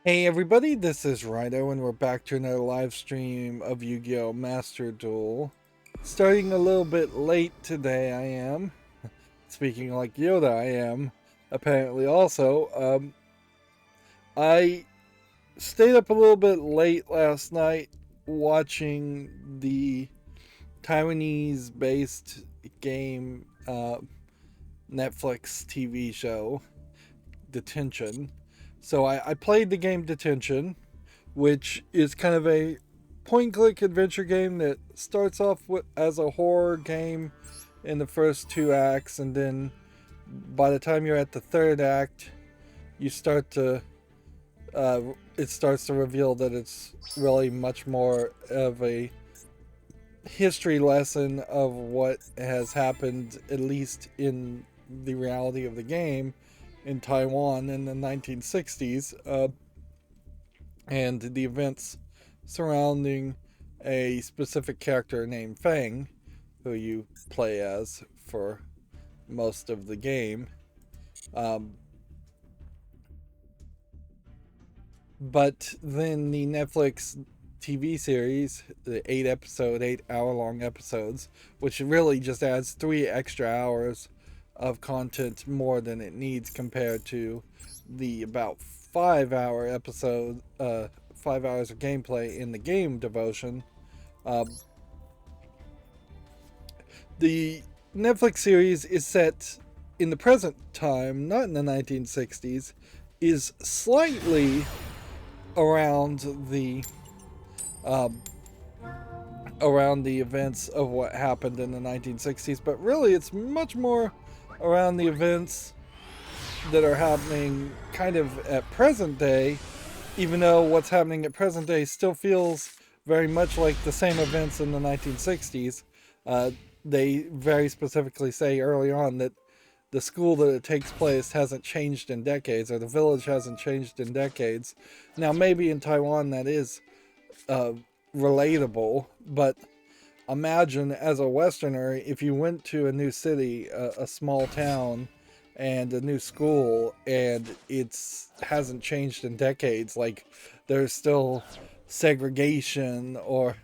Hey everybody, this is Rydo and we're back to another live stream of Yu-Gi-Oh! Master Duel. Starting a little bit late today, I am. Speaking like Yoda, I am. Apparently also. I stayed up a little bit late last night watching the Taiwanese-based game Netflix TV show, Detention. So I played the game Detention, which is kind of a point click adventure game that starts off as a horror game in the first two acts, and then by the time you're at the third act, you start to uh, it starts to reveal that it's really much more of a history lesson of what has happened, at least in the reality of the game, in Taiwan in the 1960s. And the events surrounding a specific character named Fang, who you play as for most of the game. Um, but then the Netflix TV series, the 8 hour long episodes, which really just adds 3 extra hours of content more than it needs compared to the about 5 hour episode, 5 hours of gameplay in the game Devotion. Um, the Netflix series is set in the present time, not in the 1960s, is slightly around the um, around the events of what happened in the 1960s, but really it's much more around the events that are happening kind of at present day, even though what's happening at present day still feels very much like the same events in the 1960s. Uh, they very specifically say early on that the school that it takes place hasn't changed in decades, or the village hasn't changed in decades. Now, maybe in Taiwan that is uh, relatable, but imagine as a Westerner if you went to a new city, a small town, and a new school, and it's hasn't changed in decades. Like there's still segregation or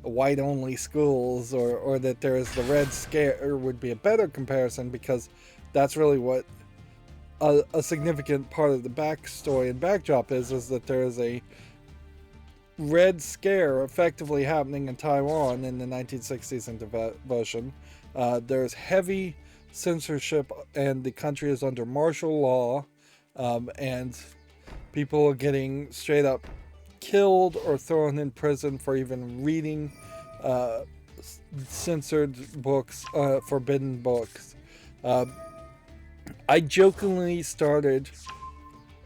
white only schools, or that there is the Red Scare would be a better comparison, because that's really what a significant part of the backstory and backdrop is that there is a Red Scare effectively happening in Taiwan in the 1960s in Devotion. There's heavy censorship, and the country is under martial law, and people are getting straight up killed or thrown in prison for even reading uh, censored books, forbidden books. Uh, I jokingly started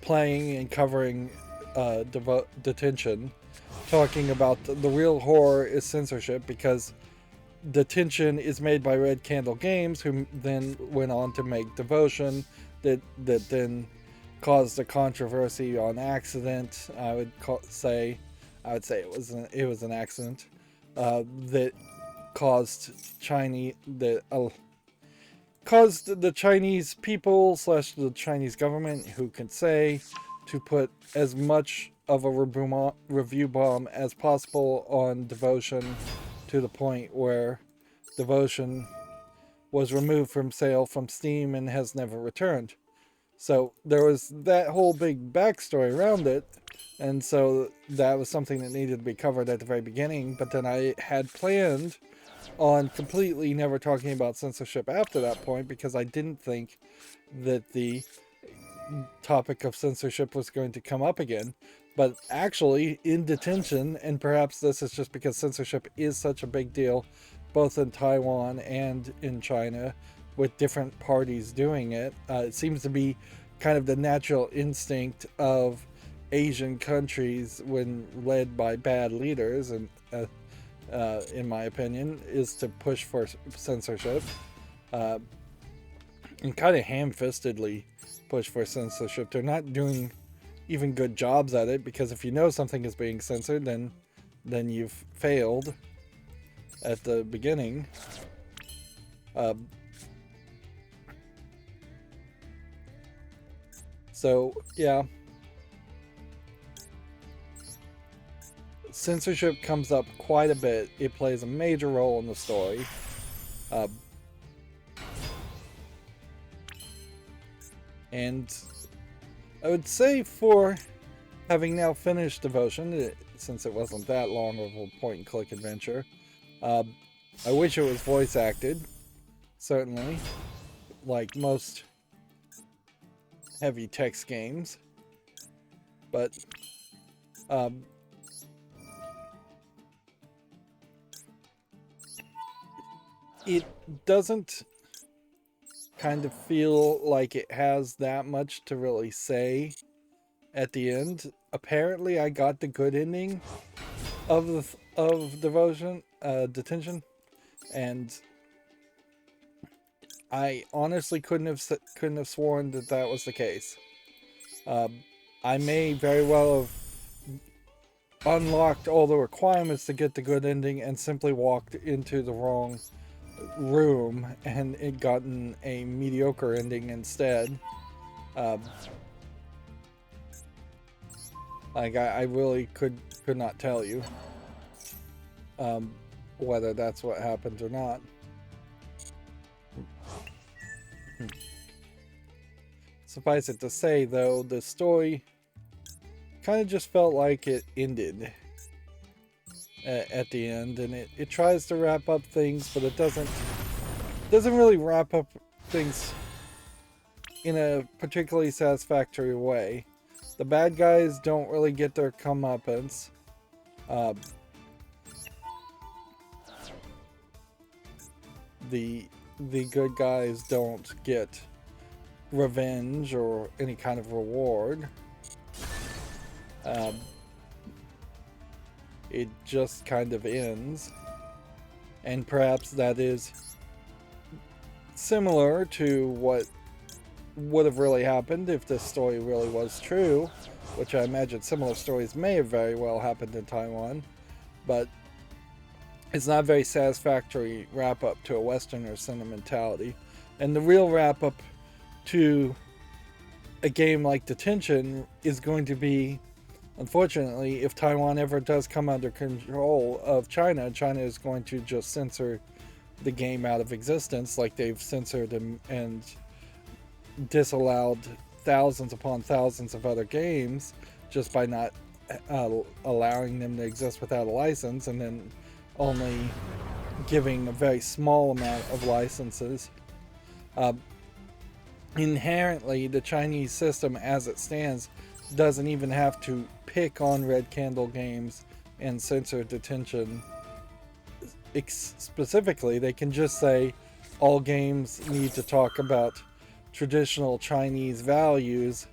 playing and covering Detention, talking about the real horror is censorship, because Detention is made by Red Candle Games, who then went on to make Devotion, that then caused a controversy on accident. I would say it was an accident that caused Chinese that caused the Chinese people slash the Chinese government, who can say, to put as much of a review bomb as possible on Devotion, to the point where Devotion was removed from sale from Steam and has never returned. So there was that whole big backstory around it, and so that was something that needed to be covered at the very beginning. But then I had planned on completely never talking about censorship after that point, because I didn't think that the topic of censorship was going to come up again. But actually, in Detention, and perhaps this is just because censorship is such a big deal, both in Taiwan and in China, with different parties doing it, it seems to be kind of the natural instinct of Asian countries when led by bad leaders, and in my opinion, is to push for censorship, uh, and kind of ham-fistedly push for censorship. They're not doing even good jobs at it, because if you know something is being censored, then you've failed at the beginning. Uh, so yeah, censorship comes up quite a bit. It plays a major role in the story. And I would say, for having now finished Devotion, since it wasn't that long of a point-and-click adventure, I wish it was voice acted, certainly, like most heavy text games. But it doesn't kind of feel like it has that much to really say at the end. Apparently, I got the good ending of Detention, and I honestly couldn't have sworn that that was the case. I may very well have unlocked all the requirements to get the good ending and simply walked into the wrong room and it gotten a mediocre ending instead. Like I really could not tell you whether that's what happened or not. Suffice it to say, though, the story kind of just felt like it ended at the end, and it tries to wrap up things, but it doesn't really wrap up things in a particularly satisfactory way. The bad guys don't really get their comeuppance. The good guys don't get revenge or any kind of reward. It just kind of ends, and perhaps that is similar to what would have really happened if this story really was true, which I imagine similar stories may have very well happened in Taiwan, but it's not a very satisfactory wrap-up to a Westerner sentimentality. And the real wrap-up to a game like Detention is going to be, unfortunately, if Taiwan ever does come under control of China, China is going to just censor the game out of existence, like they've censored and disallowed thousands upon thousands of other games just by not allowing them to exist without a license, and then only giving a very small amount of licenses. Inherently, the Chinese system as it stands doesn't even have to pick on Red Candle games and censor Detention specifically. They can just say all games need to talk about traditional Chinese values,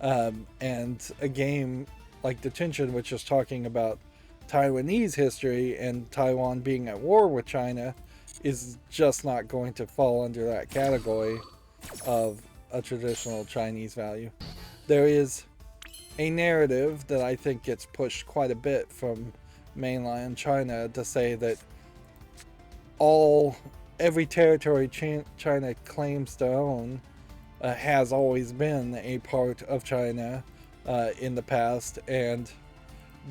and a game like Detention, which is talking about Taiwanese history and Taiwan being at war with China, is just not going to fall under that category of a traditional Chinese value. There is a narrative that I think gets pushed quite a bit from mainland China to say that every territory China claims to own has always been a part of China in the past, and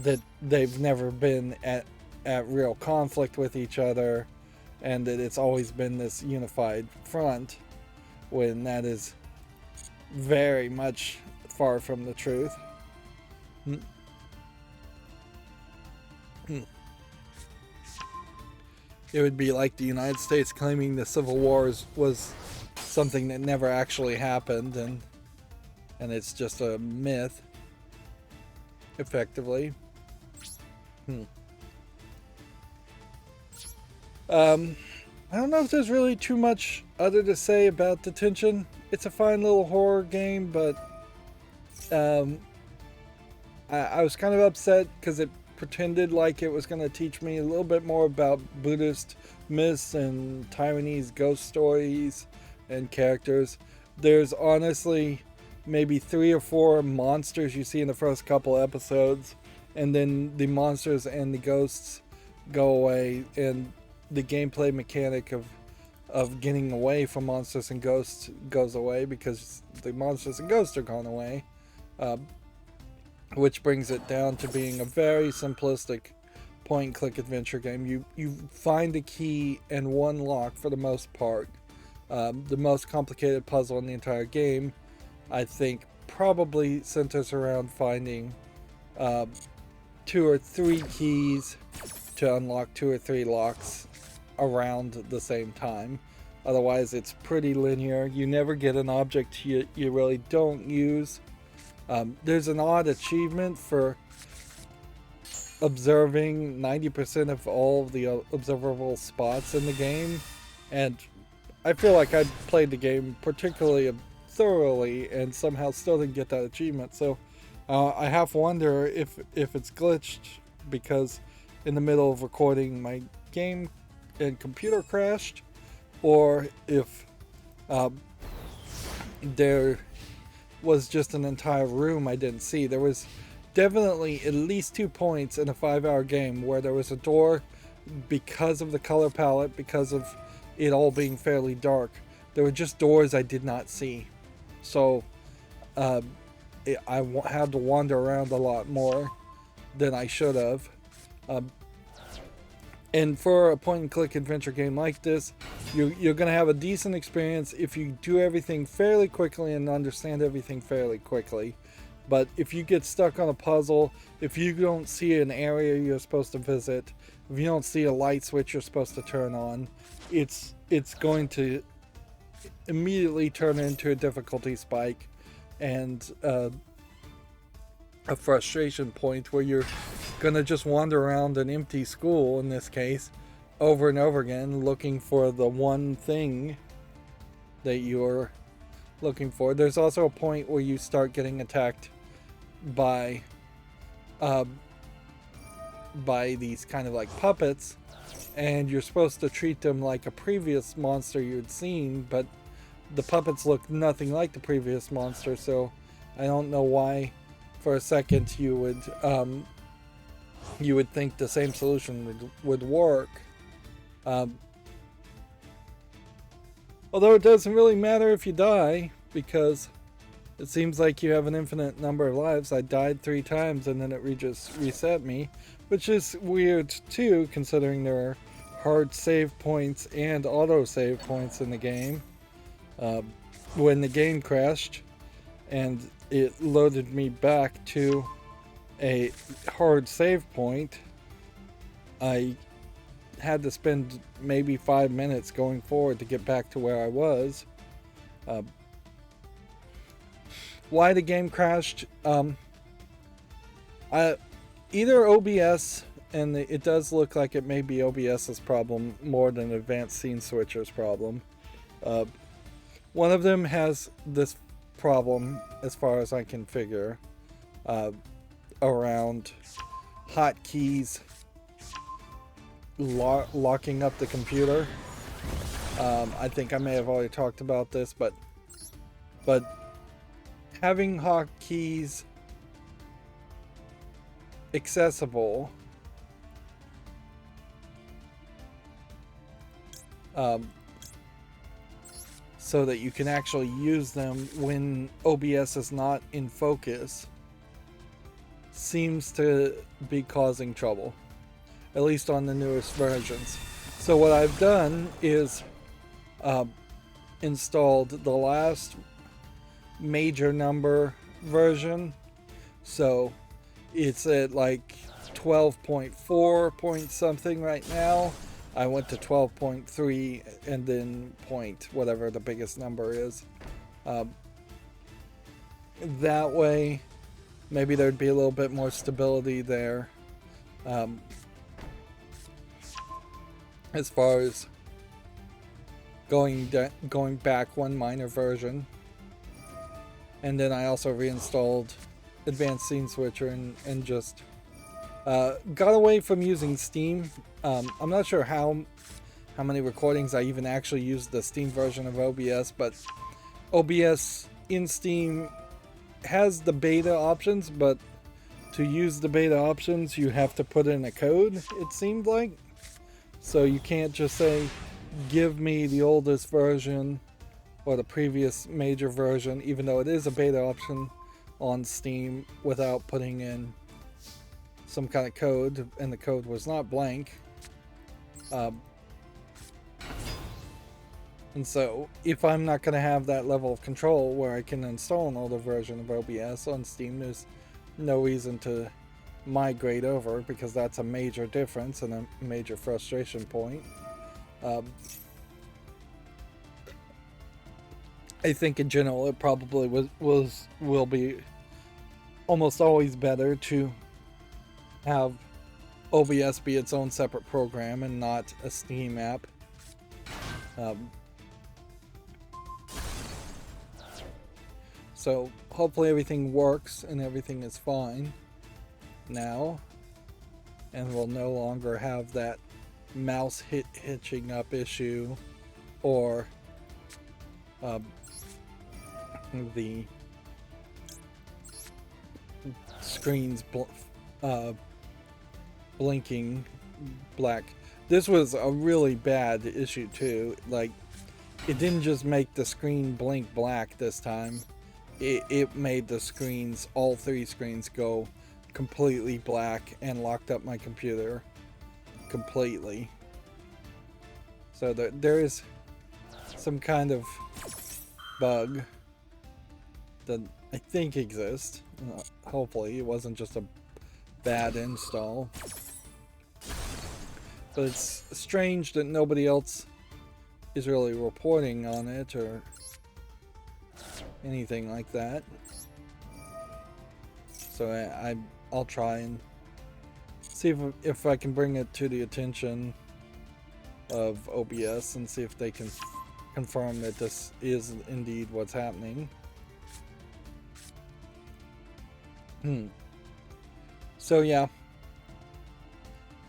that they've never been at real conflict with each other, and that it's always been this unified front, when that is very much far from the truth. It would be like the United States claiming the Civil War was something that never actually happened, and it's just a myth, effectively. I don't know if there's really too much other to say about Detention. It's a fine little horror game, but I was kind of upset because it pretended like it was going to teach me a little bit more about Buddhist myths and Taiwanese ghost stories and characters. There's honestly maybe 3 or 4 monsters you see in the first couple episodes, and then the monsters and the ghosts go away, and the gameplay mechanic of getting away from monsters and ghosts goes away because the monsters and ghosts are gone away, which brings it down to being a very simplistic point and click adventure game. You find a key and one lock for the most part. The most complicated puzzle in the entire game, I think, probably centers around finding 2 or 3 keys to unlock 2 or 3 locks around the same time. Otherwise, it's pretty linear. You never get an object you really don't use. There's an odd achievement for observing 90% of all of the observable spots in the game, and I feel like I played the game particularly thoroughly and somehow still didn't get that achievement. So I half wonder if it's glitched because in the middle of recording my game and computer crashed, or if there was just an entire room I didn't see. There was definitely at least 2 points in a 5-hour game where there was a door, because of the color palette, because of it all being fairly dark. There were just doors I did not see. So I had to wander around a lot more than I should have. And for a point-and-click adventure game like this, you're going to have a decent experience if you do everything fairly quickly and understand everything fairly quickly. But if you get stuck on a puzzle, if you don't see an area you're supposed to visit, if you don't see a light switch you're supposed to turn on, it's going to immediately turn into a difficulty spike and a frustration point where you're gonna just wander around an empty school, in this case, over and over again, looking for the one thing that you're looking for. There's also a point where you start getting attacked by these kind of like puppets, and you're supposed to treat them like a previous monster you'd seen, but the puppets look nothing like the previous monster, so I don't know why for a second you would think the same solution would work. Although it doesn't really matter if you die, because it seems like you have an infinite number of lives. I died 3 times and then it just reset me, which is weird too, considering there are hard save points and auto save points in the game. When the game crashed and it loaded me back to a hard save point, I had to spend maybe 5 minutes going forward to get back to where I was. Why the game crashed? Either OBS, and it does look like it may be OBS's problem more than Advanced Scene Switcher's problem. One of them has this problem, as far as I can figure, around hotkeys locking up the computer. I think I may have already talked about this, but having hotkeys accessible so that you can actually use them when OBS is not in focus seems to be causing trouble, at least on the newest versions. So what I've done is installed the last major number version, so it's at like 12.4 point something right now. I went to 12.3 and then point whatever the biggest number is. That way maybe there'd be a little bit more stability there, as far as going back one minor version. And then I also reinstalled Advanced Scene Switcher and just got away from using Steam. I'm not sure how many recordings I even actually used the Steam version of OBS, but OBS in Steam has the beta options, but to use the beta options you have to put in a code, it seemed like. So you can't just say, give me the oldest version or the previous major version, even though it is a beta option on Steam, without putting in some kind of code, and the code was not blank. And so, if I'm not going to have that level of control where I can install an older version of OBS on Steam, there's no reason to migrate over, because that's a major difference and a major frustration point. I think in general it probably will be almost always better to have OBS be its own separate program and not a Steam app. So hopefully everything works and everything is fine now, and we'll no longer have that mouse hitching up issue, or the screens blinking black. This was a really bad issue too. Like, it didn't just make the screen blink black this time. It made the screens, all three screens, go completely black and locked up my computer completely. So there is some kind of bug that I think exists. Hopefully it wasn't just a bad install. But it's strange that nobody else is really reporting on it or anything like that. So I'll try and see if I can bring it to the attention of OBS and see if they can confirm that this is indeed what's happening. So yeah,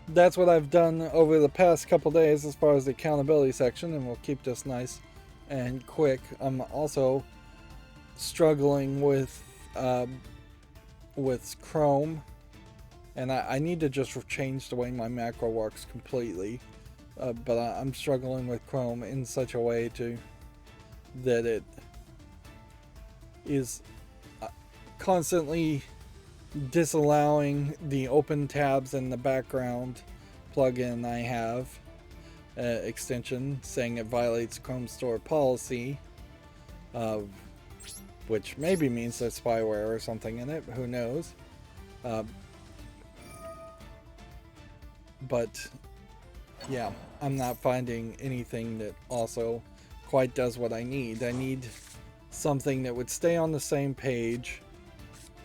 that's what I've done over the past couple days as far as the accountability section, and we'll keep this nice and quick. I'm also struggling with Chrome, and I need to just change the way my macro works completely, but I'm struggling with Chrome in such a way that it is constantly disallowing the open tabs in the background plugin I have extension, saying it violates Chrome Store policy, which maybe means there's spyware or something in it, who knows. But yeah, I'm not finding anything that also quite does what I need. I need something that would stay on the same page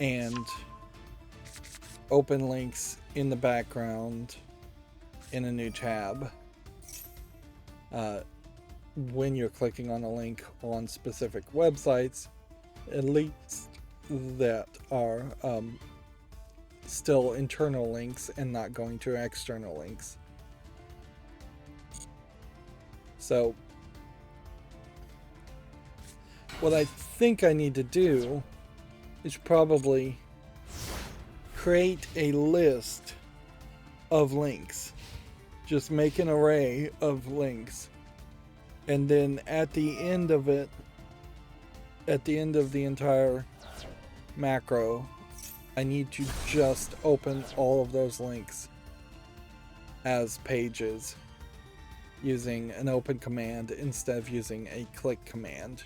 and open links in the background in a new tab when you're clicking on a link on specific websites, at least that are still internal links and not going to external links. So what I think I need to do is probably create a list of links. Just make an array of links, and then at the end of it, at the end of the entire macro, I need to just open all of those links as pages using an open command instead of using a click command,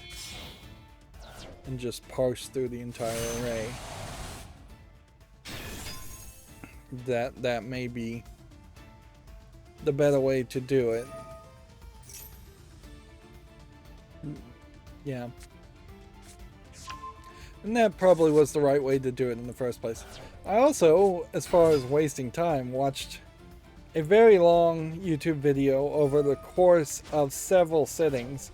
and just parse through the entire array. That may be the better way to do it. Yeah. And that probably was the right way to do it in the first place. I also, as far as wasting time, watched a very long YouTube video over the course of several sittings,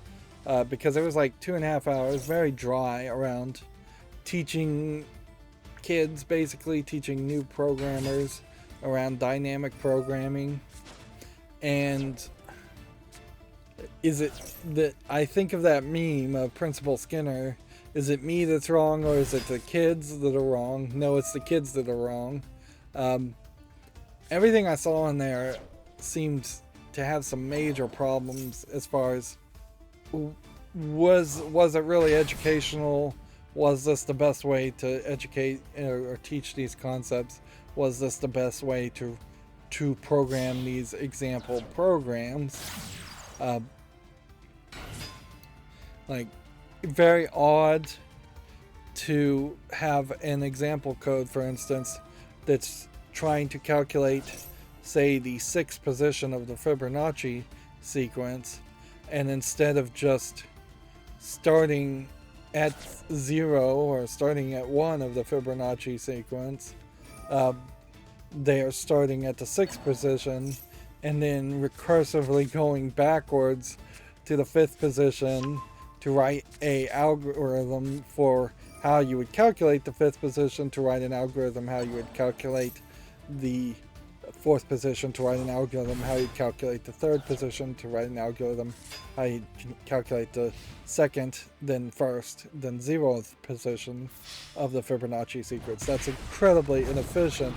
because it was like 2.5 hours, very dry, around teaching kids, basically teaching new programmers around dynamic programming. And is it that I think of that meme of Principal Skinner, is it me that's wrong, or is it the kids that are wrong? No, it's the kids that are wrong. Everything I saw in there seemed to have some major problems as far as was it really educational? Was this the best way to educate or teach these concepts? was this the best way to program these example programs? Like, very odd to have an example code, for instance, that's trying to calculate, say, the 6th position of the Fibonacci sequence, and instead of just starting at 0 or starting at 1 of the Fibonacci sequence, they are starting at the 6th position and then recursively going backwards to the 5th position to write a algorithm for how you would calculate the 5th position, to write an algorithm how you would calculate the 4th position, to write an algorithm how you calculate the 3rd position, to write an algorithm how you calculate the 2nd, then 1st, then 0th position of the Fibonacci sequence. That's incredibly inefficient,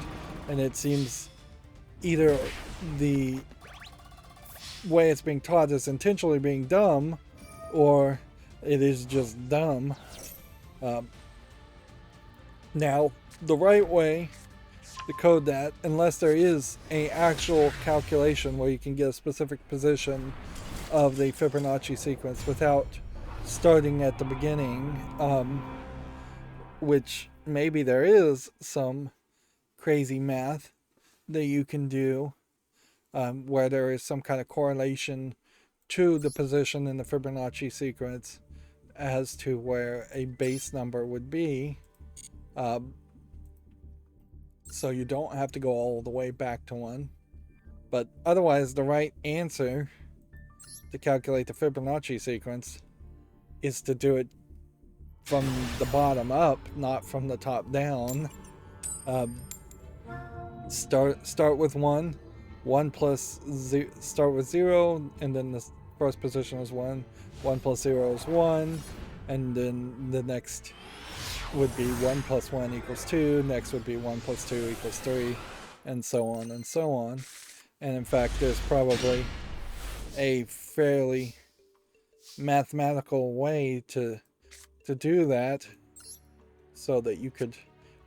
and it seems either the way it's being taught is intentionally being dumb, or it is just dumb. Now, the right way to code that, unless there is an actual calculation where you can get a specific position of the Fibonacci sequence without starting at the beginning, which maybe there is some crazy math that you can do, where there is some kind of correlation to the position in the Fibonacci sequence as to where a base number would be, so you don't have to go all the way back to 1. But otherwise, the right answer to calculate the Fibonacci sequence is to do it from the bottom up, not from the top down. Start with 1 plus 0, start with 0, and then the first position is 1 plus 0 is 1, and then the next would be 1 plus 1 equals 2, next would be 1 plus 2 equals 3, and so on and so on. And in fact, there's probably a fairly mathematical way to do that, so that you could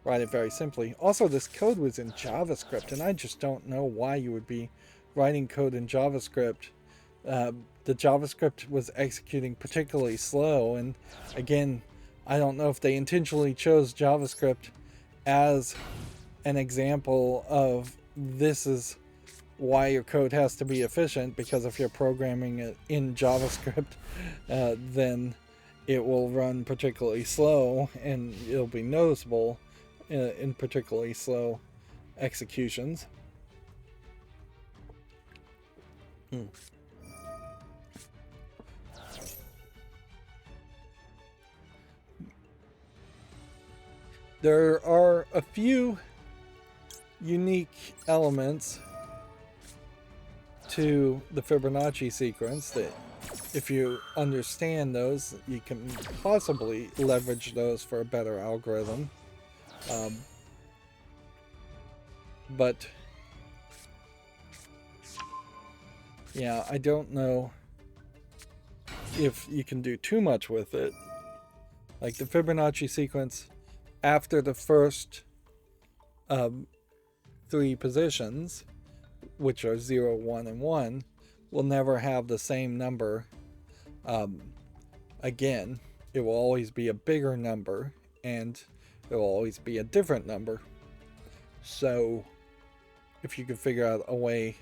write it very simply. Also, this code was in JavaScript, and I just don't know why you would be writing code in JavaScript. The JavaScript was executing particularly slow, and again, I don't know if they intentionally chose JavaScript as an example of this is why your code has to be efficient, because if you're programming it in JavaScript, then it will run particularly slow, and it'll be noticeable in particularly slow executions. There are a few unique elements to the Fibonacci sequence that, if you understand those, you can possibly leverage those for a better algorithm. But yeah, I don't know if you can do too much with it. Like the Fibonacci sequence, after the first 3 positions, which are 0, 1, and 1, will never have the same number again. It will always be a bigger number, and it will always be a different number. So if you could figure out a way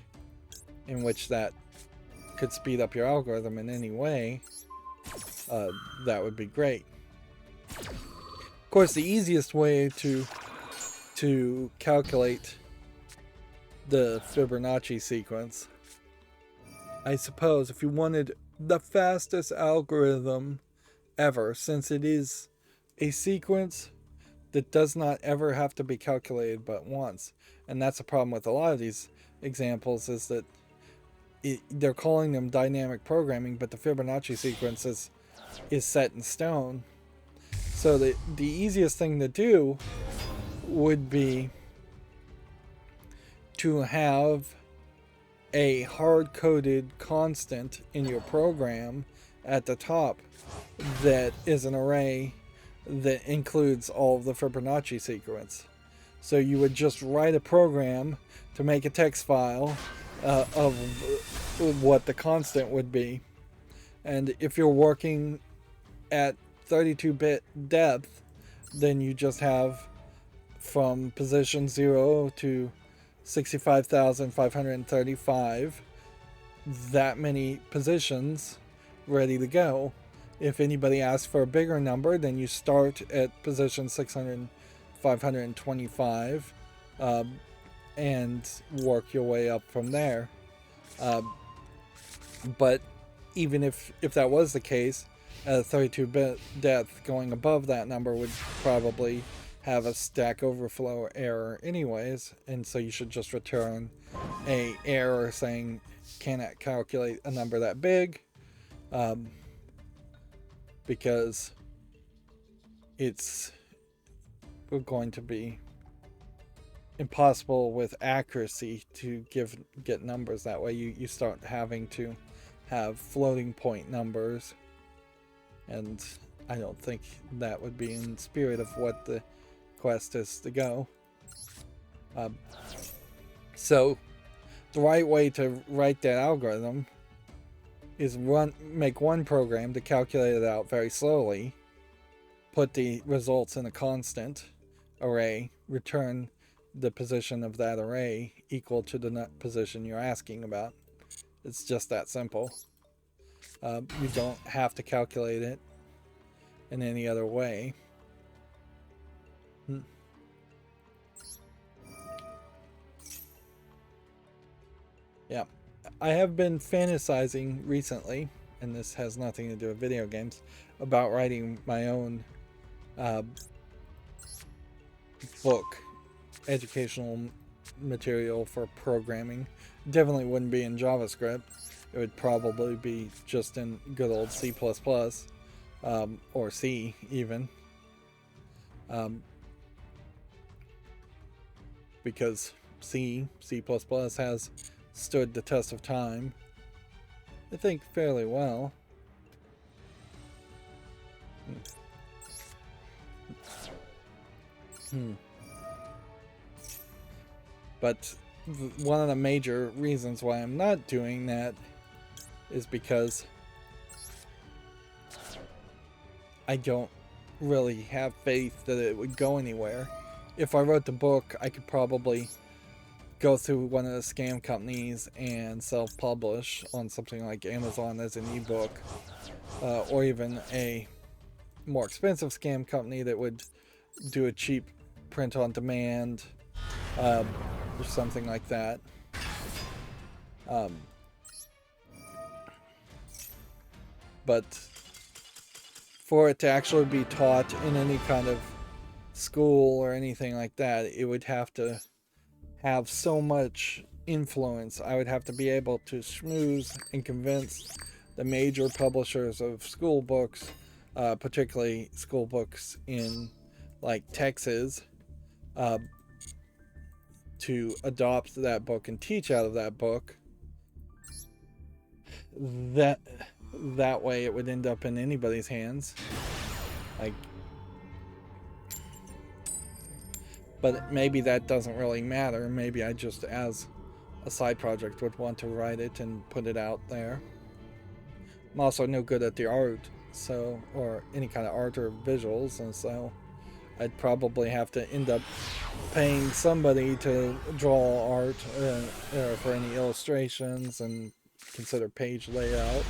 in which that could speed up your algorithm in any way, that would be great. Of course, the easiest way to calculate the Fibonacci sequence, I suppose, if you wanted the fastest algorithm ever, since it is a sequence that does not ever have to be calculated but once, and that's the problem with a lot of these examples, is that they're calling them dynamic programming, but the Fibonacci sequence is set in stone. So the easiest thing to do would be to have a hard-coded constant in your program at the top that is an array that includes all of the Fibonacci sequence. So you would just write a program to make a text file of what the constant would be. And if you're working at 32-bit depth, then you just have from position 0 to 65,535 that many positions ready to go. If anybody asks for a bigger number, then you start at position 525 and work your way up from there. But even if that was the case, at a 32-bit depth, going above that number would probably have a Stack Overflow error anyways, and so you should just return a error saying cannot calculate a number that big, because it's going to be impossible with accuracy to get numbers that way. You start having to have floating point numbers, and I don't think that would be in the spirit of what the quest is to go. So the right way to write that algorithm is make one program to calculate it out very slowly, put the results in a constant array, return the position of that array equal to the position you're asking about. It's just that simple. You don't have to calculate it in any other way. Yeah, I have been fantasizing recently, and this has nothing to do with video games, about writing my own book, educational material for programming. Definitely wouldn't be in JavaScript. It would probably be just in good old C++, or C even, because C++ has stood the test of time, I think, fairly well. But one of the major reasons why I'm not doing that is because I don't really have faith that it would go anywhere. If I wrote the book, I could probably go through one of the scam companies and self-publish on something like Amazon as an ebook, or even a more expensive scam company that would do a cheap print on demand, or something like that. But for it to actually be taught in any kind of school or anything like that, it would have to have so much influence. I would have to be able to schmooze and convince the major publishers of school books, particularly school books in like Texas, to adopt that book and teach out of that book. That way it would end up in anybody's hands. Like, but maybe that doesn't really matter. Maybe I just, as a side project, would want to write it and put it out there. I'm also no good at the art, so, or any kind of art or visuals, and so I'd probably have to end up paying somebody to draw art for any illustrations and consider page layout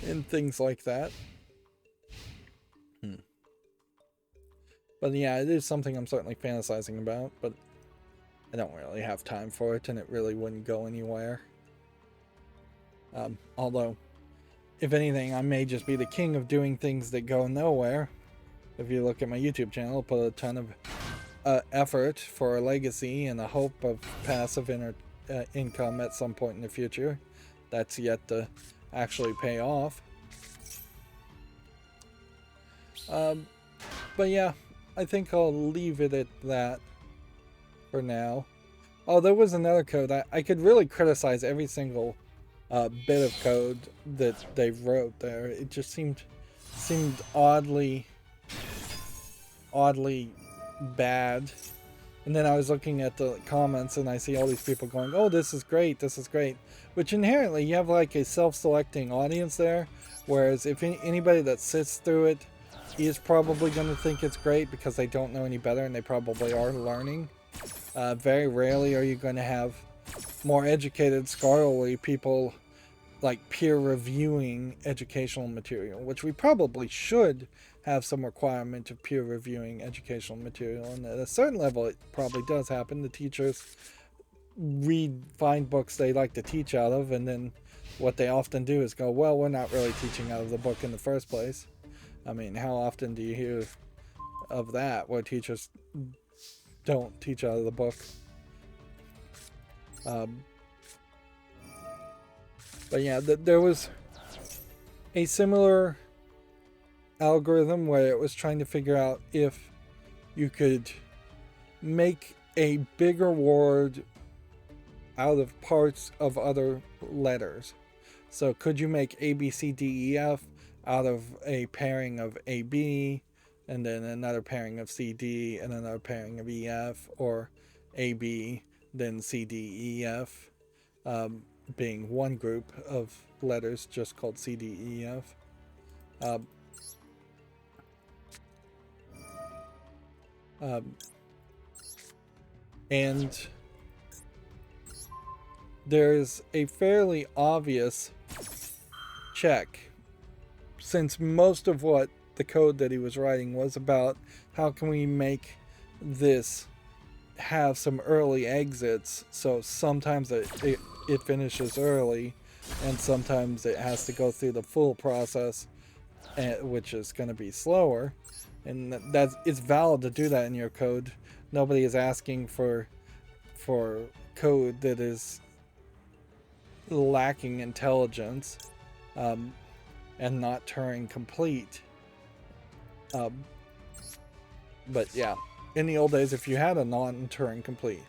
and things like that. But yeah, it is something I'm certainly fantasizing about, but I don't really have time for it, and it really wouldn't go anywhere. Although, if anything, I may just be the king of doing things that go nowhere. If you look at my YouTube channel, I'll put a ton of effort for a legacy and a hope of passive income at some point in the future. That's yet to actually pay off. But yeah, I think I'll leave it at that for now. Oh, there was another code. I could really criticize every single bit of code that they wrote there. It just seemed oddly bad And then I was looking at the comments and I see all these people going, oh, this is great, this is great. Which inherently you have like a self-selecting audience there. Whereas if anybody that sits through it is probably going to think it's great because they don't know any better and they probably are learning. Very rarely are you going to have more educated, scholarly people like peer reviewing educational material, which we probably should have some requirement of peer reviewing educational material. And at a certain level, it probably does happen. The teachers find books they like to teach out of, and then what they often do is go, well, we're not really teaching out of the book in the first place. I mean, how often do you hear of that, where teachers don't teach out of the book? But yeah, there was a similar algorithm where it was trying to figure out if you could make a bigger word out of parts of other letters. So could you make A, B, C, D, E, F out of a pairing of A, B, and then another pairing of C, D, and another pairing of E, F, or A, B, then C, D, E, F, being one group of letters just called C, D, E, F. And there's a fairly obvious check, since most of what the code that he was writing was about how can we make this have some early exits, so sometimes it finishes early and sometimes it has to go through the full process, which is going to be slower, and it's valid to do that in your code. Nobody is asking for code that is lacking intelligence and not Turing complete. But yeah, in the old days, if you had a non-Turing complete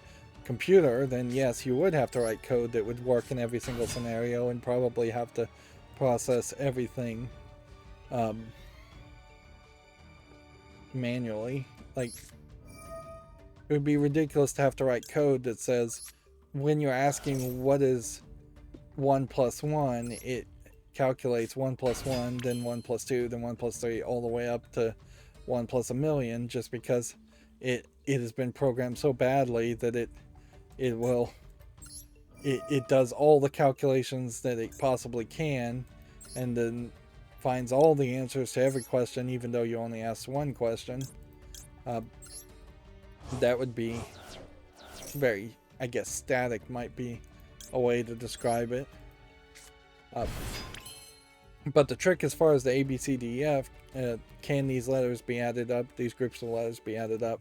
computer, then yes, you would have to write code that would work in every single scenario and probably have to process everything manually. Like, it would be ridiculous to have to write code that says when you're asking what is 1 plus 1, it calculates 1 plus 1, then 1 plus 2, then 1 plus 3, all the way up to 1 plus a million, just because it has been programmed so badly that it does all the calculations that it possibly can, and then finds all the answers to every question, even though you only asked one question. That would be very, I guess, static might be a way to describe it. But the trick as far as the A, B, C, D, E, F, can these letters be added up, these groups of letters be added up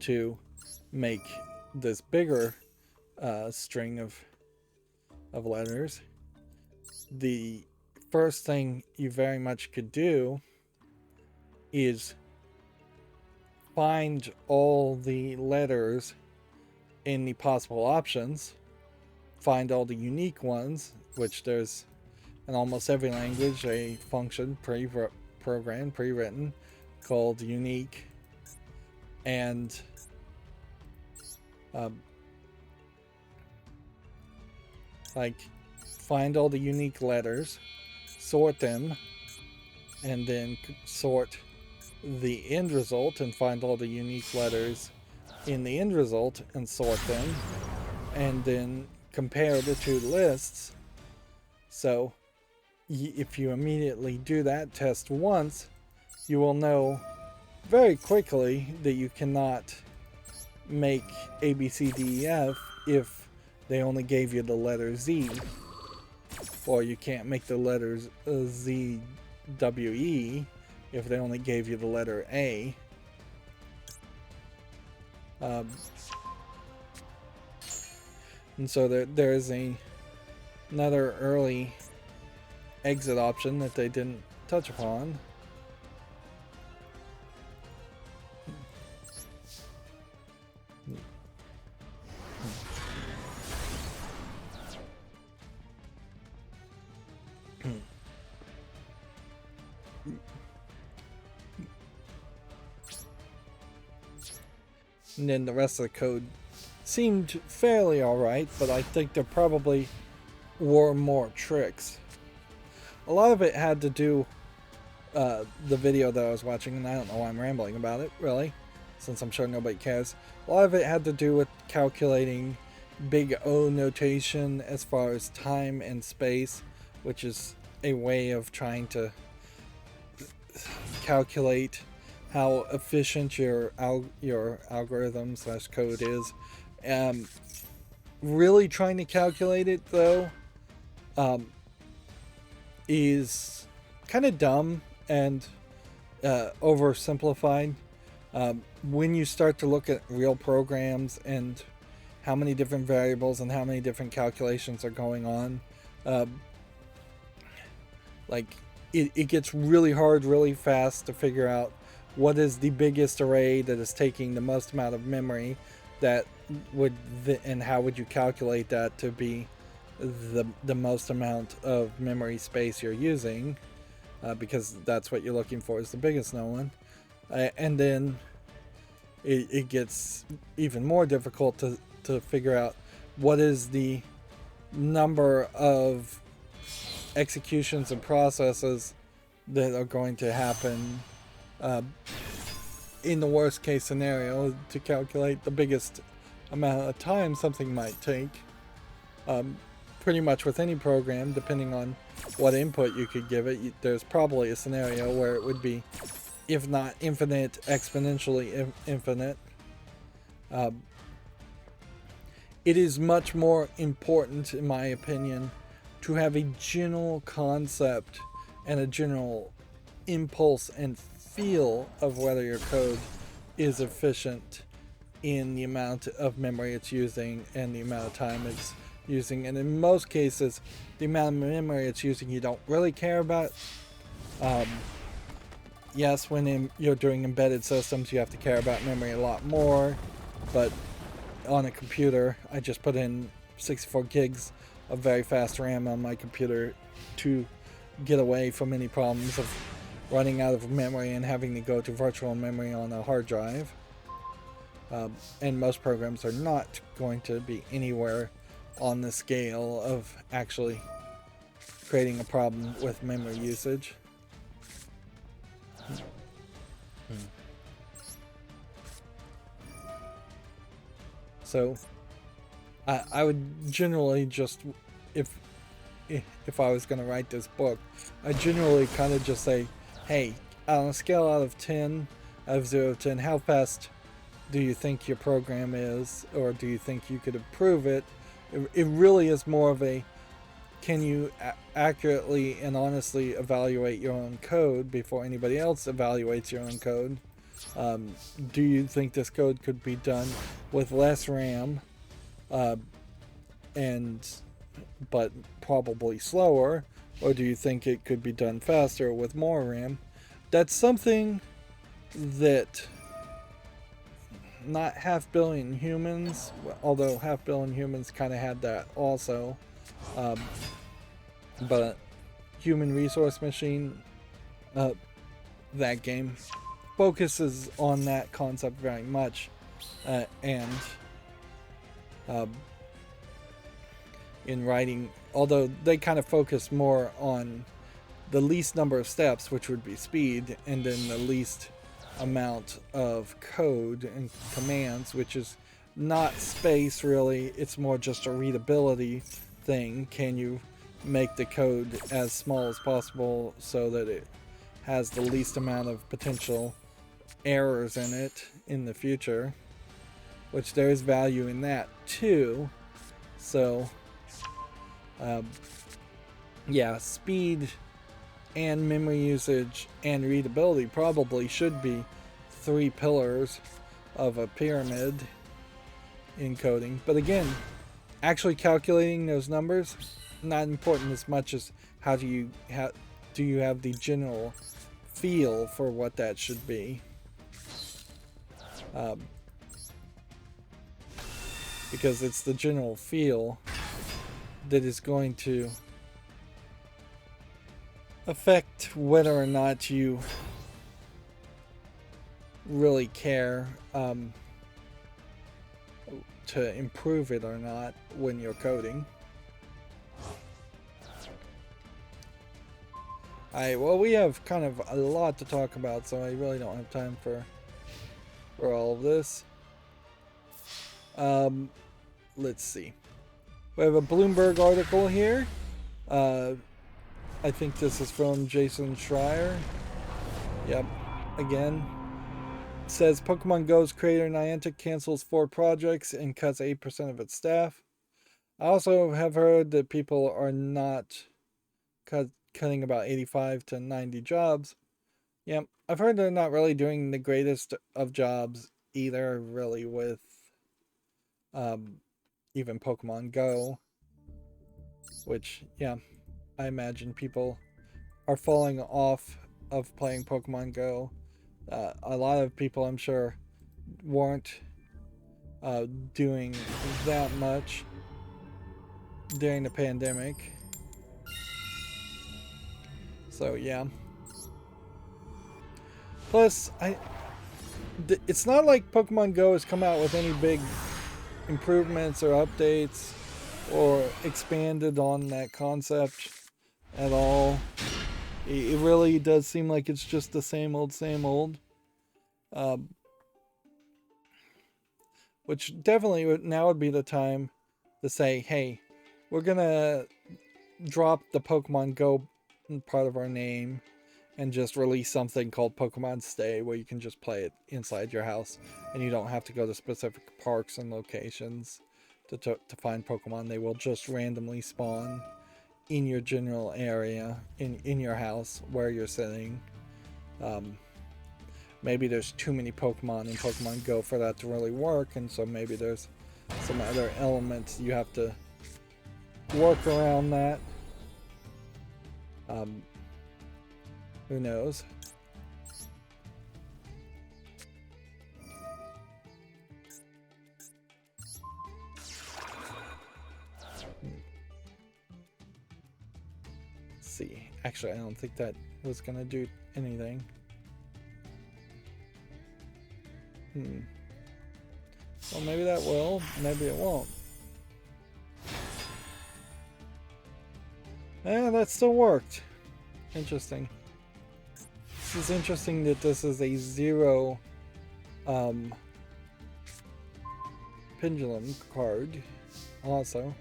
to make this bigger string of letters? The first thing you very much could do is find all the letters in the possible options, find all the unique ones, which there's in almost every language a function pre-programmed, pre-written, called unique, and like find all the unique letters, sort them, and then sort the end result and find all the unique letters in the end result and sort them, and then compare the two lists. So if you immediately do that test once, you will know very quickly that you cannot make A, B, C, D, E, F if they only gave you the letter Z, or you can't make the letters Z, W, E if they only gave you the letter A. And so there's another early exit option that they didn't touch upon. and then the rest of the code seemed fairly alright, but I think there probably were more tricks. A lot of it had to do, the video that I was watching, and I don't know why I'm rambling about it, really, since I'm sure nobody cares. A lot of it had to do with calculating big O notation as far as time and space, which is a way of trying to calculate how efficient your algorithm slash code is. Really trying to calculate it, though, is kind of dumb and oversimplified. When you start to look at real programs and how many different variables and how many different calculations are going on, like it gets really hard really fast to figure out what is the biggest array that is taking the most amount of memory, that would and how would you calculate that to be the most amount of memory space you're using, because that's what you're looking for, is the biggest known. And then it gets even more difficult to figure out what is the number of executions and processes that are going to happen in the worst case scenario to calculate the biggest amount of time something might take. Pretty much with any program, depending on what input you could give it, there's probably a scenario where it would be, if not infinite, exponentially infinite. It is much more important, in my opinion, to have a general concept and a general impulse and feel of whether your code is efficient in the amount of memory it's using and the amount of time it's using. And in most cases, the amount of memory it's using you don't really care about. Yes, when you're doing embedded systems, you have to care about memory a lot more, but on a computer, I just put in 64 gigs of very fast RAM on my computer to get away from any problems of running out of memory and having to go to virtual memory on a hard drive. And most programs are not going to be anywhere on the scale of actually creating a problem with memory usage. So I would generally just, if I was going to write this book, I generally kind of just say, hey, on a scale out of 10, out of 0 to 10, how fast do you think your program is, or do you think you could improve it? It really is more of a, can you accurately and honestly evaluate your own code before anybody else evaluates your own code? Do you think this code could be done with less RAM, but probably slower, or do you think it could be done faster with more RAM? That's something that not 500 million humans, although 500 million humans kind of had that also, but Human Resource Machine, that game focuses on that concept very much, and in writing, although they kind of focus more on the least number of steps, which would be speed, and then the least amount of code and commands, which is not space really, it's more just a readability thing. Can you make the code as small as possible so that it has the least amount of potential errors in it in the future, which there is value in that too. So yeah, speed and memory usage and readability probably should be 3 pillars of a pyramid in coding. But again, actually calculating those numbers, not important as much as how do you have the general feel for what that should be. Because it's the general feel that is going to affect whether or not you really care. to improve it or not when you're coding. Alright, well, we have kind of a lot to talk about, so I really don't have time for all of this. Let's see. We have a Bloomberg article here. I think this is from Jason Schreier. Yep, again. It says Pokemon Go's creator Niantic cancels 4 projects and cuts 8% of its staff. I also have heard that people are not cutting about 85 to 90 jobs. Yep, I've heard they're not really doing the greatest of jobs either, really, with even Pokemon Go. Which, yeah, I imagine people are falling off of playing Pokemon Go. A lot of people, I'm sure, weren't doing that much during the pandemic. So, yeah. Plus, it's not like Pokemon Go has come out with any big improvements or updates or expanded on that concept at all. It really does seem like it's just the same old, same old. Which definitely now would be the time to say, hey, we're gonna drop the Pokemon Go part of our name and just release something called Pokemon Stay, where you can just play it inside your house and you don't have to go to specific parks and locations to find Pokemon. They will just randomly spawn in your general area, in your house where you're sitting. Maybe there's too many Pokemon in Pokemon Go for that to really work, and so maybe there's some other elements you have to work around that. Who knows? Let's see. Actually, I don't think that was gonna do anything. Well, maybe that will. Maybe it won't. Yeah, that still worked. Interesting. This is interesting that this is a 0 pendulum card also.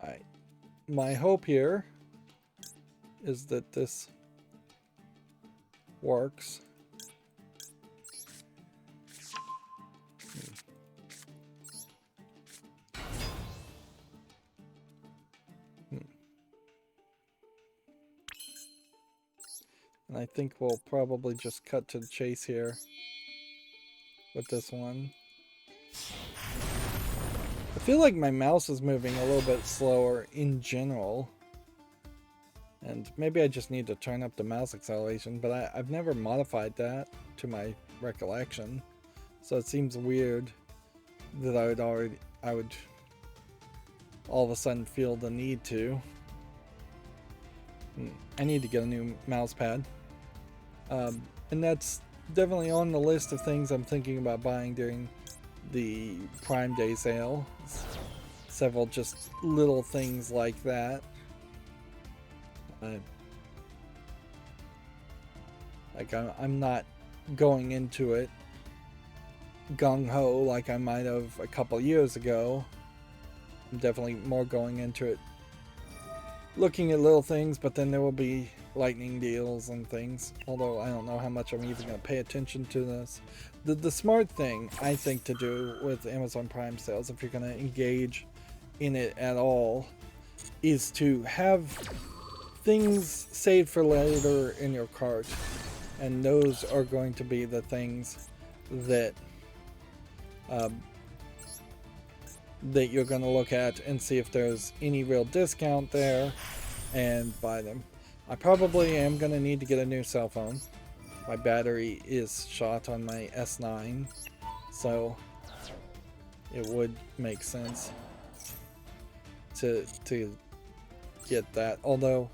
Alright. My hope here is that this works. And I think we'll probably just cut to the chase here with this one. I feel like my mouse is moving a little bit slower in general. And maybe I just need to turn up the mouse acceleration, but I've never modified that to my recollection. So it seems weird that I would all of a sudden feel the need to. I need to get a new mouse pad. And that's definitely on the list of things I'm thinking about buying during the Prime Day sale. Several just little things like that. Like I'm not going into it gung-ho like I might have a couple years ago. I'm definitely more going into it looking at little things, but then there will be lightning deals and things, although I don't know how much I'm even going to pay attention to this. The smart thing, I think, to do with Amazon Prime sales, if you're going to engage in it at all, is to have things saved for later in your cart, and those are going to be the things that that you're going to look at and see if there's any real discount there and buy them. I probably am going to need to get a new cell phone. My battery is shot on my S9, so it would make sense to get that. Although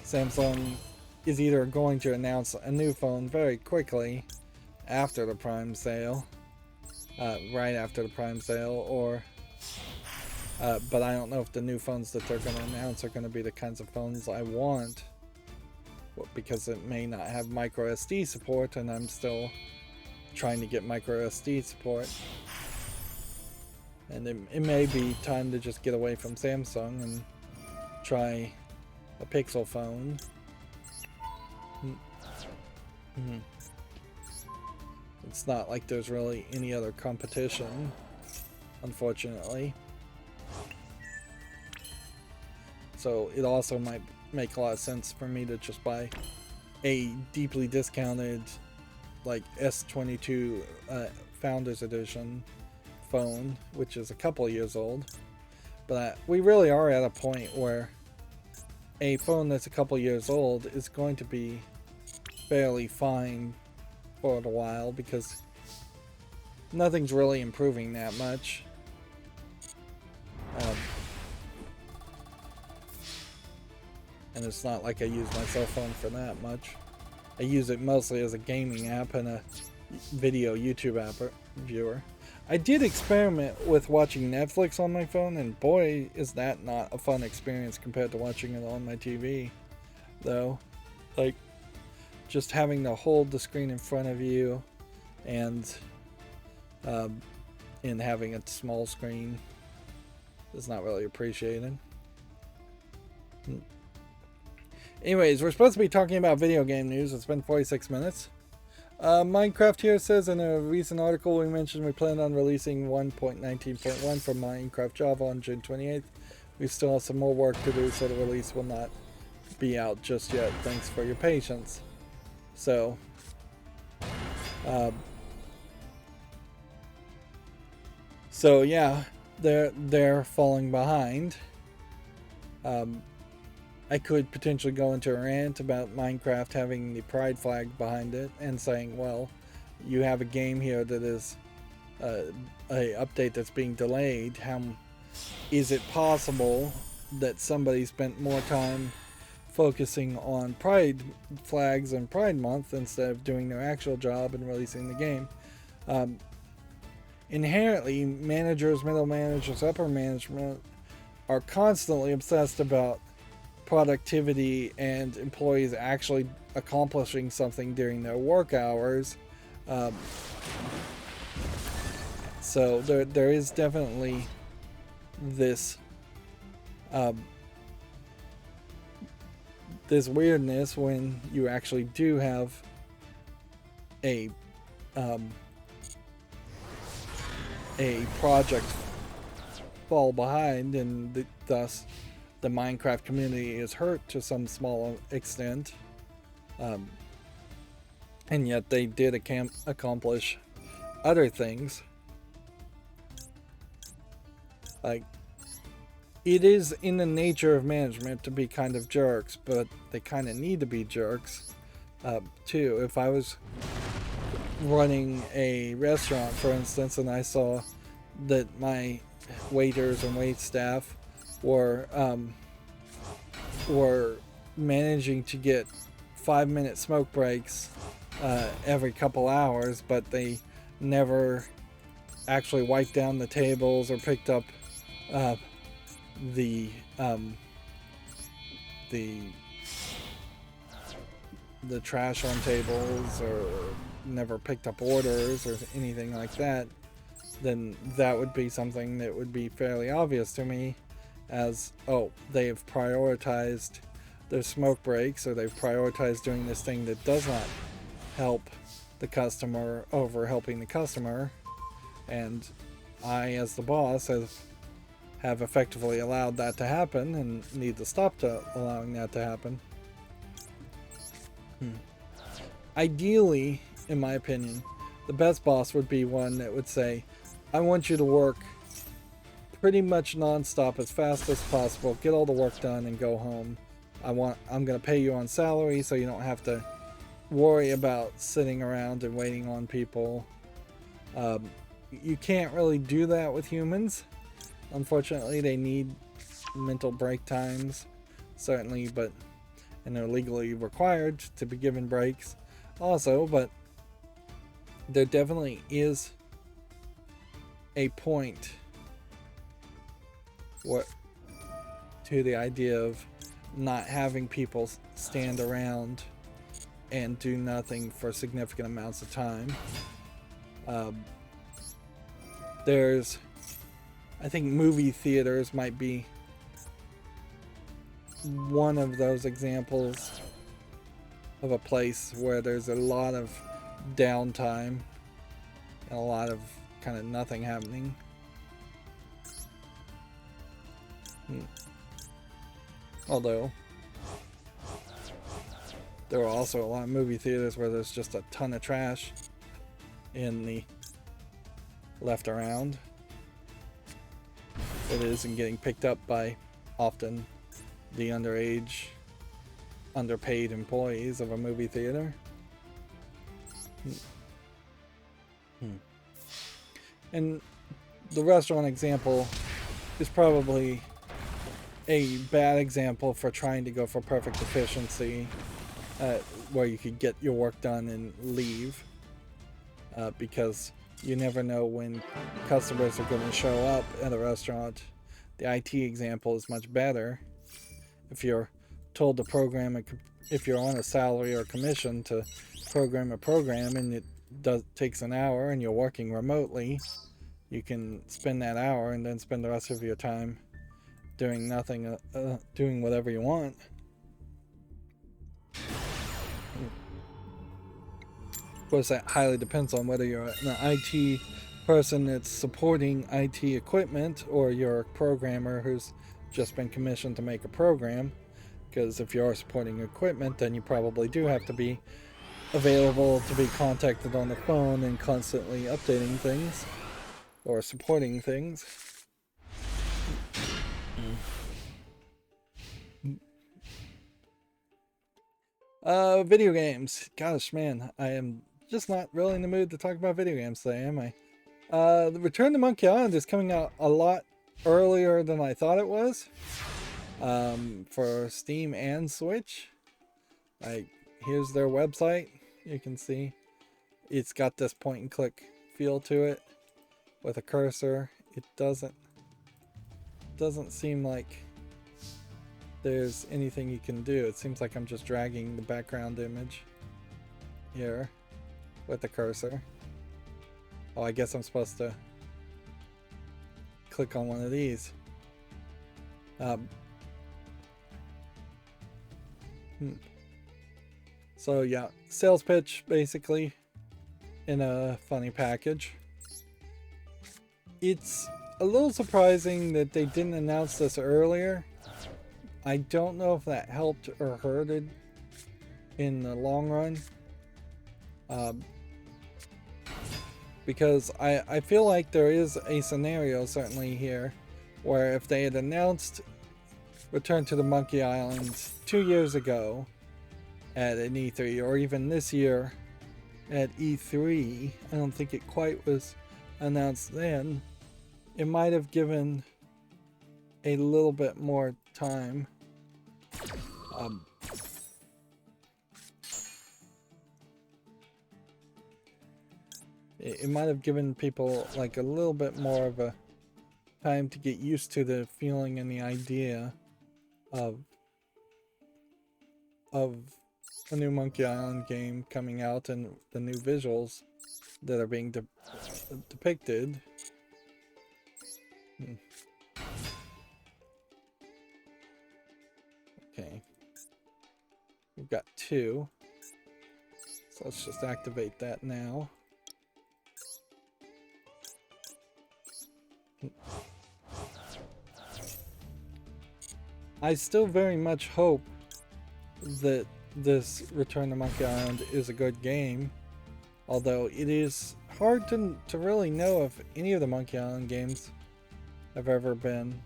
Samsung is either going to announce a new phone very quickly, after the Prime sale, right after the Prime sale, or but I don't know if the new phones that they're going to announce are going to be the kinds of phones I want, because it may not have micro SD support, and I'm still trying to get micro SD support. And it may be time to just get away from Samsung and try a Pixel phone. It's not like there's really any other competition, unfortunately. So it also might make a lot of sense for me to just buy a deeply discounted, like S22 Founders Edition phone, which is a couple years old. But we really are at a point where a phone that's a couple years old is going to be fairly fine for a while, because nothing's really improving that much. And it's not like I use my cell phone for that much. I use it mostly as a gaming app and a video YouTube app viewer. I did experiment with watching Netflix on my phone, and boy, is that not a fun experience compared to watching it on my TV, though. Like, just having to hold the screen in front of you and having a small screen is not really appreciated. Anyways, we're supposed to be talking about video game news. It's been 46 minutes. Minecraft here says in a recent article we mentioned we plan on releasing 1.19.1 for Minecraft Java on June 28th. We still have some more work to do, so the release will not be out just yet. Thanks for your patience. So, yeah, they're falling behind. I could potentially go into a rant about Minecraft having the pride flag behind it and saying, well, you have a game here that is a update that's being delayed. How is it possible that somebody spent more time focusing on pride flags and Pride Month instead of doing their actual job and releasing the game? Inherently, managers, middle managers, upper management are constantly obsessed about productivity and employees actually accomplishing something during their work hours. So there is definitely this this weirdness when you actually do have a project fall behind, and thus the Minecraft community is hurt to some small extent, and yet they did accomplish other things. Like, it is in the nature of management to be kind of jerks, but they kind of need to be jerks too. If I was running a restaurant, for instance, and I saw that my waiters and wait staff were managing to get 5-minute smoke breaks every couple hours, but they never actually wiped down the tables or picked up the trash on tables, or never picked up orders or anything like that, then that would be something that would be fairly obvious to me as, oh, they've prioritized their smoke breaks, or they've prioritized doing this thing that does not help the customer over helping the customer, and I, as the boss, have effectively allowed that to happen and need to stop allowing that to happen. Ideally, in my opinion, the best boss would be one that would say, I want you to work pretty much non-stop as fast as possible, get all the work done, and go home. I'm going to pay you on salary, so you don't have to worry about sitting around and waiting on people. You can't really do that with humans. Unfortunately, they need mental break times, certainly, and they're legally required to be given breaks also, but there definitely is a point to the idea of not having people stand around and do nothing for significant amounts of time. I think movie theaters might be one of those examples of a place where there's a lot of downtime and a lot of kind of nothing happening. Although there are also a lot of movie theaters where there's just a ton of trash in the left around that isn't getting picked up by often the underage, underpaid employees of a movie theater. And the restaurant example is probably a bad example for trying to go for perfect efficiency, where you could get your work done and leave, because you never know when customers are going to show up at a restaurant. The IT example is much better. If you're told to program, if you're on a salary or commission to program a program and it takes an hour and you're working remotely, you can spend that hour and then spend the rest of your time doing nothing, doing whatever you want. Of course, that highly depends on whether you're an IT person that's supporting IT equipment or you're a programmer who's just been commissioned to make a program. Because if you're supporting equipment, then you probably do have to be available to be contacted on the phone and constantly updating things or supporting things. Video games. Gosh, man, I am just not really in the mood to talk about video games today, am I? The Return to Monkey Island is coming out a lot earlier than I thought it was. For Steam and Switch. Here's their website. You can see it's got this point and click feel to it with a cursor. It doesn't seem like there's anything you can do. It seems like I'm just dragging the background image here with the cursor. Oh, I guess I'm supposed to click on one of these. So yeah, sales pitch basically in a funny package. It's a little surprising that they didn't announce this earlier. I don't know if that helped or hurted in the long run. Because I feel like there is a scenario certainly here where if they had announced Return to the Monkey Island 2 years ago at an E3, or even this year at E3, I don't think it quite was announced then, it might have given a little bit more time. It might have given people like a little bit more of a time to get used to the feeling and the idea of a new Monkey Island game coming out and the new visuals that are being depicted. Okay. We've got 2. So let's just activate that now. I still very much hope that this Return to Monkey Island is a good game, although it is hard to really know if any of the Monkey Island games have ever been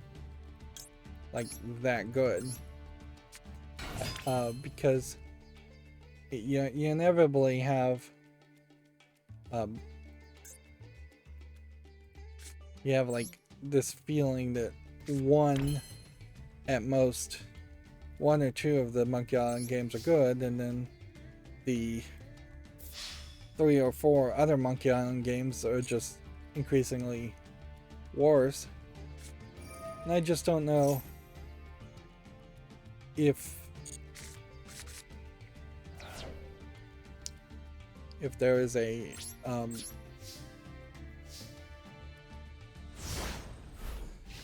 like that good, because you inevitably have you have like this feeling that at most one or two of the Monkey Island games are good, and then the 3 or 4 other Monkey Island games are just increasingly worse. And I just don't know if there is a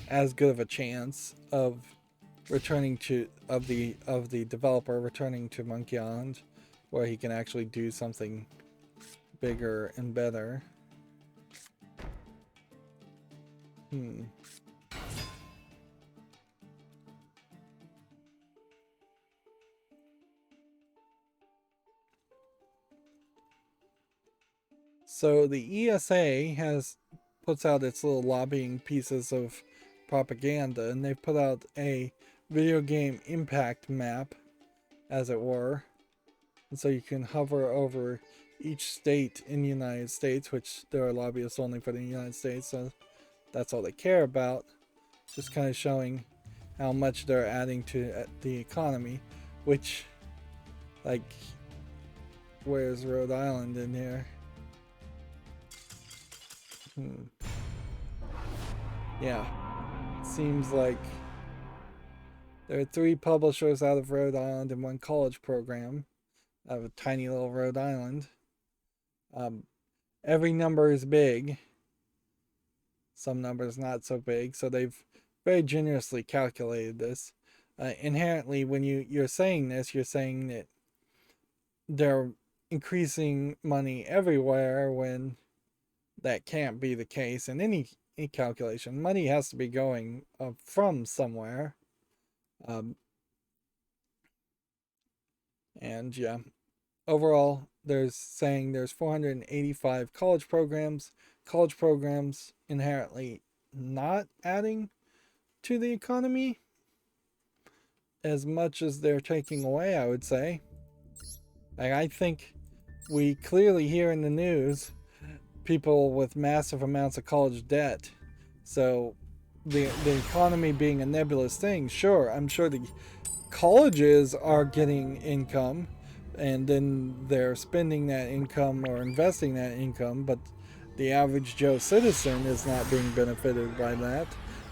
as good of a chance of returning to the developer returning to Monkey Island, where he can actually do something bigger and better. So the ESA puts out its little lobbying pieces of propaganda, and they've put out a video game impact map, as it were. And so you can hover over each state in the United States, which there are lobbyists only for the United States, so that's all they care about. Just kind of showing how much they're adding to the economy, which, like, where's Rhode Island in here? Yeah, seems like there are 3 publishers out of Rhode Island and 1 college program out of a tiny little Rhode Island. Every number is big. Some numbers not so big, so they've very generously calculated this. Inherently, when you're saying this, you're saying that they're increasing money everywhere, when that can't be the case in any calculation. Money has to be going from somewhere. And yeah, overall, there's 485 college programs. College programs inherently not adding to the economy as much as they're taking away, I would say. Like, I think we clearly hear in the news people with massive amounts of college debt. So the economy being a nebulous thing, sure, I'm sure the colleges are getting income, and then they're spending that income or investing that income, but the average Joe citizen is not being benefited by that.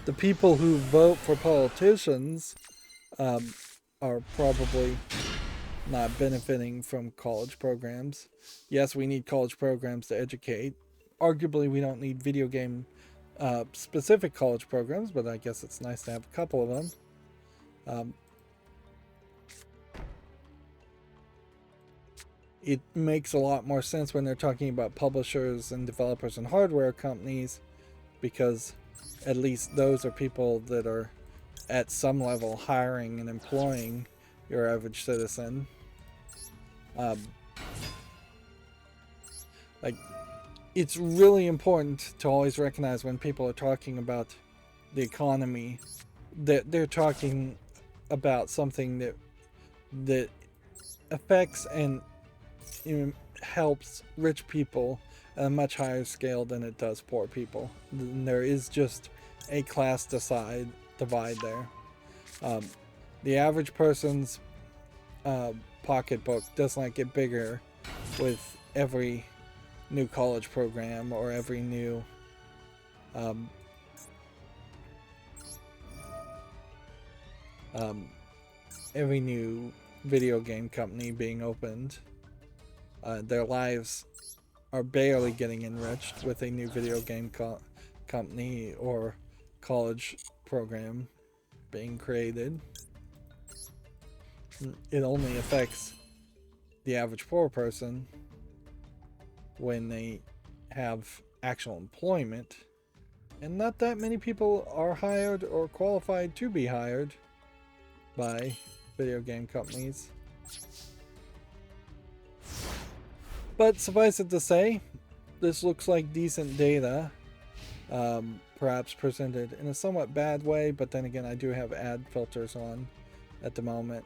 The people who vote for politicians are probably not benefiting from college programs. Yes, we need college programs to educate. Arguably, we don't need video game specific college programs, but I guess it's nice to have a couple of them. It makes a lot more sense when they're talking about publishers and developers and hardware companies, because at least those are people that are at some level hiring and employing your average citizen. Like, it's really important to always recognize when people are talking about the economy that they're talking about something that affects and helps rich people at a much higher scale than it does poor people. And there is just a class divide there. The average person's pocketbook does not get bigger with every new college program or every new video game company being opened. Their lives are barely getting enriched with a new video game company or college program being created. It only affects the average poor person when they have actual employment, and not that many people are hired or qualified to be hired by video game companies. But suffice it to say, this looks like decent data, perhaps presented in a somewhat bad way, but then again, I do have ad filters on at the moment.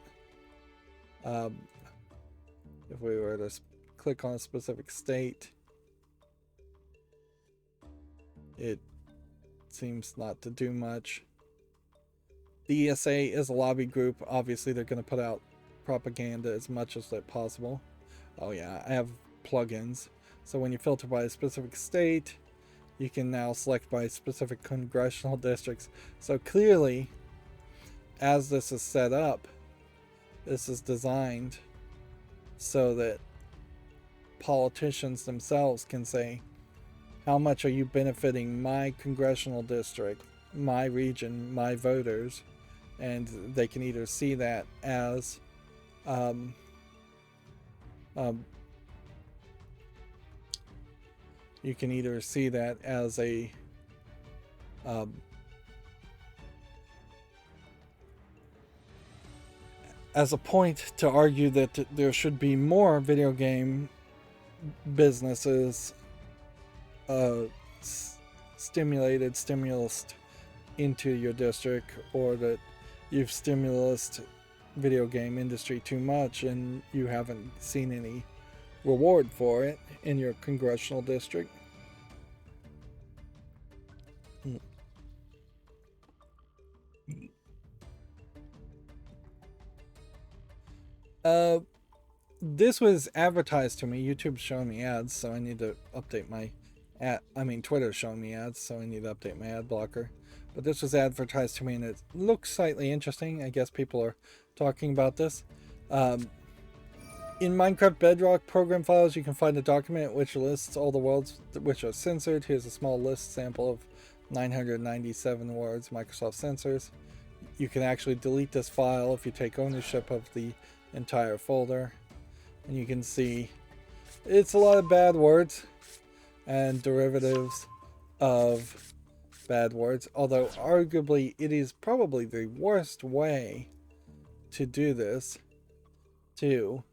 If we were to click on a specific state, it seems not to do much. The ESA is a lobby group. Obviously, they're going to put out propaganda as much as possible. Oh yeah, I have plugins. So when you filter by a specific state, you can now select by specific congressional districts. So clearly, as this is set up, this is designed so that politicians themselves can say, how much are you benefiting my congressional district, my region, my voters? And they can either see that as you can either see that as a point to argue that there should be more video game businesses stimulus into your district, or that you've stimulus video game industry too much and you haven't seen any reward for it in your congressional district. This was advertised to me. YouTube's showing me ads, so I need to update my Twitter's showing me ads, so I need to update my ad blocker. But this was advertised to me, and it looks slightly interesting. I guess people are talking about this. In Minecraft Bedrock program files, you can find a document which lists all the words which are censored. Here's a small list sample of 997 words Microsoft censors. You can actually delete this file if you take ownership of the entire folder. And you can see it's a lot of bad words and derivatives of bad words, although arguably it is probably the worst way to do this too.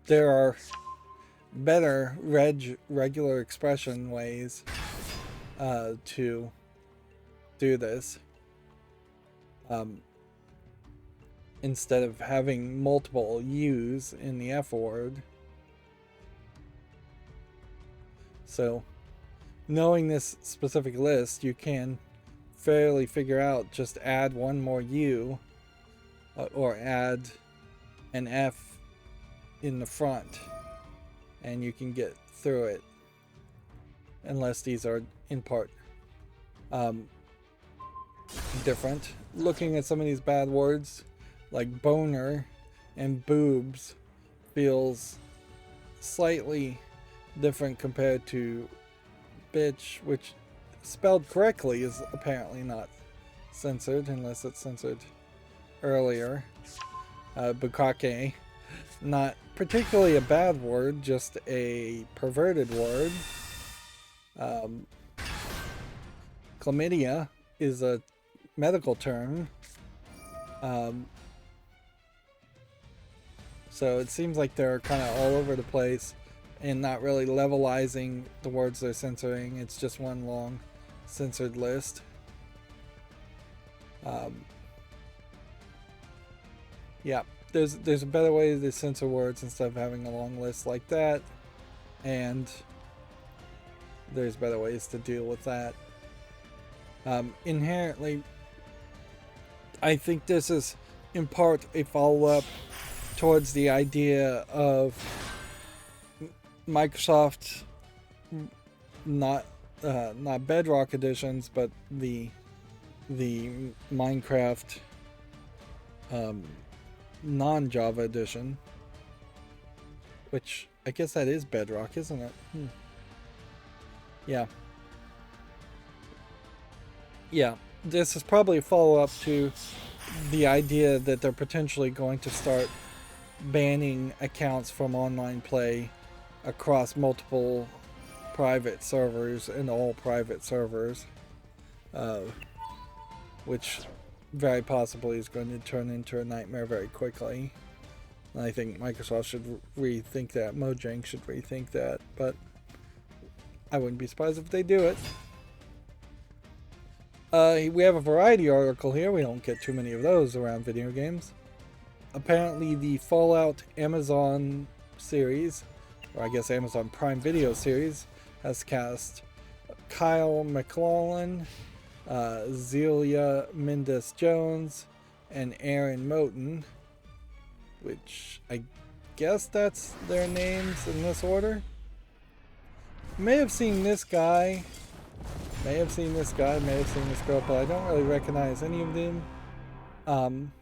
There are better regular expression ways to do this, instead of having multiple U's in the F word. So knowing this specific list, you can fairly figure out, just add one more U or add an F in the front and you can get through it, unless these are in part different. Looking at some of these bad words like boner and boobs feels slightly different compared to bitch, which spelled correctly is apparently not censored unless it's censored earlier. Bukake, not particularly a bad word, just a perverted word. Chlamydia is a medical term. So it seems like they're kind of all over the place and not really levelizing the words they're censoring. It's just one long censored list. Yeah, there's a better way to censor words instead of having a long list like that, and there's better ways to deal with that. Inherently, I think this is in part a follow-up towards the idea of Microsoft, not Bedrock editions, but the Minecraft non-Java edition, which I guess that is Bedrock, isn't it? Yeah, this is probably a follow-up to the idea that they're potentially going to start banning accounts from online play across multiple private servers and all private servers, which very possibly is going to turn into a nightmare very quickly. And I think Microsoft should rethink that. Mojang should rethink that, but I wouldn't be surprised if they do it. We have a Variety article here. We don't get too many of those around video games. Apparently the Fallout Amazon series, or I guess Amazon Prime Video series, has cast Kyle MacLachlan, Zelia Mendes Jones, and Aaron Moten, which I guess that's their names in this order. May have seen this guy. May have seen this guy. May have seen this girl, but I don't really recognize any of them.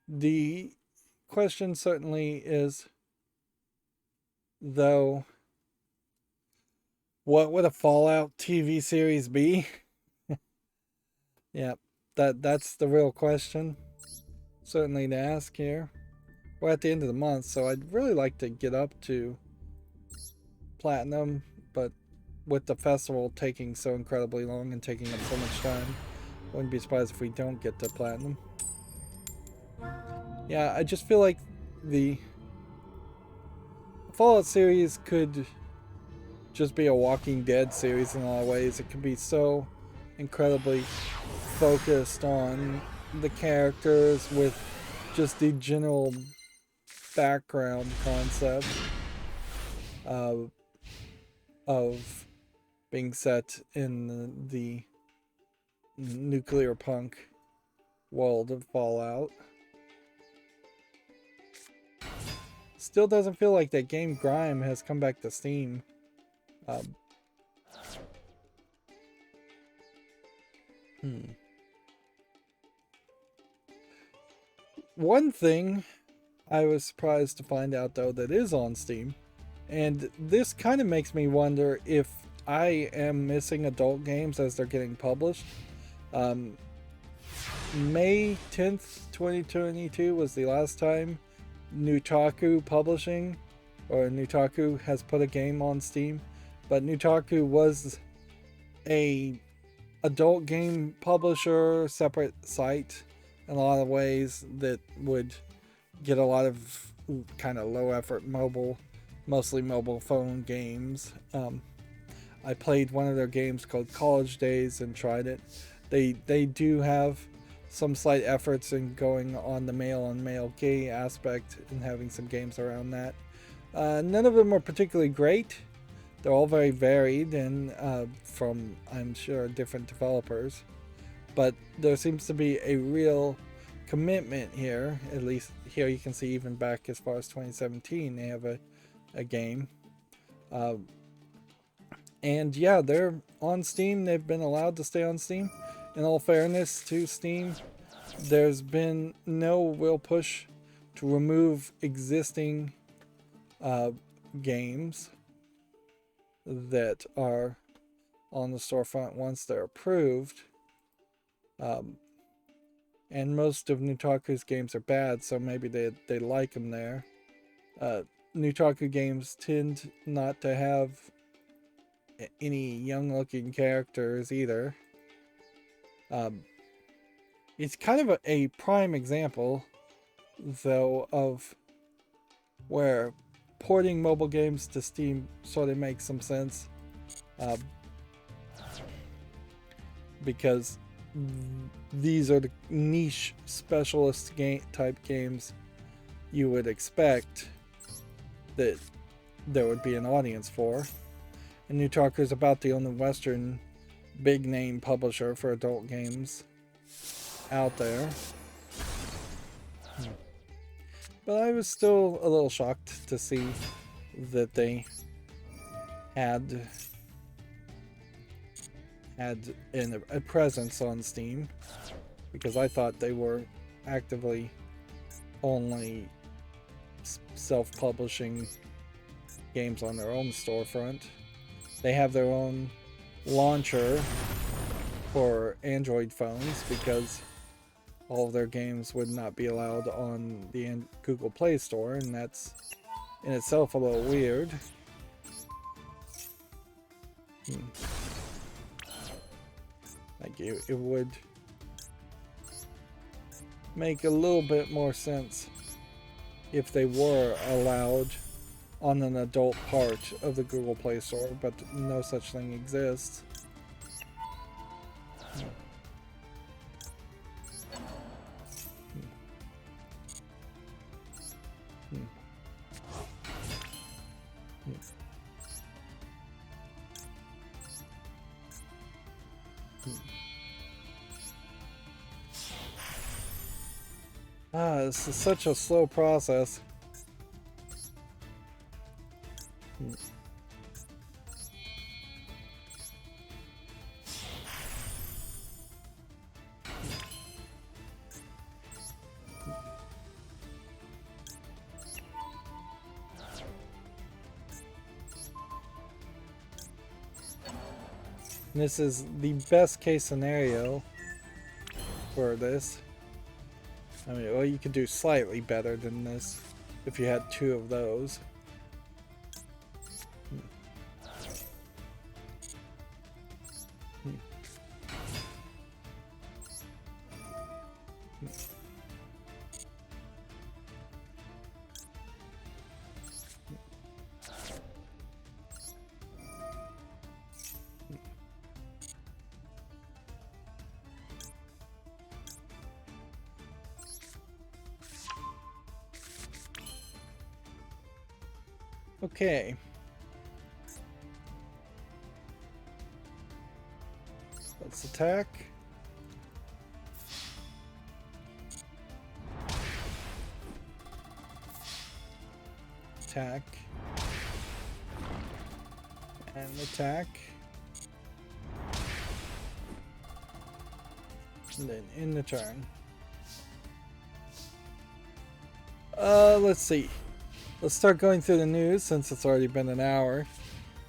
The question certainly is, though, what would a Fallout TV series be? Yeah, that's the real question. Certainly to ask here. We're at the end of the month, so I'd really like to get up to Platinum, but with the festival taking so incredibly long and taking up so much time, wouldn't be surprised if we don't get to Platinum. Yeah, I just feel like the Fallout series could just be a Walking Dead series in a lot of ways. It could be so incredibly focused on the characters with just the general background concept of being set in the nuclear punk world of Fallout. Still doesn't feel like that game Grime has come back to Steam. One thing I was surprised to find out, though, that is on Steam, and this kind of makes me wonder if I am missing adult games as they're getting published. May 10th, 2022 was the last time Nutaku Publishing, or Nutaku, has put a game on Steam, but Nutaku was a adult game publisher, separate site in a lot of ways that would get a lot of kind of low effort mobile, mostly mobile phone games. I played one of their games called College Days and tried it. They do have some slight efforts in going on the male gay aspect and having some games around that. None of them are particularly great. They're all very varied and from, I'm sure, different developers. But there seems to be a real commitment here. At least here you can see even back as far as 2017 they have a game. And yeah, they're on Steam. They've been allowed to stay on Steam. In all fairness to Steam, there's been no real push to remove existing games that are on the storefront once they're approved. And most of Nutaku's games are bad, so maybe they like them there. Nutaku games tend not to have any young-looking characters either. It's kind of a prime example, though, of where porting mobile games to Steam sort of makes some sense. Because these are the niche specialist type games you would expect that there would be an audience for. And Nutaku is about the only Western big name publisher for adult games out there. But I was still a little shocked to see that they had a presence on Steam, because I thought they were actively only self-publishing games on their own storefront. They have their own launcher for Android phones because all of their games would not be allowed on the Google Play Store, and that's in itself a little weird. Like it would make a little bit more sense if they were allowed on an adult part of the Google Play Store, but no such thing exists. This is such a slow process. This is the best case scenario for this. I mean, well, you could do slightly better than this if you had 2 of those. Okay. Let's attack. Attack. And attack. And then in the turn. Let's see. Let's start going through the news since it's already been an hour.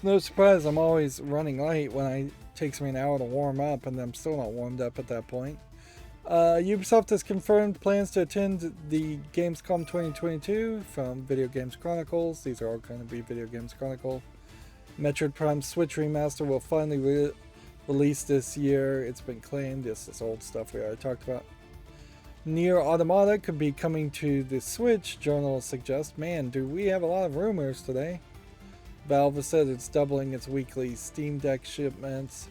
No surprise, I'm always running late when it takes me an hour to warm up, and I'm still not warmed up at that point. Ubisoft has confirmed plans to attend the Gamescom 2022 from Video Games Chronicles. These are all going to be Video Games Chronicle. Metroid Prime Switch Remaster will finally release this year. It's been claimed. This is old stuff we already talked about. Nier Automata could be coming to the Switch, journalists suggest. Man, do we have a lot of rumors today. Valve has said it's doubling its weekly Steam Deck shipments.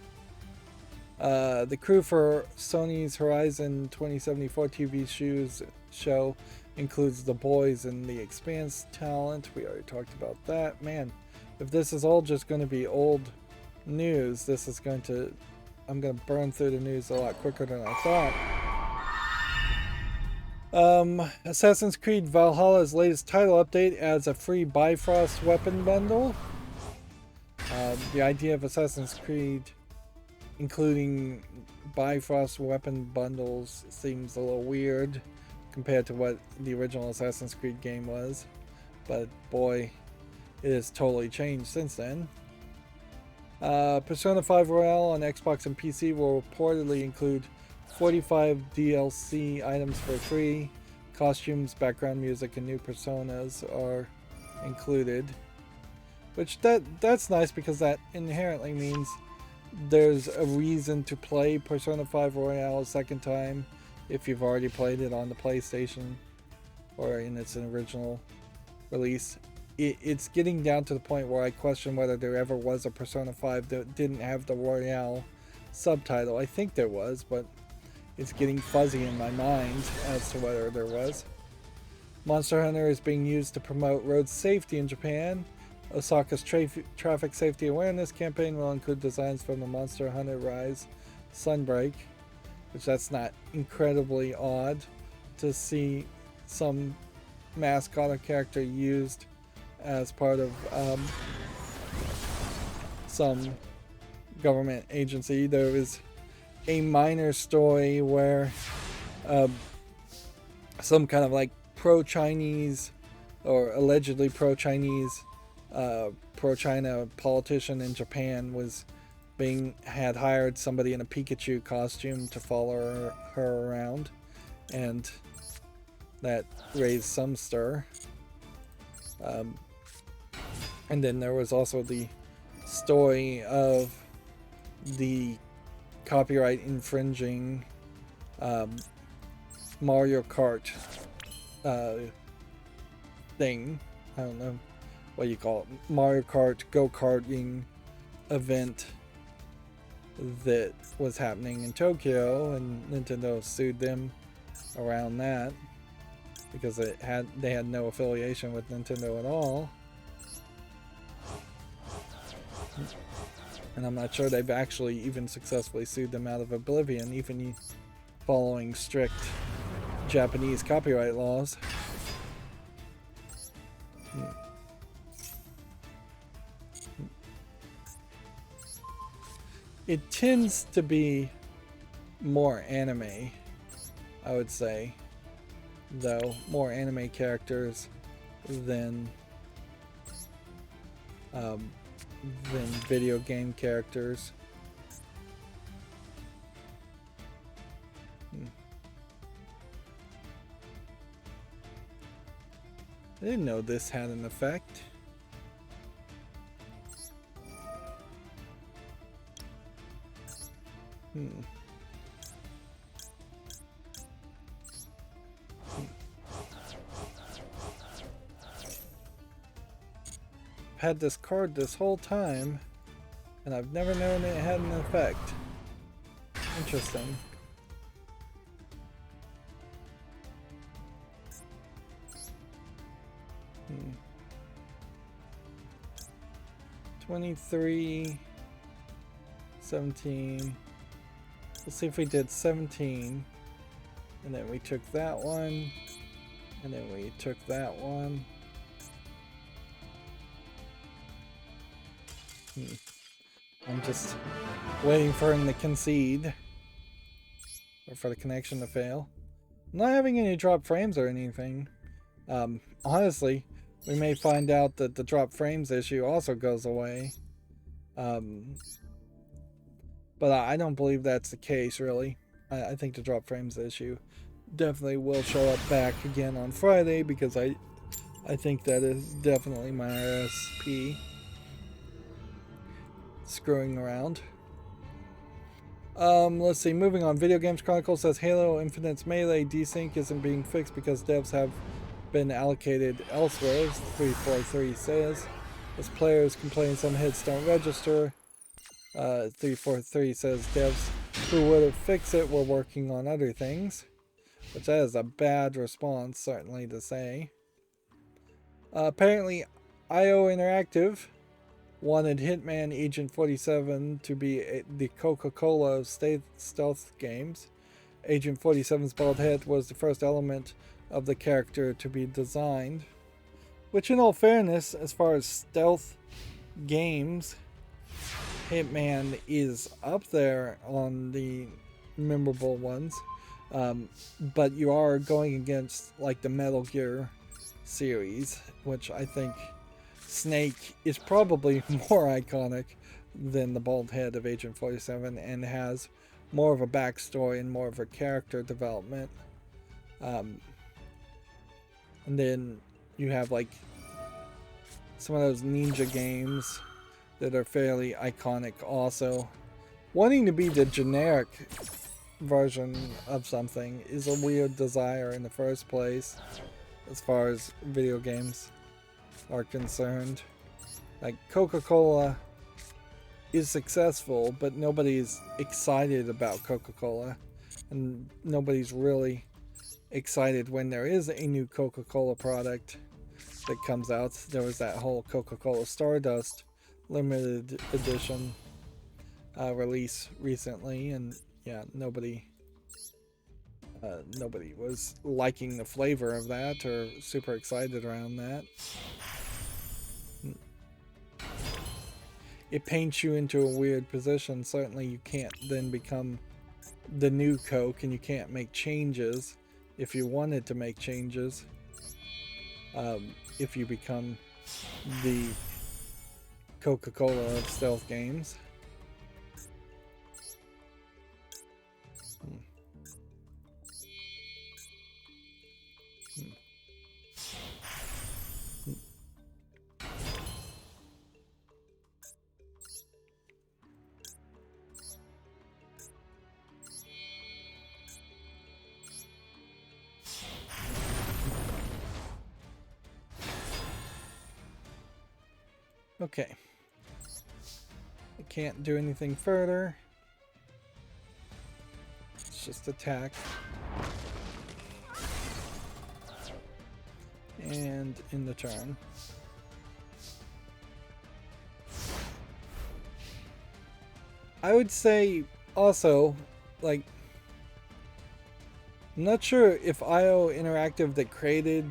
The crew for Sony's Horizon 2074 TV show includes the boys and the Expanse talent. We already talked about that. Man, if this is all just going to be old news, this is going to... I'm going to burn through the news a lot quicker than I thought. Assassin's Creed Valhalla's latest title update adds a free Bifrost weapon bundle. The idea of Assassin's Creed including Bifrost weapon bundles seems a little weird compared to what the original Assassin's Creed game was, but boy, it has totally changed since then. Persona 5 Royale on Xbox and PC will reportedly include 45 DLC items for free. Costumes, background music, and new personas are included. Which that's nice because that inherently means there's a reason to play Persona 5 Royale a second time if you've already played it on the PlayStation or in its original release. It's getting down to the point where I question whether there ever was a Persona 5 that didn't have the Royale subtitle. I think there was, but it's getting fuzzy in my mind as to whether there was. Monster Hunter is being used to promote road safety in Japan. Osaka's traffic safety awareness campaign will include designs from the Monster Hunter Rise Sunbreak, which that's not incredibly odd to see some mascot or character used as part of some government agency. There was a minor story where some kind of like pro-Chinese or allegedly pro-Chinese pro-China politician in Japan had hired somebody in a Pikachu costume to follow her around, and that raised some stir. And then there was also the story of the copyright infringing Mario Kart thing. I don't know what you call it. Mario Kart go-karting event that was happening in Tokyo, and Nintendo sued them around that because they had no affiliation with Nintendo at all. And I'm not sure they've actually even successfully sued them out of oblivion, even following strict Japanese copyright laws. It tends to be more anime, I would say, though more anime characters than video game characters. I didn't know this had an effect. I've had this card this whole time, and I've never known it had an effect. Interesting. Hmm. 23, 17. Let's see if we did 17, and then we took that one, and then we took that one. I'm just waiting for him to concede, or for the connection to fail. I'm not having any drop frames or anything. Honestly, we may find out that the drop frames issue also goes away. But I don't believe that's the case, really. I think the drop frames issue definitely will show up back again on Friday, because I think that is definitely my RSP screwing around. Let's see. Moving on. Video Games Chronicle says Halo Infinite's melee desync isn't being fixed because devs have been allocated elsewhere, as 343 says. As players complain some hits don't register. 343 says devs who would have fixed it were working on other things, which that is a bad response, certainly, to say. Apparently, IO Interactive wanted Hitman Agent 47 to be the Coca-Cola of stealth games. Agent 47's bald head was the first element of the character to be designed, which, in all fairness, as far as stealth games, Hitman is up there on the memorable ones, but you are going against like the Metal Gear series, which I think Snake is probably more iconic than the bald head of Agent 47 and has more of a backstory and more of a character development. And then you have like some of those ninja games that are fairly iconic also. Wanting to be the generic version of something is a weird desire in the first place, as far as video games are concerned. Like, Coca-Cola is successful, but nobody's excited about Coca-Cola, and nobody's really excited when there is a new Coca-Cola product that comes out. There was that whole Coca-Cola Stardust limited edition release recently, and yeah, nobody was liking the flavor of that or super excited around that. It paints you into a weird position. Certainly you can't then become the new Coke, and you can't make changes if you wanted to make changes if you become the Coca-Cola of stealth games. Okay. I can't do anything further. It's just attack. And in the turn. I would say also, like, I'm not sure if IO Interactive that created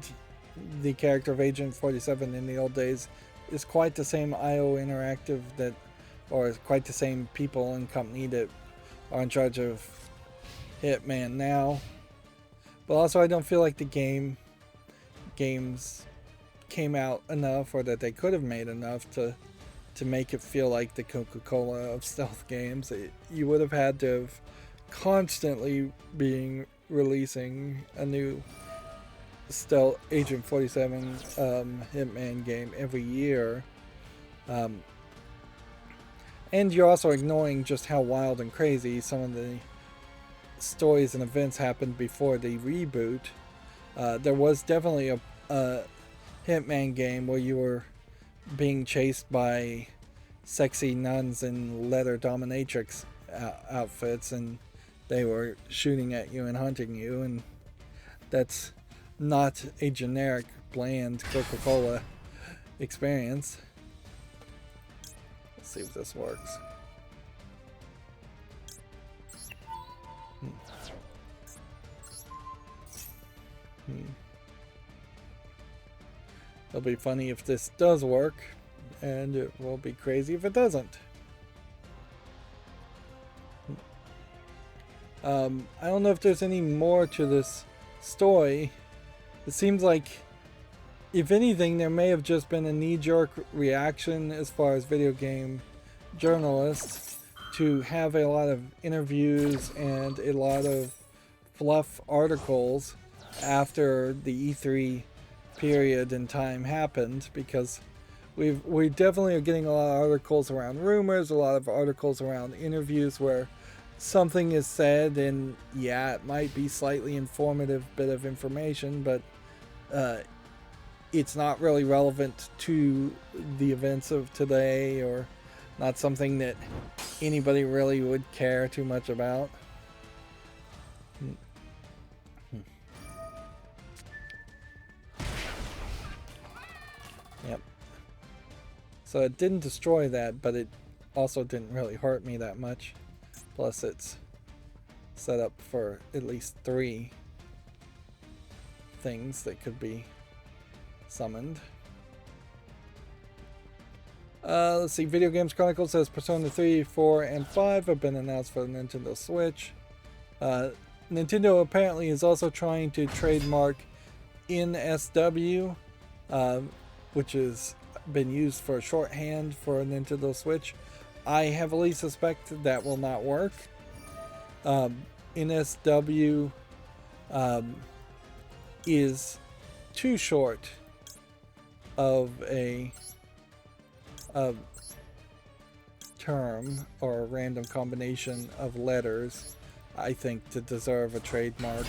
the character of Agent 47 in the old days is quite the same IO Interactive that or quite the same people and company that are in charge of Hitman now. But also, I don't feel like the games came out enough, or that they could have made enough to make it feel like the Coca-Cola of stealth games. You would have had to have constantly being releasing a new stealth Agent 47 Hitman game every year. And you're also ignoring just how wild and crazy some of the stories and events happened before the reboot. There was definitely a Hitman game where you were being chased by sexy nuns in leather dominatrix outfits, and they were shooting at you and hunting you, and that's not a generic bland Coca-Cola experience. Let's see if this works. It'll be funny if this does work, and it will be crazy if it doesn't. I don't know if there's any more to this story. It seems like, if anything, there may have just been a knee-jerk reaction as far as video game journalists to have a lot of interviews and a lot of fluff articles after the E3 period in time happened, because we definitely are getting a lot of articles around rumors, a lot of articles around interviews where something is said and yeah, it might be slightly informative bit of information, but it's not really relevant to the events of today, or not something that anybody really would care too much about. Yep. So it didn't destroy that, but it also didn't really hurt me that much. Plus it's set up for at least 3 things that could be summoned. Let's see. Video Games Chronicle says Persona 3, 4, and 5 have been announced for the Nintendo Switch. Nintendo apparently is also trying to trademark NSW, which has been used for shorthand for a Nintendo Switch. I heavily suspect that will not work. NSW is too short of a term or a random combination of letters, I think, to deserve a trademark.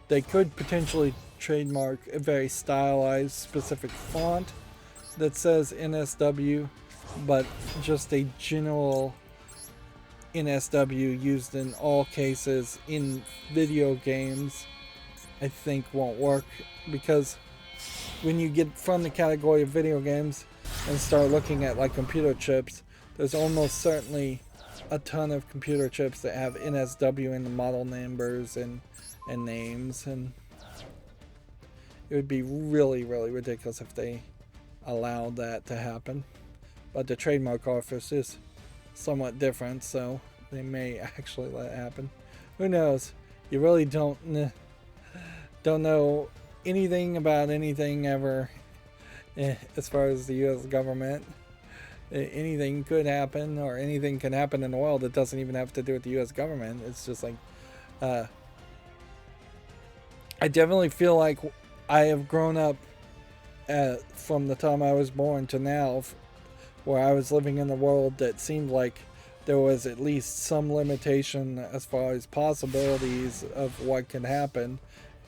They could potentially trademark a very stylized specific font that says NSW, but just a general NSW used in all cases in video games, I think won't work, because when you get from the category of video games and start looking at like computer chips, there's almost certainly a ton of computer chips that have NSW in the model numbers and names, and it would be really, really ridiculous if they allowed that to happen. But the trademark office is somewhat different, so they may actually let it happen. Who knows? You really don't know anything about anything ever as far as the U.S. government. Anything could happen, or anything can happen in the world that doesn't even have to do with the U.S. government. It's just like, I definitely feel like I have grown up from the time I was born to now, where I was living in a world that seemed like there was at least some limitation as far as possibilities of what can happen,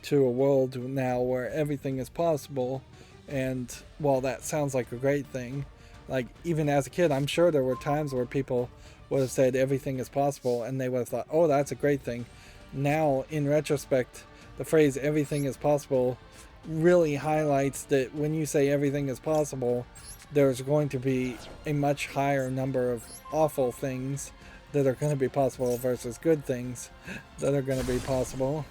to a world now where everything is possible. And while that sounds like a great thing, like even as a kid, I'm sure there were times where people would have said everything is possible and they would have thought, oh, that's a great thing. Now, in retrospect, the phrase everything is possible really highlights that when you say everything is possible, there's going to be a much higher number of awful things that are going to be possible versus good things that are going to be possible.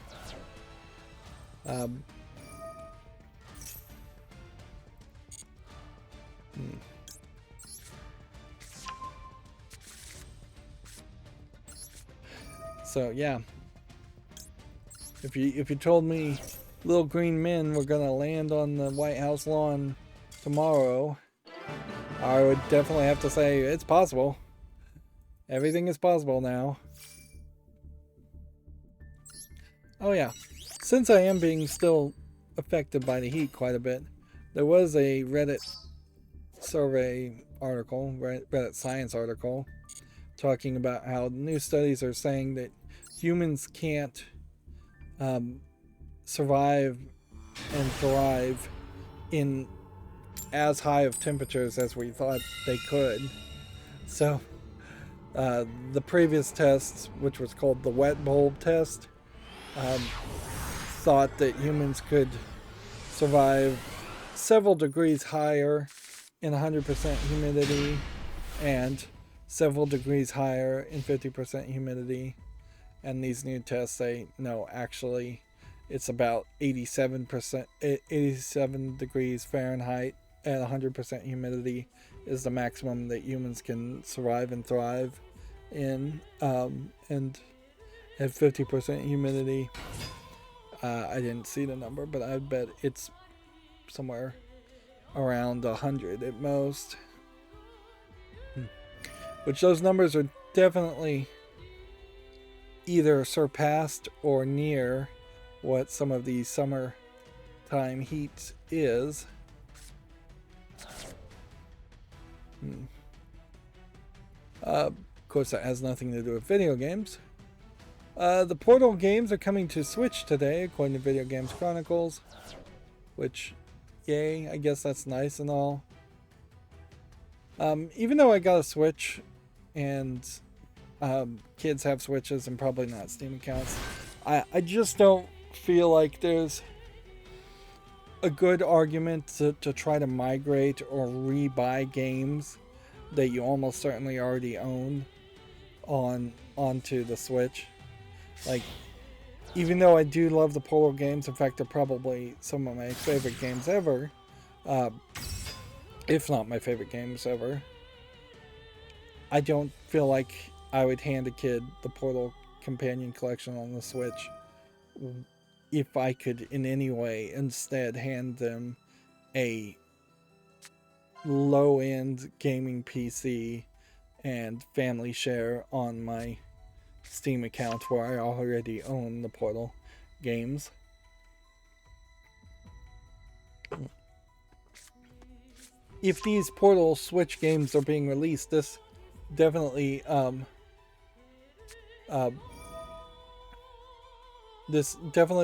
So yeah, if you told me little green men were gonna land on the White House lawn tomorrow, I would definitely have to say it's possible. Everything is possible now. Oh yeah, since I am being still affected by the heat quite a bit, there was a Reddit survey article, Reddit science article, talking about how new studies are saying that humans can't survive and thrive in as high of temperatures as we thought they could. So the previous test, which was called the wet bulb test, thought that humans could survive several degrees higher in 100% humidity and several degrees higher in 50% humidity. And these new tests say no, actually it's about 87 degrees Fahrenheit at 100% humidity is the maximum that humans can survive and thrive in. And at 50% humidity, I didn't see the number, but I bet it's somewhere around 100 at most. Which those numbers are definitely either surpassed or near what some of the summertime heat is. Of course, that has nothing to do with video games. The Portal games are coming to Switch today, according to Video Games Chronicles. Which, yay, I guess that's nice and all. Even though I got a Switch, and kids have Switches and probably not Steam accounts, I just don't feel like there's a good argument to try to migrate or re-buy games that you almost certainly already own onto the Switch. Like, even though I do love the Portal games, in fact, they're probably some of my favorite games ever, if not my favorite games ever, I don't feel like I would hand a kid the Portal Companion Collection on the Switch if I could in any way instead hand them a low-end gaming PC and family share on my Steam account where I already own the Portal games. If these Portal Switch games are being released, this definitely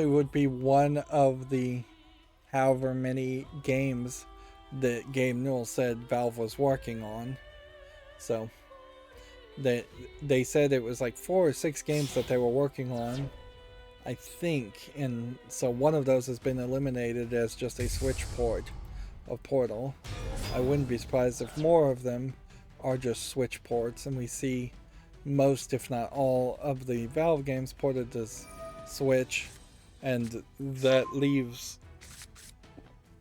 would be one of the however many games that Gabe Newell said Valve was working on. So they said it was like 4 or 6 games that they were working on, I think, and so one of those has been eliminated as just a Switch port of Portal. I wouldn't be surprised if more of them are just Switch ports, and we see most, if not all, of the Valve games ported to Switch, and that leaves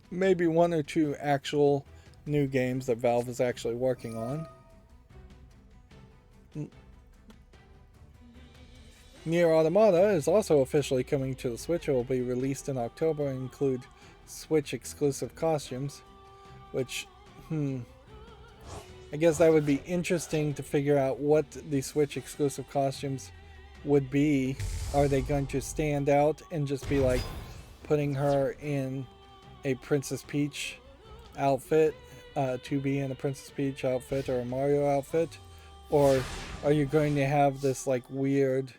maybe 1 or 2 actual new games that Valve is actually working on. Nier Automata is also officially coming to the Switch. It will be released in October and include Switch exclusive costumes, which, I guess that would be interesting to figure out what the Switch exclusive costumes would be. Are they going to stand out and just be like putting her in a Princess Peach outfit, to be in a Princess Peach outfit or a Mario outfit? Or are you going to have this like weird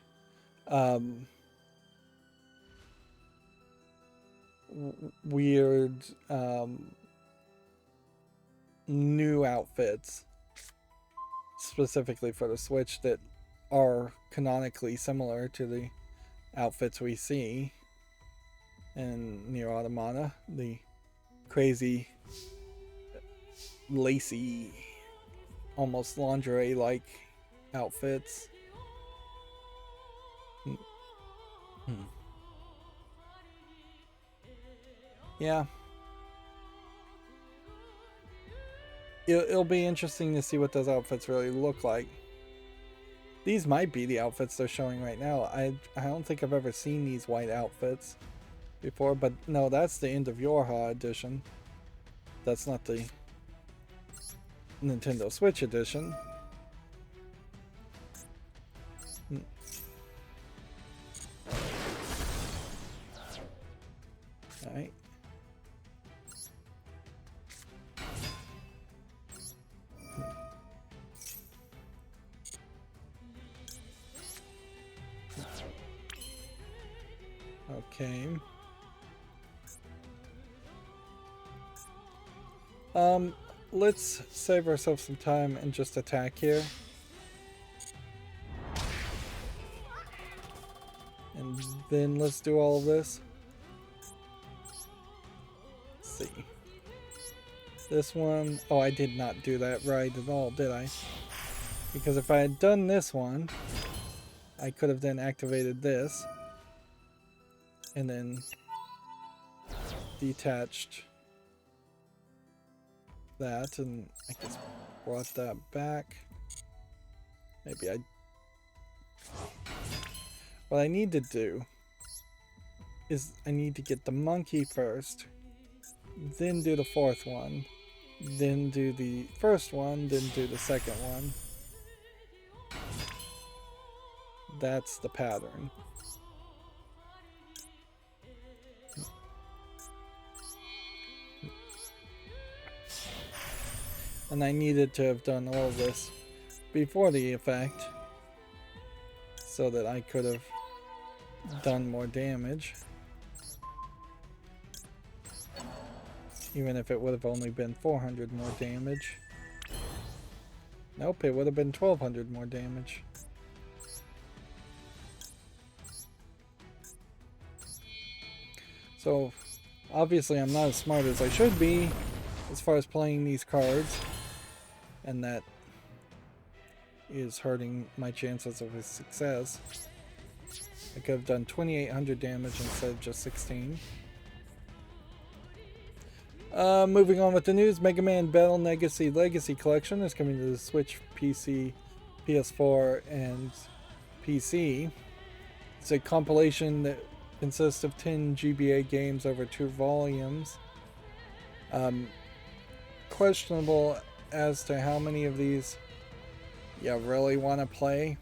new outfits specifically for the Switch that are canonically similar to the outfits we see in Nier Automata, the crazy, lacy, almost lingerie-like outfits. Yeah. It'll be interesting to see what those outfits really look like. These might be the outfits they're showing right now. I don't think I've ever seen these white outfits before, but no, that's the End of Yorha edition. That's not the Nintendo Switch edition. Alright. Okay. Let's save ourselves some time and just attack here. And then let's do all of this. Let's see. This one, oh, I did not do that right at all, did I? Because if I had done this one, I could have then activated this. And then detached that, and I just brought that back. Maybe what I need to do is I need to get the monkey first, then do the fourth one, then do the first one, then do the second one. That's the pattern. And I needed to have done all of this before the effect so that I could have done more damage. Even if it would have only been 400 more damage. Nope, it would have been 1200 more damage. So, obviously I'm not as smart as I should be as far as playing these cards. And that is hurting my chances of a success. I could have done 2800 damage instead of just 16. Moving on with the news, Mega Man Battle Legacy Collection is coming to the Switch, PC, PS4, and PC. It's a compilation that consists of 10 GBA games over 2 volumes. Questionable as to how many of these you really want to play.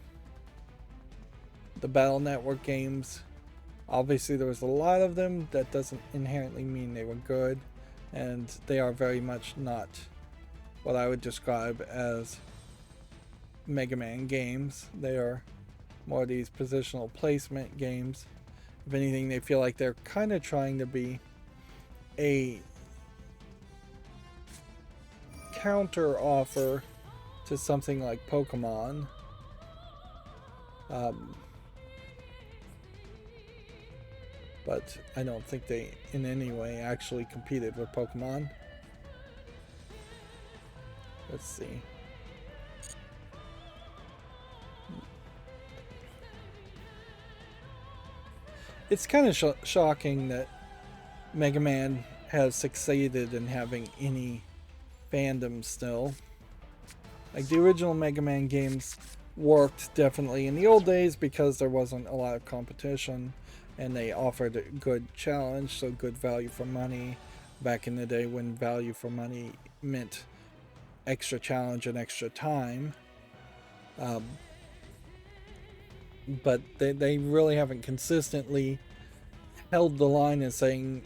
The Battle Network games, obviously there was a lot of them. That doesn't inherently mean they were good, and they are very much not what I would describe as Mega Man games. They are more of these positional placement games. If anything, they feel like they're kind of trying to be a counter offer to something like Pokemon. But I don't think they in any way actually competed with Pokemon. Let's see. It's kind of shocking that Mega Man has succeeded in having any fandom still. Like, the original Mega Man games worked definitely in the old days because there wasn't a lot of competition and they offered a good challenge, so good value for money back in the day when value for money meant extra challenge and extra time. But they really haven't consistently held the line in saying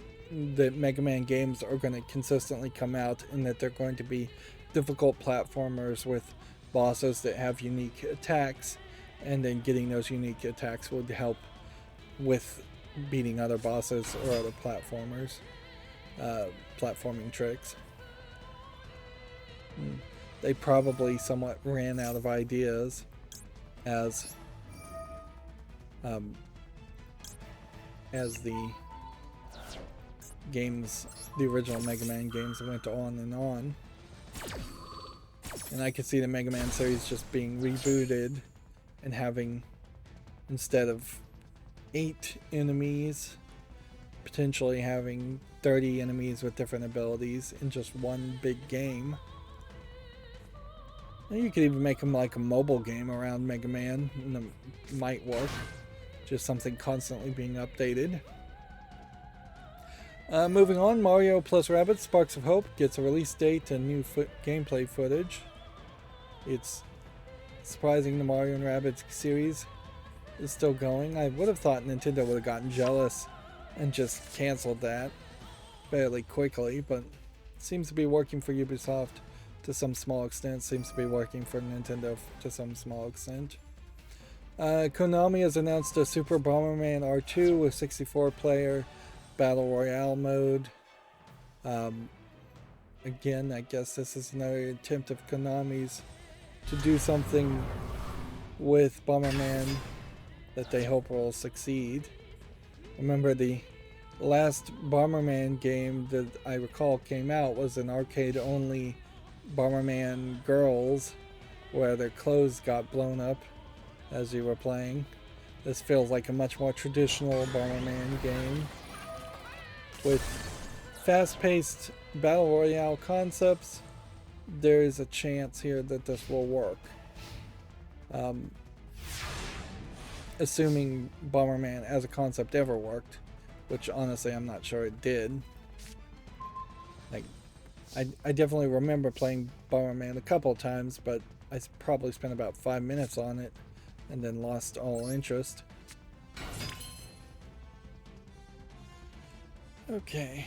that Mega Man games are going to consistently come out and that they're going to be difficult platformers with bosses that have unique attacks, and then getting those unique attacks would help with beating other bosses or other platformers, platforming tricks. They probably somewhat ran out of ideas as the games, the original Mega Man games, went on and on. And I could see the Mega Man series just being rebooted and having, instead of 8 enemies, potentially having 30 enemies with different abilities in just one big game. You could even make them like a mobile game around Mega Man, and it might work. Just something constantly being updated. Moving on, Mario plus Rabbids Sparks of Hope gets a release date and new gameplay footage. It's surprising the Mario and Rabbids series is still going. I would have thought Nintendo would have gotten jealous and just canceled that fairly quickly, but it seems to be working for Ubisoft to some small extent. Seems to be working for Nintendo to some small extent. Konami has announced a Super Bomberman R2 with 64-player Battle Royale mode. Again, I guess this is another attempt of Konami's to do something with Bomberman that they hope will succeed. Remember, the last Bomberman game that I recall came out was an arcade-only Bomberman Girls, where their clothes got blown up as you were playing. This feels like a much more traditional Bomberman game with fast-paced battle royale concepts. There is a chance here that this will work. Assuming Bomberman as a concept ever worked, which honestly I'm not sure it did. Like, I definitely remember playing Bomberman a couple of times, but I probably spent about 5 minutes on it and then lost all interest. Okay.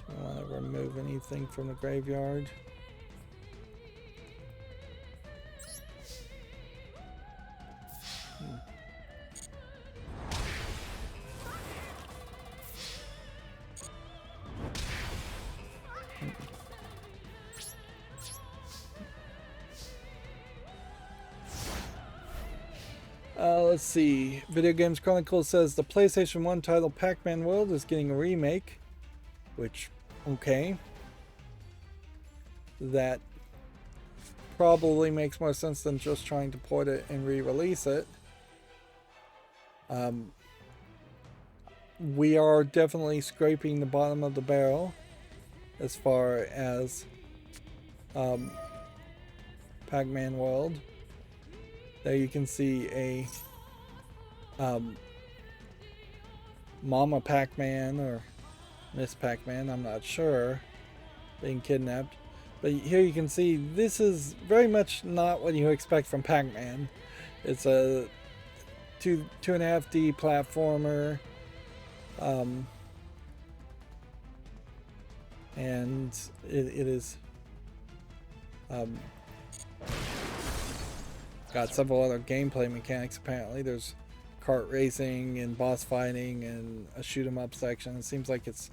Do I want to remove anything from the graveyard? Let's see. Video Games Chronicle says the PlayStation 1 title Pac-Man World is getting a remake. Which, okay. That probably makes more sense than just trying to port it and re-release it. We are definitely scraping the bottom of the barrel as far as Pac-Man World. There you can see a Mama Pac-Man or Miss Pac-Man, I'm not sure, being kidnapped. But here you can see this is very much not what you expect from Pac-Man. It's a 2.5D platformer, and it is got several other gameplay mechanics. Apparently there's kart racing and boss fighting and a shoot 'em up section. It seems like it's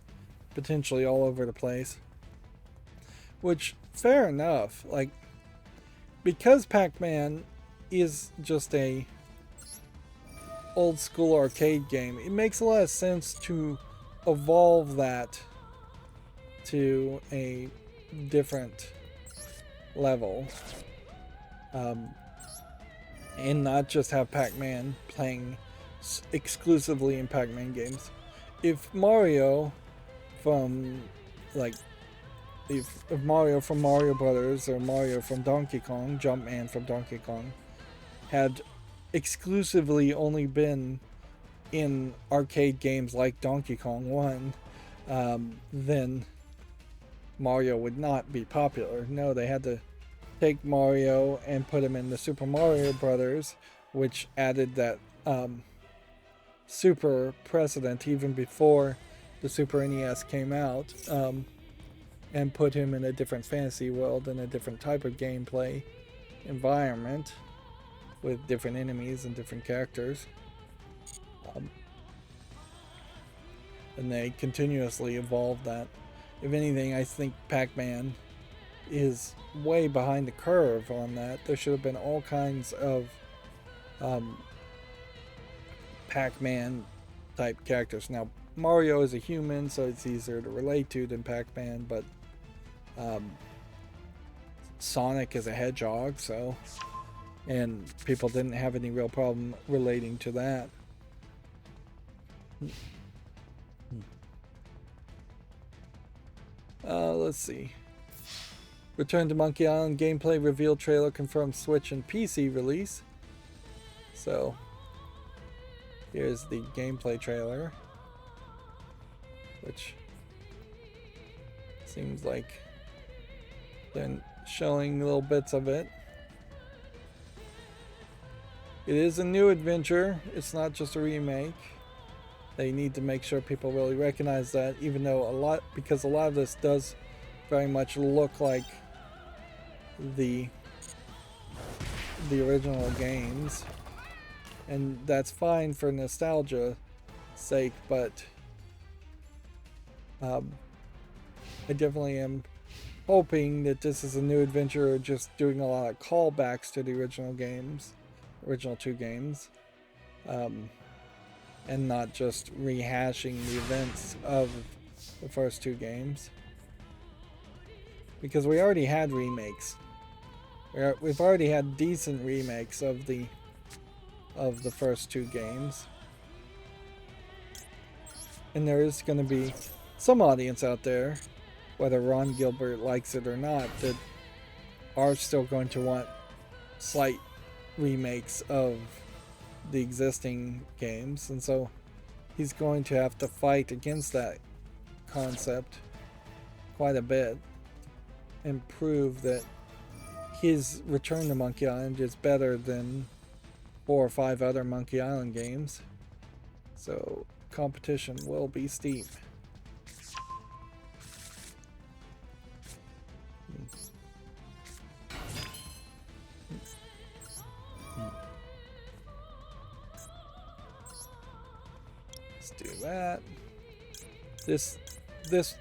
potentially all over the place, which, fair enough. Like, because Pac-Man is just a old school arcade game, it makes a lot of sense to evolve that to a different level, and not just have Pac-Man playing exclusively in Pac-Man games. If Mario from if Mario from Mario Brothers or Mario from Donkey Kong, Jumpman from Donkey Kong, had exclusively only been in arcade games like Donkey Kong 1, then Mario would not be popular. No, they had to take Mario and put him in the Super Mario Brothers, which added that super precedent even before the Super NES came out, and put him in a different fantasy world and a different type of gameplay environment with different enemies and different characters. And they continuously evolved that. If anything, I think Pac-Man is way behind the curve on that. There should have been all kinds of Pac-Man type characters. Now, Mario is a human, so it's easier to relate to than Pac-Man, but Sonic is a hedgehog, so, and people didn't have any real problem relating to that. Let's see. Return to Monkey Island gameplay reveal trailer confirms Switch and PC release. So, here's the gameplay trailer, which seems like they're showing little bits of it. It is a new adventure. It's not just a remake. They need to make sure people really recognize that, even though because a lot of this does very much look like the original games, and that's fine for nostalgia's sake, but I definitely am hoping that this is a new adventure, or just doing a lot of callbacks to the original two games, and not just rehashing the events of the first two games, because we already had remakes. We've already had decent remakes of the first two games, and there is going to be some audience out there, whether Ron Gilbert likes it or not, that are still going to want slight remakes of the existing games, and so he's going to have to fight against that concept quite a bit and prove that his Return to Monkey Island is better than 4 or 5 other Monkey Island games. So competition will be steep. Let's do that. This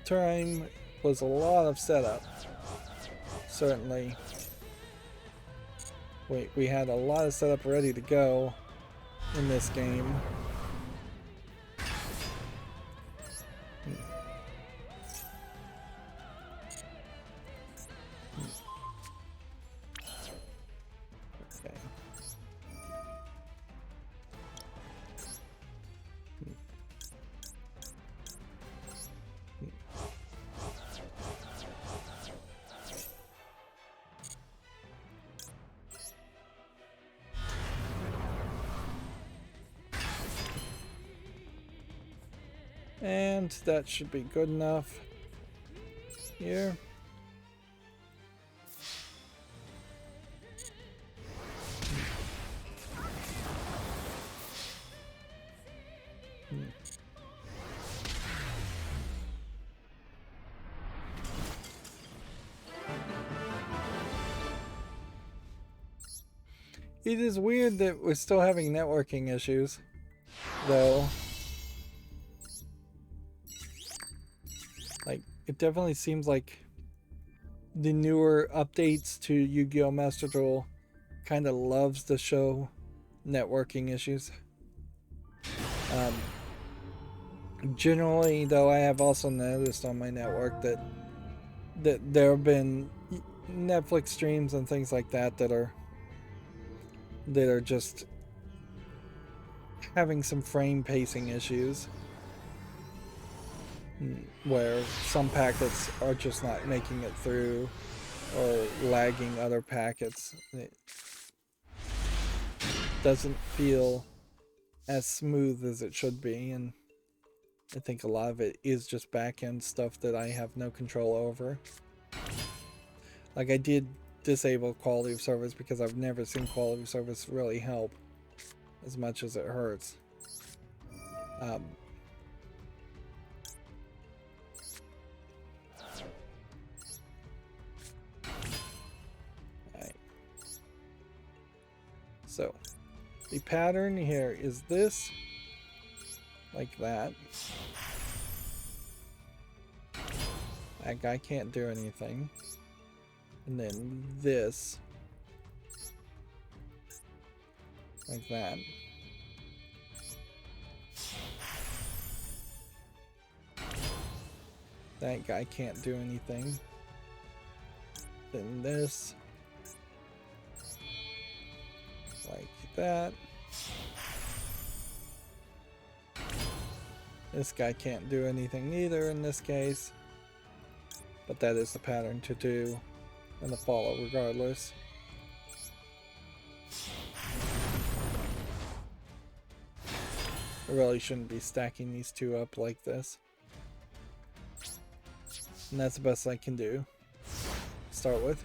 time was a lot of setup. Certainly, we had a lot of setup ready to go in this game. Okay. And that should be good enough here. It is weird that we're still having networking issues, though. Like, it definitely seems like the newer updates to Yu-Gi-Oh! Master Duel kind of loves to show networking issues. Generally, though, I have also noticed on my network that there have been Netflix streams and things like that that are just having some frame pacing issues, where some packets are just not making it through or lagging other packets. It doesn't feel as smooth as it should be, and I think a lot of it is just back-end stuff that I have no control over. Like, I did disable quality of service because I've never seen quality of service really help as much as it hurts. Alright. So, the pattern here is this, like that. That guy can't do anything. And then this, like that. That guy can't do anything. Then this, like that. This guy can't do anything either in this case, but that is the pattern to do and the follow regardless. I really shouldn't be stacking these two up like this. And that's the best I can do. Start with.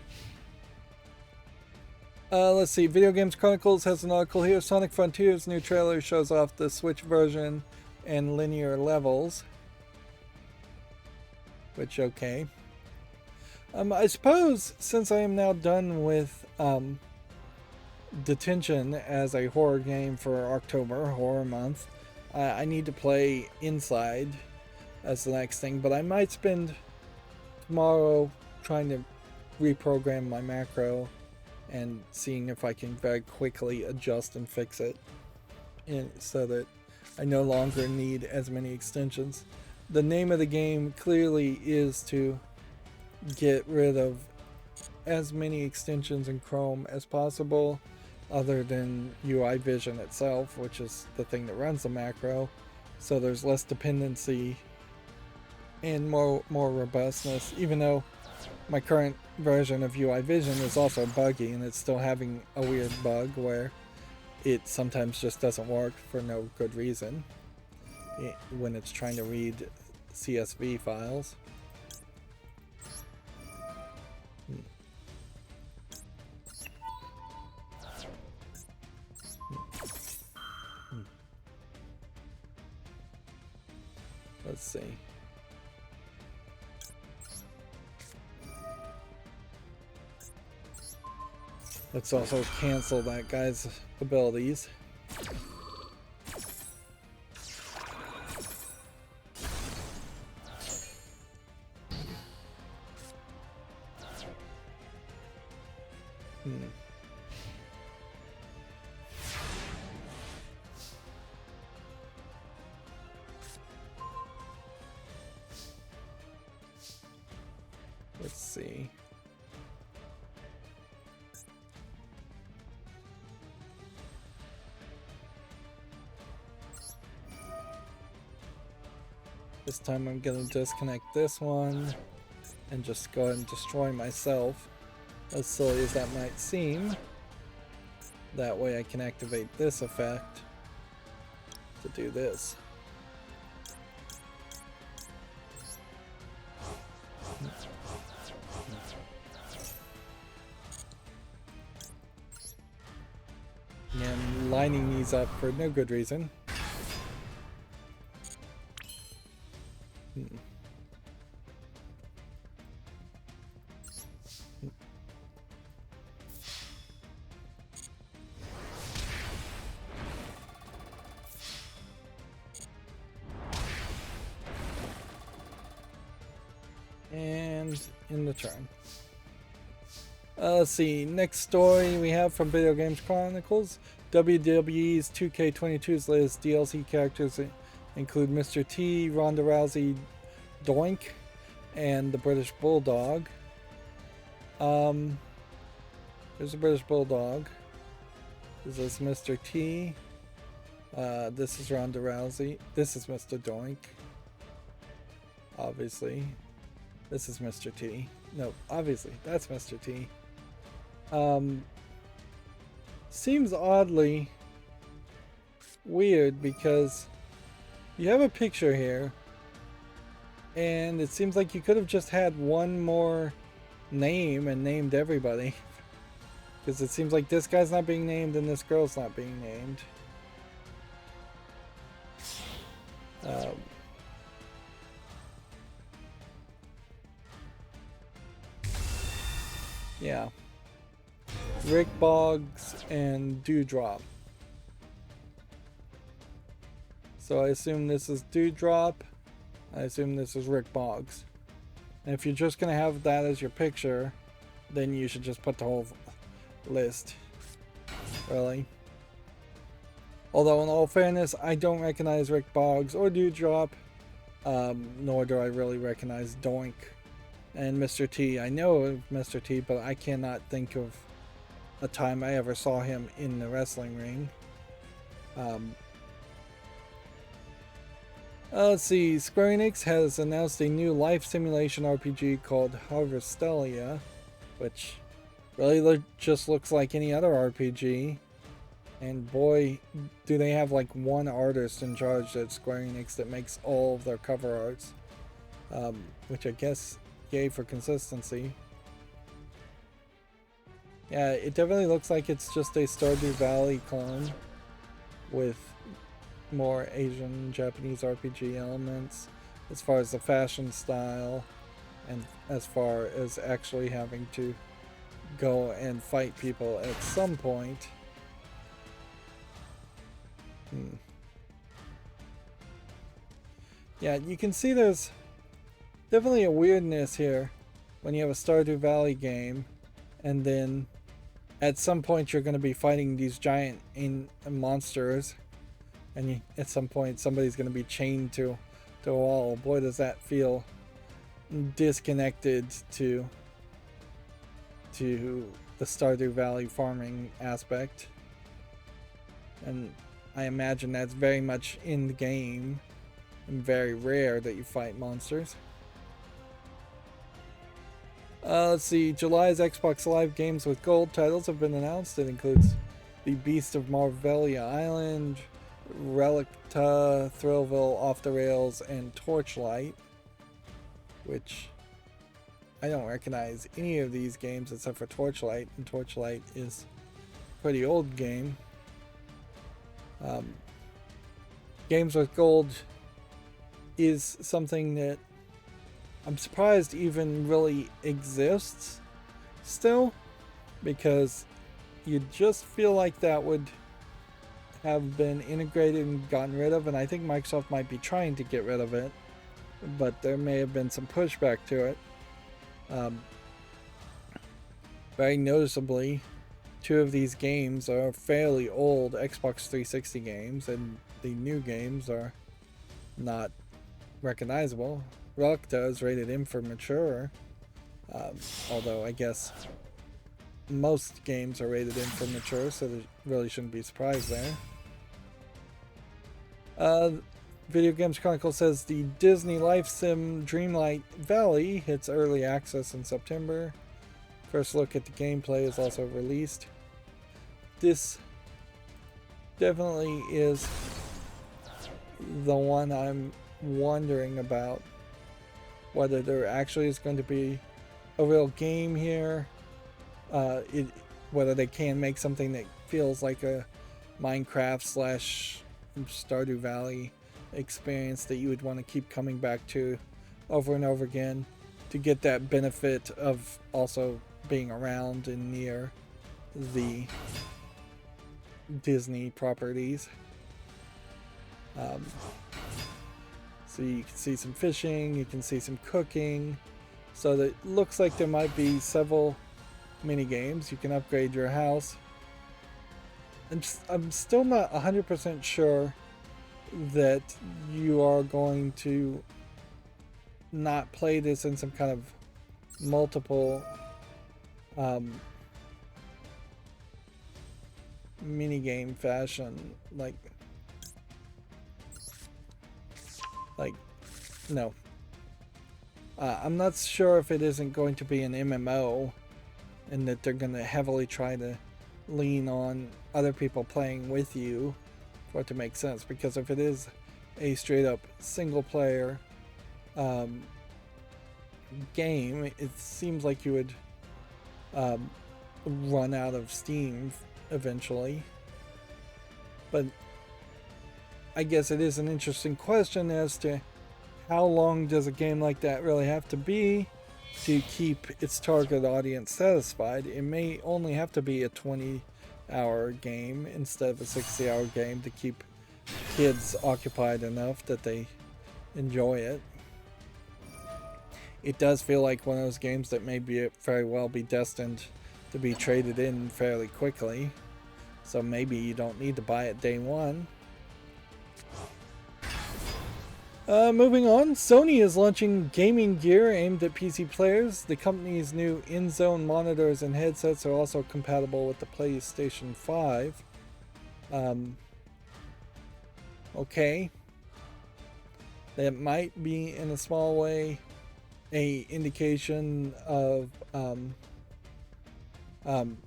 Let's see. Video Games Chronicles has an article here. Sonic Frontiers new trailer shows off the Switch version and linear levels. Which, okay. I suppose since I am now done with Detention as a horror game for October, horror month, I need to play Inside as the next thing. But I might spend tomorrow trying to reprogram my macro and seeing if I can very quickly adjust and fix it so that I no longer need as many extensions. The name of the game clearly is to get rid of as many extensions in Chrome as possible other than UI Vision itself, which is the thing that runs the macro, so there's less dependency and more robustness, even though my current version of UI Vision is also buggy and it's still having a weird bug where it sometimes just doesn't work for no good reason when it's trying to read CSV files. Let's see. Let's also cancel that guy's abilities. Let's see. This time I'm gonna disconnect this one and just go ahead and destroy myself. As silly as that might seem. That way I can activate this effect to do this. And I'm lining these up for no good reason. And in the turn. Let's see, next story we have from Video Games Chronicles. WWE's 2K22's latest DLC characters include Mr. T, Ronda Rousey, Doink, and the British Bulldog. There's a British Bulldog. This is Mr. T. This is Ronda Rousey. This is Mr. Doink. Obviously. This is Mr. T. No, obviously, that's Mr. T. Seems oddly weird because you have a picture here and it seems like you could have just had one more name and named everybody. Because it seems like this guy's not being named and this girl's not being named. Yeah. Rick Boggs and Dewdrop. So I assume this is Dewdrop. I assume this is Rick Boggs. And if you're just going to have that as your picture, then you should just put the whole list. Really. Although in all fairness, I don't recognize Rick Boggs or Dewdrop. Nor do I really recognize Doink and Mr. T. I know of Mr. T, but I cannot think of a time I ever saw him in the wrestling ring. Let's see, Square Enix has announced a new life simulation RPG called Harvestelia. which really just looks like any other RPG. And boy, do they have like one artist in charge at Square Enix that makes all of their cover arts. Which I guess, yay for consistency. Yeah, it definitely looks like it's just a Stardew Valley clone with more Asian Japanese RPG elements as far as the fashion style and as far as actually having to go and fight people at some point. Yeah, you can see there's definitely a weirdness here when you have a Stardew Valley game and then at some point you're going to be fighting these giant monsters and at some point somebody's going to be chained to a wall. Boy, does that feel disconnected to the Stardew Valley farming aspect. And I imagine that's very much in the game and very rare that you fight monsters. Let's see, July's Xbox Live Games with Gold titles have been announced. It includes The Beast of Marvelia Island, Relicta, Thrillville, Off the Rails, and Torchlight, which I don't recognize any of these games except for Torchlight, and Torchlight is a pretty old game. Games with Gold is something that I'm surprised even really exists still, because you just feel like that would have been integrated and gotten rid of, and I think Microsoft might be trying to get rid of it, but there may have been some pushback to it. Very noticeably, two of these games are fairly old Xbox 360 games, and the new games are not recognizable. Relicta is rated M for mature, although I guess most games are rated M for mature, so there really shouldn't be a surprise there. Video Games Chronicle says the Disney Life Sim Dreamlight Valley hits early access in September. First look at the gameplay is also released. This definitely is the one I'm wondering about, whether there actually is going to be a real game here, whether they can make something that feels like a Minecraft slash Stardew Valley experience that you would want to keep coming back to over and over again to get that benefit of also being around and near the Disney properties. So you can see some fishing, you can see some cooking, so that it looks like there might be several mini games. You can upgrade your house. I'm still not 100% sure that you are going to not play this in some kind of multiple mini game fashion, like no. I'm not sure if it isn't going to be an MMO and that they're going to heavily try to lean on other people playing with you for it to make sense, because if it is a straight up single player game, it seems like you would run out of steam eventually. But I guess it is an interesting question as to how long does a game like that really have to be to keep its target audience satisfied. It may only have to be a 20-hour game instead of a 60-hour game to keep kids occupied enough that they enjoy it. It does feel like one of those games that may be very well be destined to be traded in fairly quickly, so maybe you don't need to buy it day one. Moving on, Sony is launching gaming gear aimed at PC players. The company's new in-zone monitors and headsets are also compatible with the PlayStation 5. Okay. That might be, in a small way, a indication of um,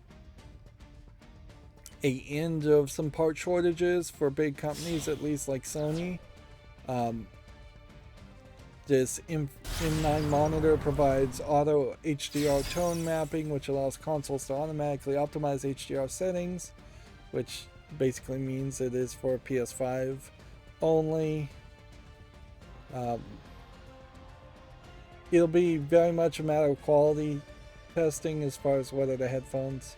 a end of some part shortages for big companies, at least like Sony. Um, this M9 monitor provides auto HDR tone mapping, which allows consoles to automatically optimize HDR settings, which basically means it is for PS5 only. It'll be very much a matter of quality testing as far as whether the headphones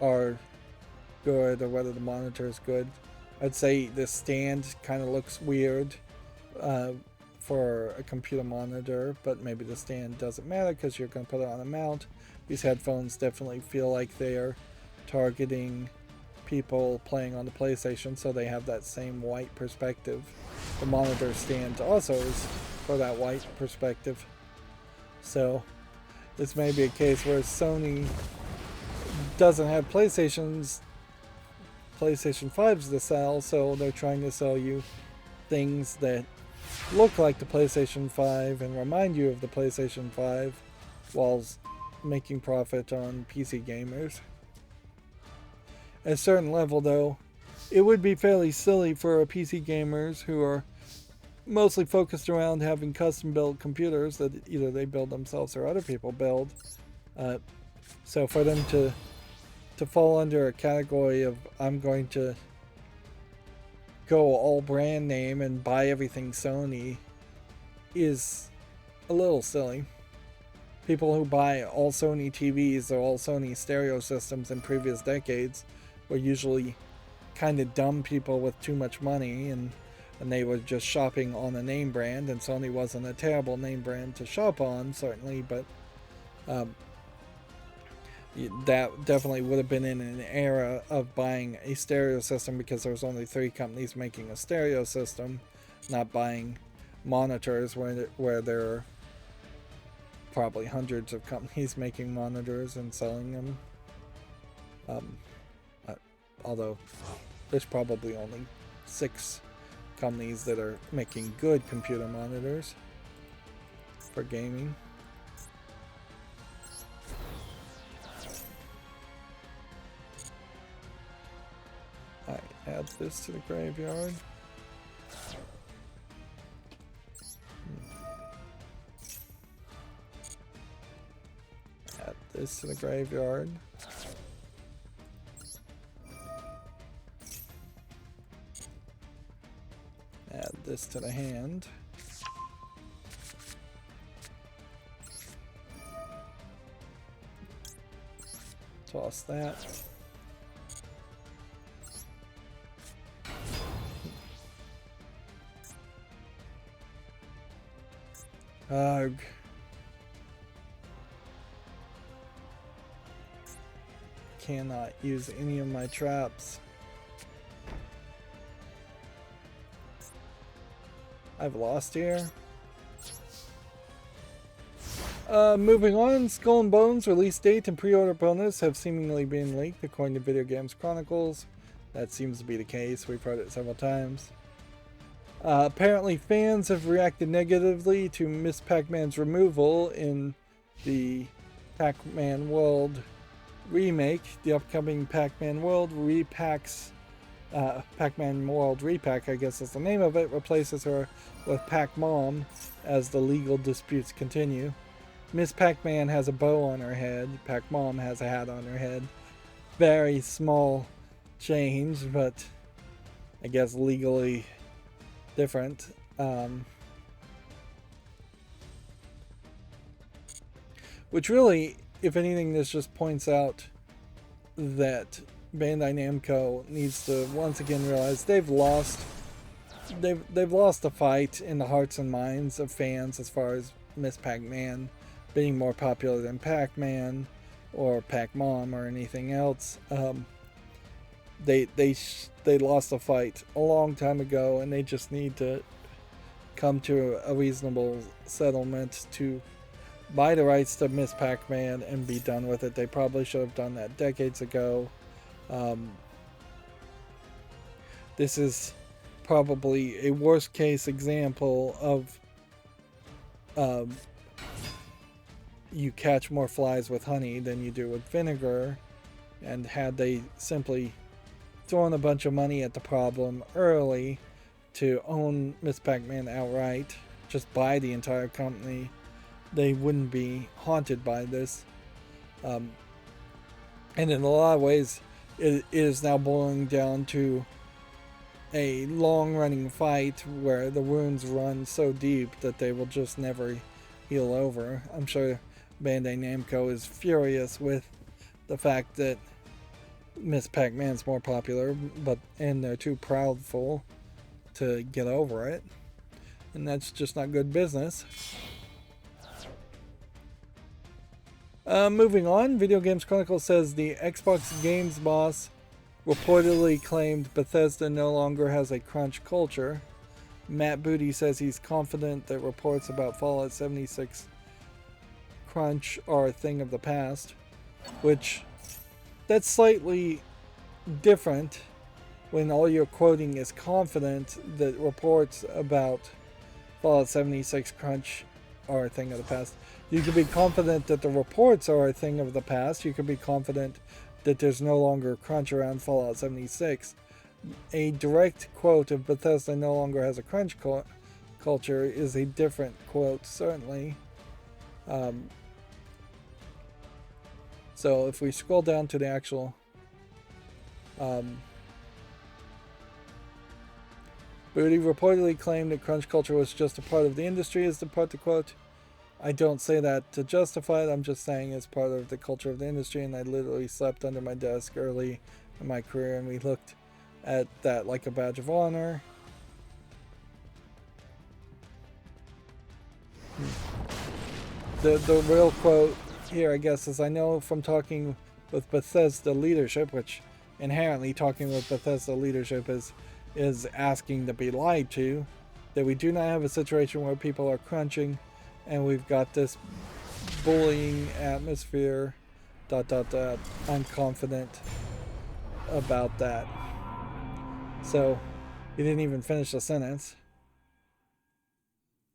are good or whether the monitor is good. I'd say the stand kind of looks weird for a computer monitor, but maybe the stand doesn't matter because you're going to put it on a mount. These headphones definitely feel like they're targeting people playing on the PlayStation, so they have that same white perspective. The monitor stand also is for that white perspective. So this may be a case where Sony doesn't have PlayStation 5s to sell, so they're trying to sell you things that look like the PlayStation 5 and remind you of the PlayStation 5 while making profit on PC gamers. At a certain level, though, it would be fairly silly for PC gamers who are mostly focused around having custom-built computers that either they build themselves or other people build. So for them to fall under a category of I'm going to go all brand name and buy everything Sony is a little silly. People who buy all Sony TVs or all Sony stereo systems in previous decades were usually kind of dumb people with too much money, and they were just shopping on a name brand, and Sony wasn't a terrible name brand to shop on, certainly, but that definitely would have been in an era of buying a stereo system because there was only 3 companies making a stereo system, not buying monitors where there are probably hundreds of companies making monitors and selling them. Although there's probably only 6 companies that are making good computer monitors for gaming. I add this to the graveyard. Add this to the graveyard. Add this to the hand. Toss that. Ugh. Cannot use any of my traps. I've lost here. Moving on, Skull and Bones release date and pre-order bonus have seemingly been leaked according to Video Games Chronicles. That seems to be the case. We've heard it several times. Apparently fans have reacted negatively to Miss Pac-Man's removal in the Pac-Man World remake. The upcoming Pac-Man World repacks Pac-Man World Repack, I guess is the name of it, replaces her with Pac-Mom as the legal disputes continue. Miss Pac-Man has a bow on her head. Pac-Mom has a hat on her head. Very small change, but I guess legally different. Which really, if anything, this just points out that Bandai Namco needs to once again realize they've lost the fight in the hearts and minds of fans as far as Miss Pac-Man being more popular than Pac-Man or Pac-Mom or anything else. They lost the fight a long time ago, and they just need to come to a reasonable settlement to buy the rights to Miss Pac-Man and be done with it. They probably should have done that decades ago. This is probably a worst case example of you catch more flies with honey than you do with vinegar. And had they simply thrown a bunch of money at the problem early to own Miss Pac-Man outright, just buy the entire company, they wouldn't be haunted by this. And in a lot of ways, it is now boiling down to a long-running fight where the wounds run so deep that they will just never heal over. I'm sure Bandai Namco is furious with the fact that Miss Pac-Man's more popular, and they're too proudful to get over it, and that's just not good business. Moving on, Video Games Chronicle says the Xbox Games boss reportedly claimed Bethesda no longer has a crunch culture. Matt Booty says he's confident that reports about Fallout 76 crunch are a thing of the past, which that's slightly different when all you're quoting is confident that reports about Fallout 76 crunch are a thing of the past. You can be confident that the reports are a thing of the past. You can be confident that there's no longer crunch around Fallout 76. A direct quote of Bethesda no longer has a crunch culture is a different quote, certainly. So if we scroll down to the actual Booty reportedly claimed that crunch culture was just a part of the industry, is the part to quote. I don't say that to justify it, I'm just saying it's part of the culture of the industry, and I literally slept under my desk early in my career, and we looked at that like a badge of honor. The real quote here, I guess, is I know from talking with Bethesda leadership, which inherently talking with Bethesda leadership is asking to be lied to, that we do not have a situation where people are crunching and we've got this bullying atmosphere, ... I'm confident about that. So he didn't even finish the sentence.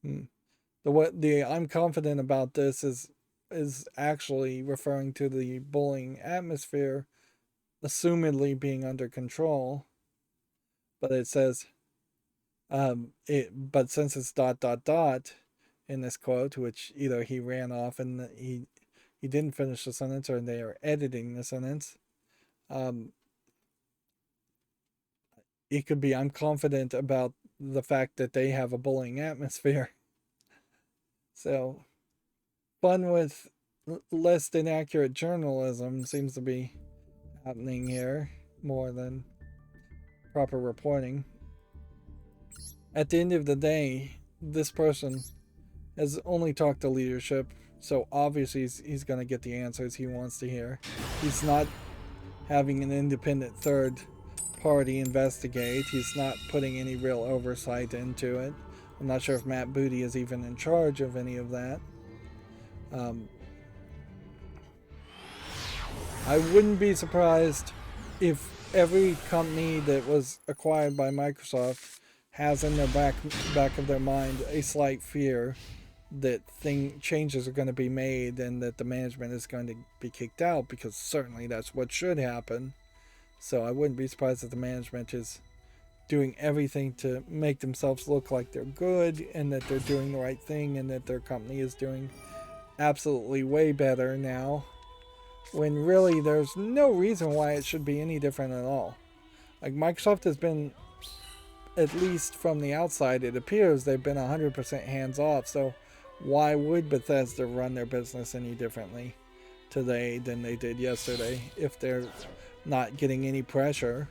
The I'm confident about this is actually referring to the bullying atmosphere assumedly being under control. But it says but since it's ... in this quote, which either he ran off and he didn't finish the sentence, or they are editing the sentence, it could be I'm confident about the fact that they have a bullying atmosphere. So fun with less than accurate journalism seems to be happening here more than proper reporting. At the end of the day, this person has only talked to leadership, so obviously he's going to get the answers he wants to hear. He's not having an independent third party investigate. He's not putting any real oversight into it. I'm not sure if Matt Booty is even in charge of any of that. I wouldn't be surprised if every company that was acquired by Microsoft has in their back of their mind a slight fear that changes are going to be made and that the management is going to be kicked out, because certainly that's what should happen. So I wouldn't be surprised if the management is doing everything to make themselves look like they're good and that they're doing the right thing and that their company is doing absolutely way better now, when really there's no reason why it should be any different at all. Like, Microsoft has been, at least from the outside, it appears they've been 100% hands off, so why would Bethesda run their business any differently today than they did yesterday if they're not getting any pressure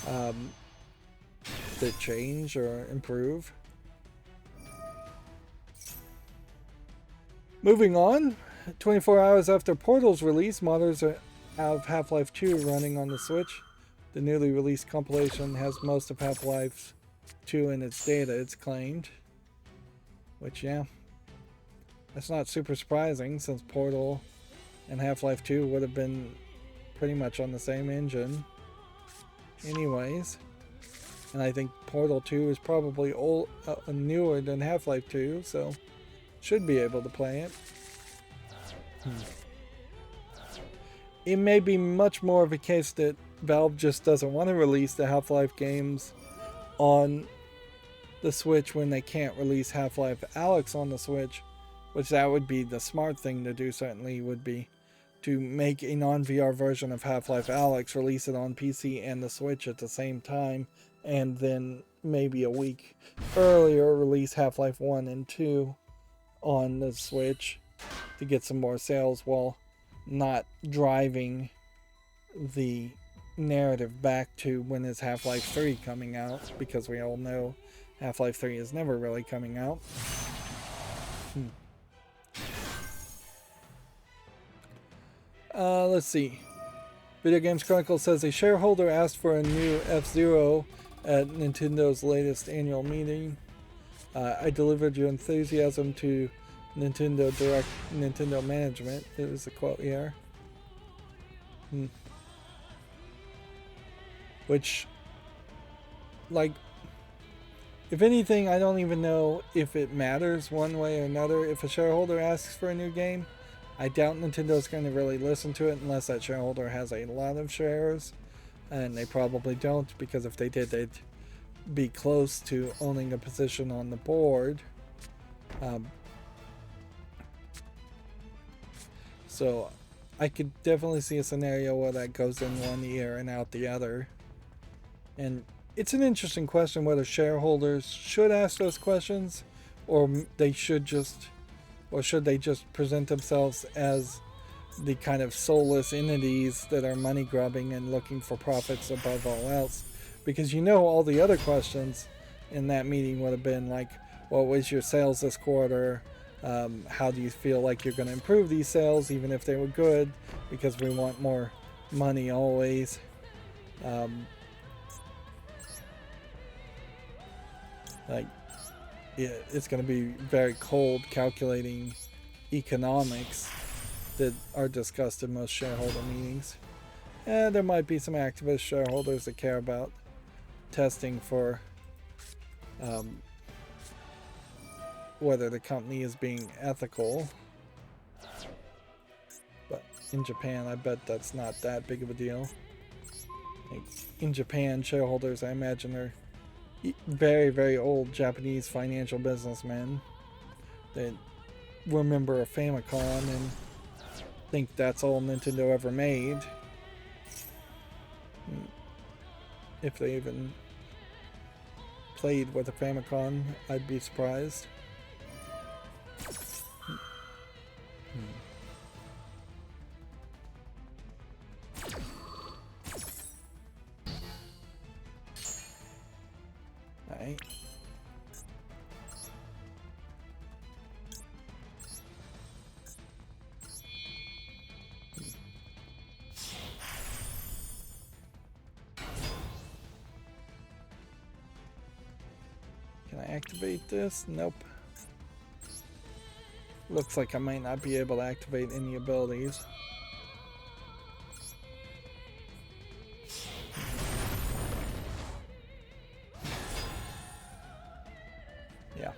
to change or improve? Moving on, 24 hours after Portal's release, modders have Half-Life 2 running on the Switch. The newly released compilation has most of Half-Life 2 in its data, it's claimed. Which, yeah, that's not super surprising, since Portal and Half-Life 2 would have been pretty much on the same engine anyways. And I think Portal 2 is probably newer than Half-Life 2, so should be able to play it. It may be much more of a case that Valve just doesn't want to release the Half-Life games on the Switch when they can't release Half-Life Alyx on the Switch, which that would be the smart thing to do, certainly would be to make a non-VR version of Half-Life Alyx, release it on PC and the Switch at the same time, and then maybe a week earlier release Half-Life 1 and 2 on the Switch to get some more sales while not driving the narrative back to when is Half-Life 3 coming out, because we all know Half-Life 3 is never really coming out. Let's see. Video Games Chronicle says a shareholder asked for a new F-Zero at Nintendo's latest annual meeting. I delivered your enthusiasm to Nintendo management. It was a quote here. Which, like, if anything, I don't even know if it matters one way or another. If a shareholder asks for a new game, I doubt Nintendo's going to really listen to it unless that shareholder has a lot of shares. And they probably don't, because if they did, they'd be close to owning a position on the board. So I could definitely see a scenario where that goes in one ear and out the other. And it's an interesting question whether shareholders should ask those questions, or they should just, or should they just present themselves as the kind of soulless entities that are money grubbing and looking for profits above all else. Because you know all the other questions in that meeting would have been like, what was your sales this quarter? How do you feel like you're going to improve these sales even if they were good? Because we want more money always. Like, yeah, it's going to be very cold calculating economics that are discussed in most shareholder meetings. And there might be some activist shareholders that care about testing for whether the company is being ethical. But in Japan, I bet that's not that big of a deal. Like, in Japan, shareholders, I imagine, are very, very old Japanese financial businessmen that remember a Famicom and think that's all Nintendo ever made. If they even played with a Famicom, I'd be surprised. Alright. Can I activate this? Nope. Looks like I might not be able to activate any abilities. Yeah.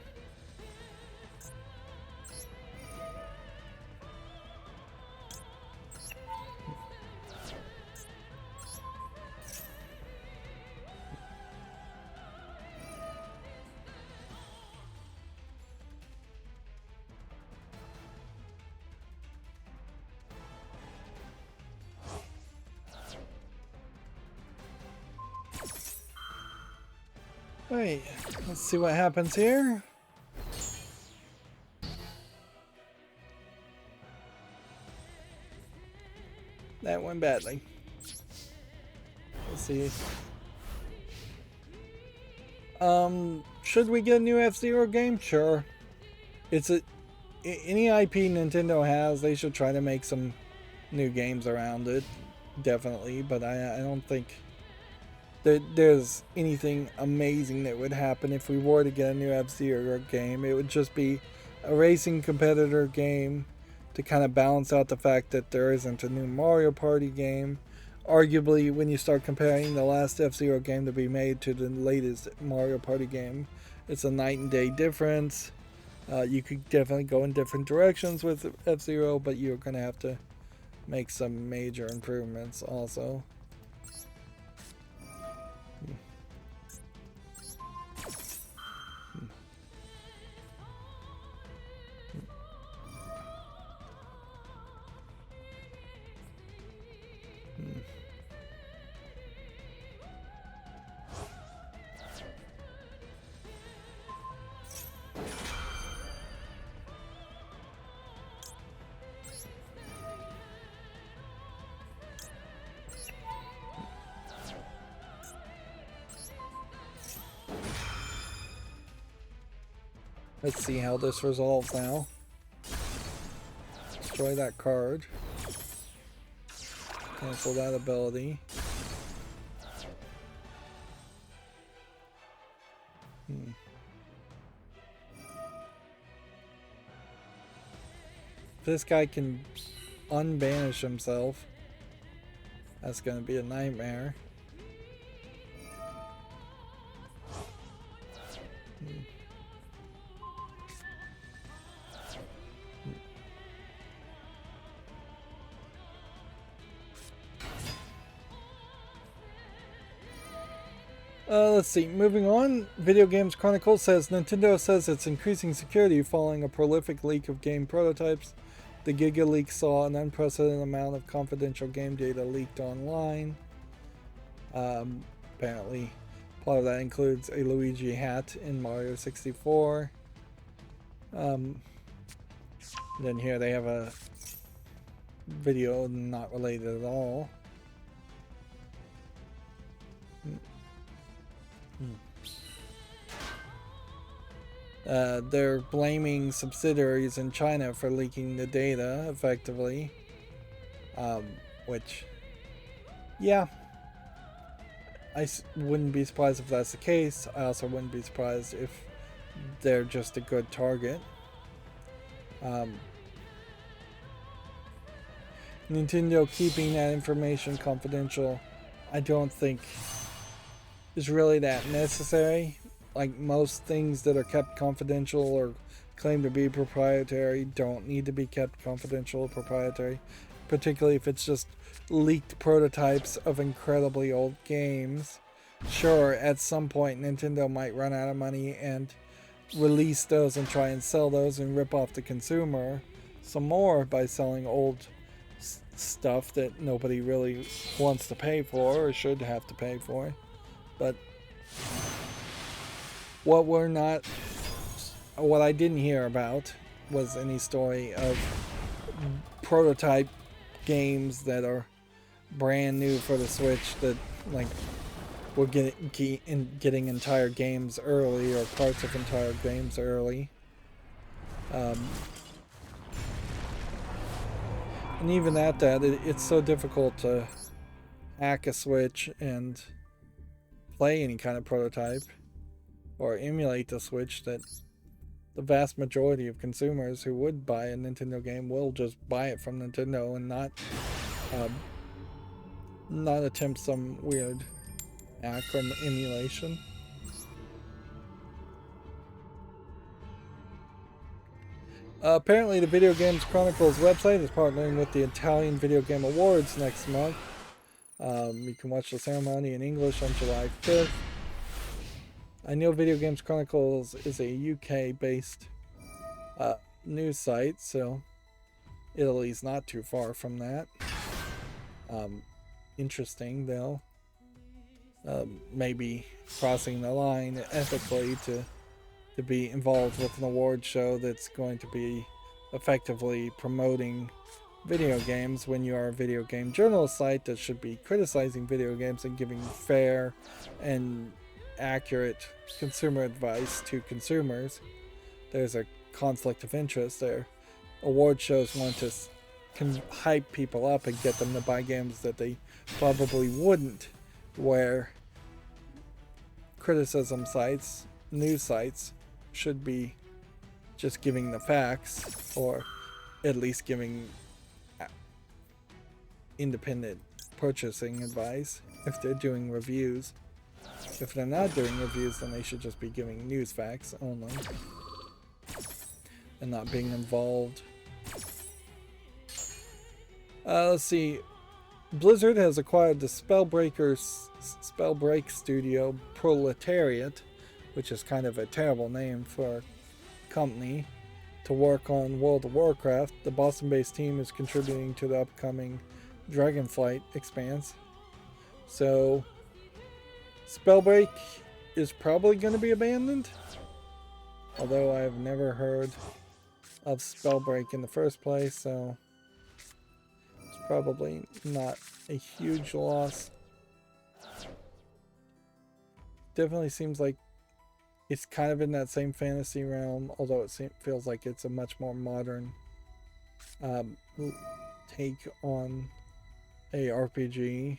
Wait, let's see what happens here. That went badly. Let's see. Should we get a new F-Zero game? Sure. It's any IP Nintendo has, they should try to make some new games around it. Definitely, but I don't think there's anything amazing that would happen if we were to get a new F-Zero game. It would just be a racing competitor game to kind of balance out the fact that there isn't a new Mario Party game. Arguably, when you start comparing the last F-Zero game to be made to the latest Mario Party game, it's a night and day difference. You could definitely go in different directions with F-Zero, but you're going to have to make some major improvements also. Let's see how this resolves now. Destroy that card. Cancel that ability. If this guy can unbanish himself, that's going to be a nightmare. Let's see. Moving on, Video Games Chronicle says Nintendo says it's increasing security following a prolific leak of game prototypes. The Giga leak saw an unprecedented amount of confidential game data leaked online. Apparently, part of that includes a Luigi hat in Mario 64. Then here they have a video not related at all. They're blaming subsidiaries in China for leaking the data effectively, which, yeah, I wouldn't be surprised if that's the case. I also wouldn't be surprised if they're just a good target. Nintendo keeping that information confidential, I don't think is really that necessary. Like most things that are kept confidential or claimed to be proprietary don't need to be kept confidential or proprietary, particularly if it's just leaked prototypes of incredibly old games. Sure, at some point Nintendo might run out of money and release those and try and sell those and rip off the consumer some more by selling old stuff that nobody really wants to pay for or should have to pay for. But what I didn't hear about was any story of prototype games that are brand new for the Switch that like we're getting entire games early or parts of entire games early. And even at that, it's so difficult to hack a Switch and play any kind of prototype or emulate the Switch that the vast majority of consumers who would buy a Nintendo game will just buy it from Nintendo and not attempt some weird hack or emulation. Apparently the Video Games Chronicles website is partnering with the Italian Video Game Awards next month. You can watch the ceremony in English on July 5th. I know Video Games Chronicles is a UK-based news site, so Italy's not too far from that. Interesting, though. Maybe crossing the line ethically to be involved with an award show that's going to be effectively promoting video games when you are a video game journalist site that should be criticizing video games and giving fair and accurate consumer advice to consumers. There's a conflict of interest there. Award shows want to hype people up and get them to buy games that they probably wouldn't, where criticism sites, news sites, should be just giving the facts, or at least giving independent purchasing advice if they're doing reviews. If they're not doing reviews, then they should just be giving news facts only. and not being involved. Let's see. Blizzard has acquired the Spellbreak studio Proletariat, which is kind of a terrible name for a company, to work on World of Warcraft. The Boston-based team is contributing to the upcoming Dragonflight expanse. So, Spellbreak is probably going to be abandoned. Although I've never heard of Spellbreak in the first place, so it's probably not a huge loss. Definitely seems like it's kind of in that same fantasy realm, although it feels like it's a much more modern take on a RPG.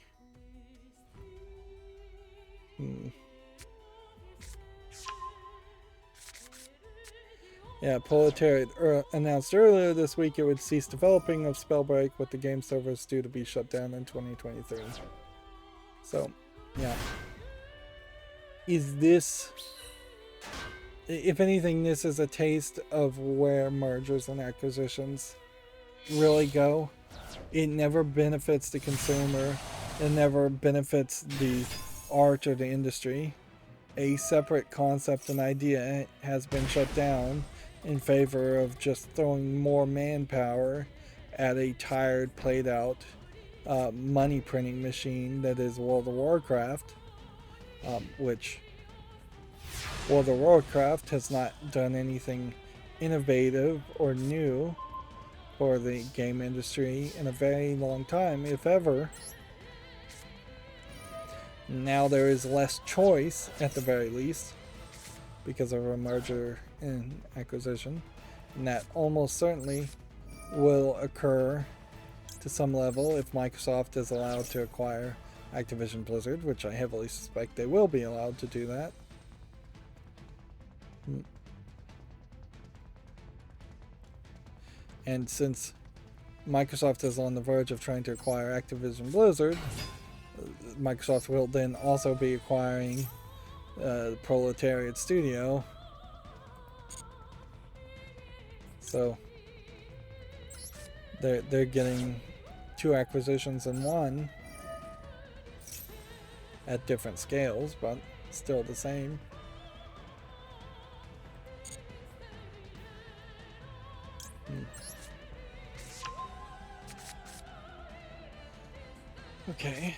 Yeah, Proletariat announced earlier this week it would cease developing of Spellbreak, with the game servers due to be shut down in 2023. So, yeah. Is this... If anything, this is a taste of where mergers and acquisitions really go. It never benefits the consumer. It never benefits the art or the industry. A separate concept and idea has been shut down in favor of just throwing more manpower at a tired, played out money printing machine that is World of Warcraft, which World of Warcraft has not done anything innovative or new for the game industry in a very long time, if ever. Now there is less choice, at the very least, because of a merger and acquisition, and that almost certainly will occur to some level if Microsoft is allowed to acquire Activision Blizzard, which I heavily suspect they will be allowed to do that. And since Microsoft is on the verge of trying to acquire Activision Blizzard, Microsoft will then also be acquiring the Proletariat Studio. So they're getting two acquisitions in one at different scales, but still the same. Okay.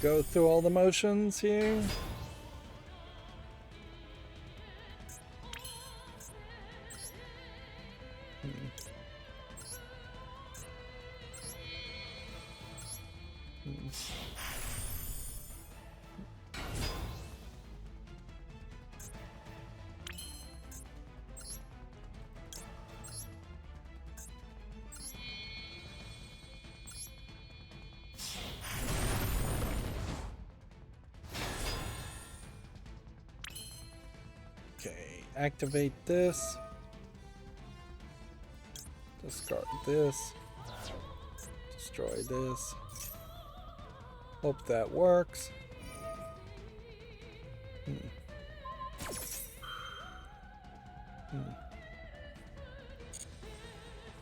Go through all the motions here. Activate this. Discard this. Destroy this. Hope that works.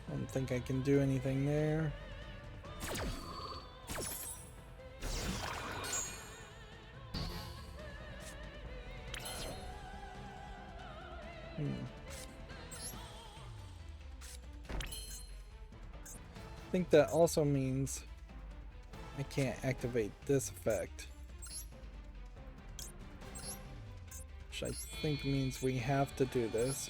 Don't think I can do anything there. I think that also means I can't activate this effect, which I think means we have to do this.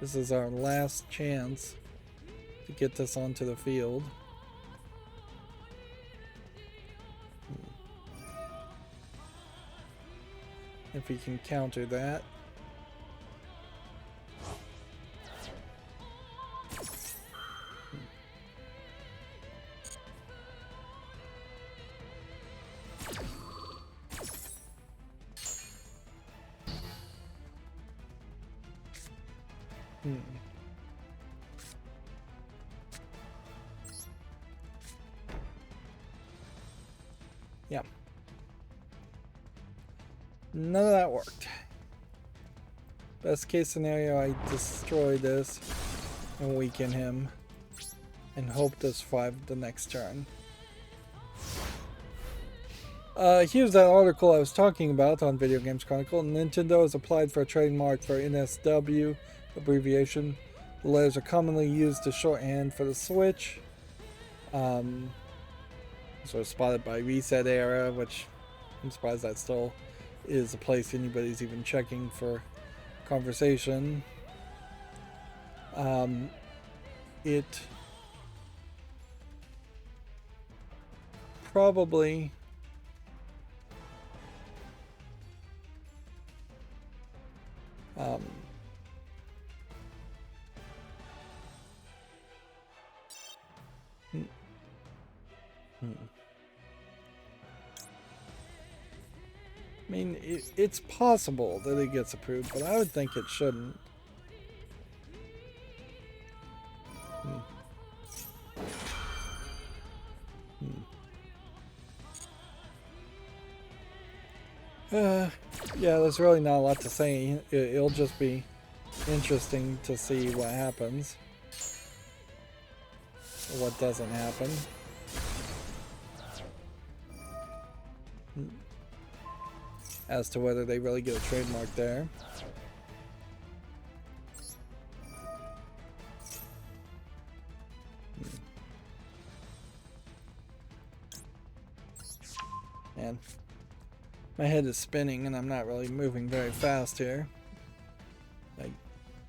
This is our last chance to get this onto the field. If we can counter that. Yeah. None of that worked. Best case scenario, I destroy this and weaken him and hope to survive the next turn. Here's that article I was talking about on Video Games Chronicle. Nintendo has applied for a trademark for NSW abbreviation. The letters are commonly used as shorthand for the Switch. Sort of spotted by Reset Era, which I'm surprised that still is a place anybody's even checking for conversation. It probably I mean, it's possible that it gets approved, but I would think it shouldn't. Yeah, there's really not a lot to say. It'll just be interesting to see what happens. Or what doesn't happen. As to whether they really get a trademark there. Man, my head is spinning and I'm not really moving very fast here. Like,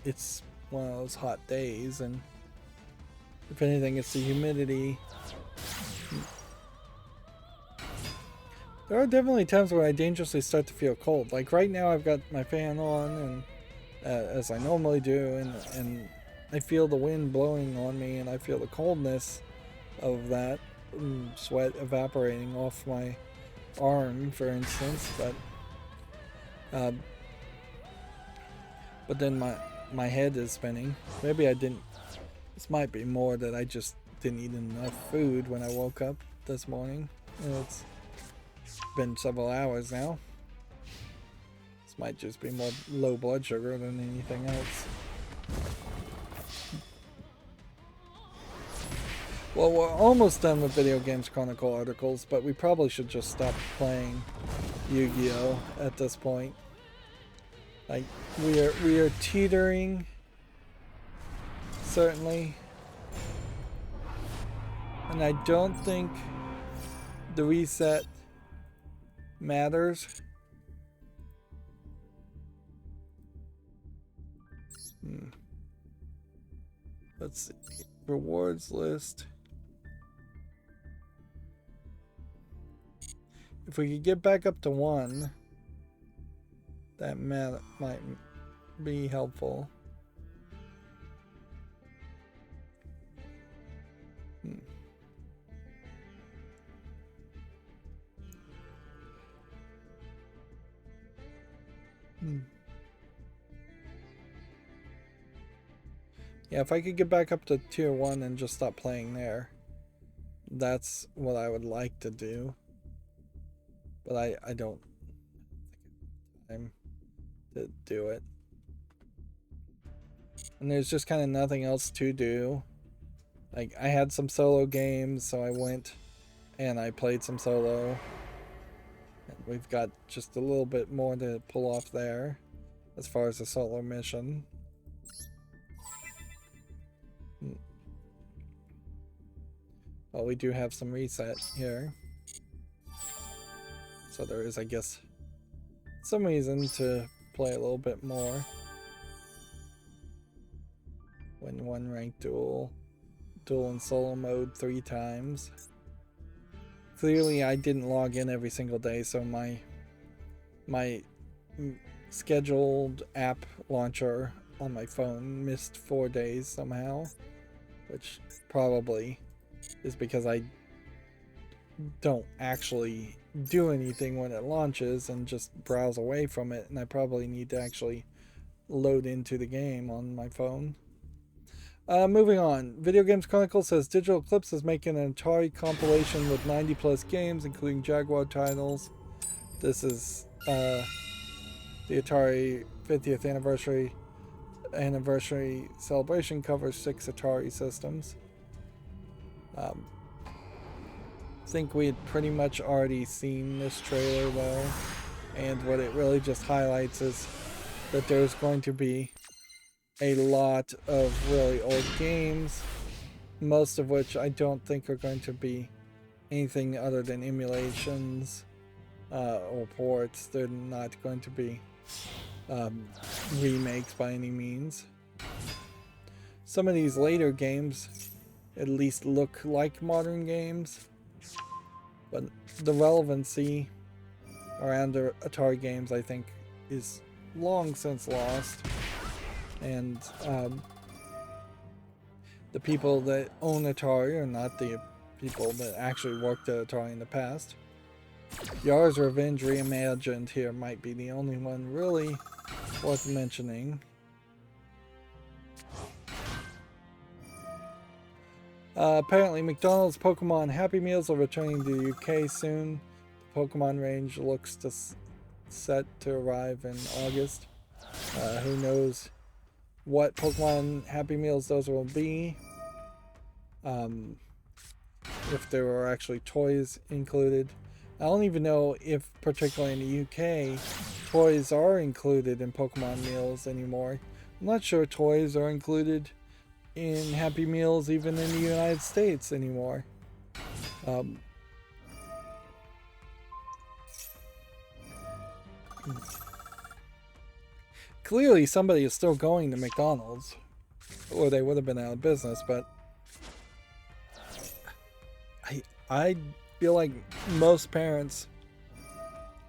it's one of those hot days, and if anything, it's the humidity. There are definitely times where I dangerously start to feel cold. Like right now I've got my fan on, and as I normally do, and I feel the wind blowing on me, and I feel the coldness of that sweat evaporating off my arm, for instance. But then my head is spinning. Maybe I didn't. This might be more that I just didn't eat enough food when I woke up this morning. It's been several hours now. This might just be more low blood sugar than anything else. Well, we're almost done with Video Games Chronicle articles, but we probably should just stop playing Yu-Gi-Oh! At this point. Like, we are teetering, certainly, and I don't think the reset matters. Let's see. Rewards list. If we could get back up to 1, that might be helpful. Yeah, if I could get back up to tier 1 and just stop playing there, that's what I would like to do. But I don't think time to do it. And there's just kind of nothing else to do. Like, I had some solo games, so I went and I played some solo. And we've got just a little bit more to pull off there as far as the solo mission. Well, we do have some reset here. So there is, I guess, some reason to play a little bit more. in one ranked duel in solo mode 3 times. Clearly I didn't log in every single day, so my scheduled app launcher on my phone missed 4 days somehow, which probably is because I don't actually do anything when it launches and just browse away from it, and I probably need to actually load into the game on my phone. Moving on, Video Games Chronicle says Digital Eclipse is making an Atari compilation with 90 plus games, including Jaguar titles. This is the Atari 50th anniversary celebration, covers 6 Atari systems. I think we had pretty much already seen this trailer though, and what it really just highlights is that there's going to be a lot of really old games, most of which I don't think are going to be anything other than emulations or ports. They're not going to be remakes by any means. Some of these later games at least look like modern games, but the relevancy around the Atari games, I think, is long since lost. And the people that own Atari are not the people that actually worked at Atari in the past. Yar's Revenge Reimagined here might be the only one really worth mentioning. Apparently McDonald's Pokemon Happy Meals are returning to the UK soon. The Pokemon range looks set to arrive in August. Who knows what Pokemon Happy Meals those will be. If there are actually toys included. I don't even know if, particularly in the UK, toys are included in Pokemon meals anymore. I'm not sure toys are included in Happy Meals even in the United States anymore. Clearly somebody is still going to McDonald's, or they would have been out of business, but I feel like most parents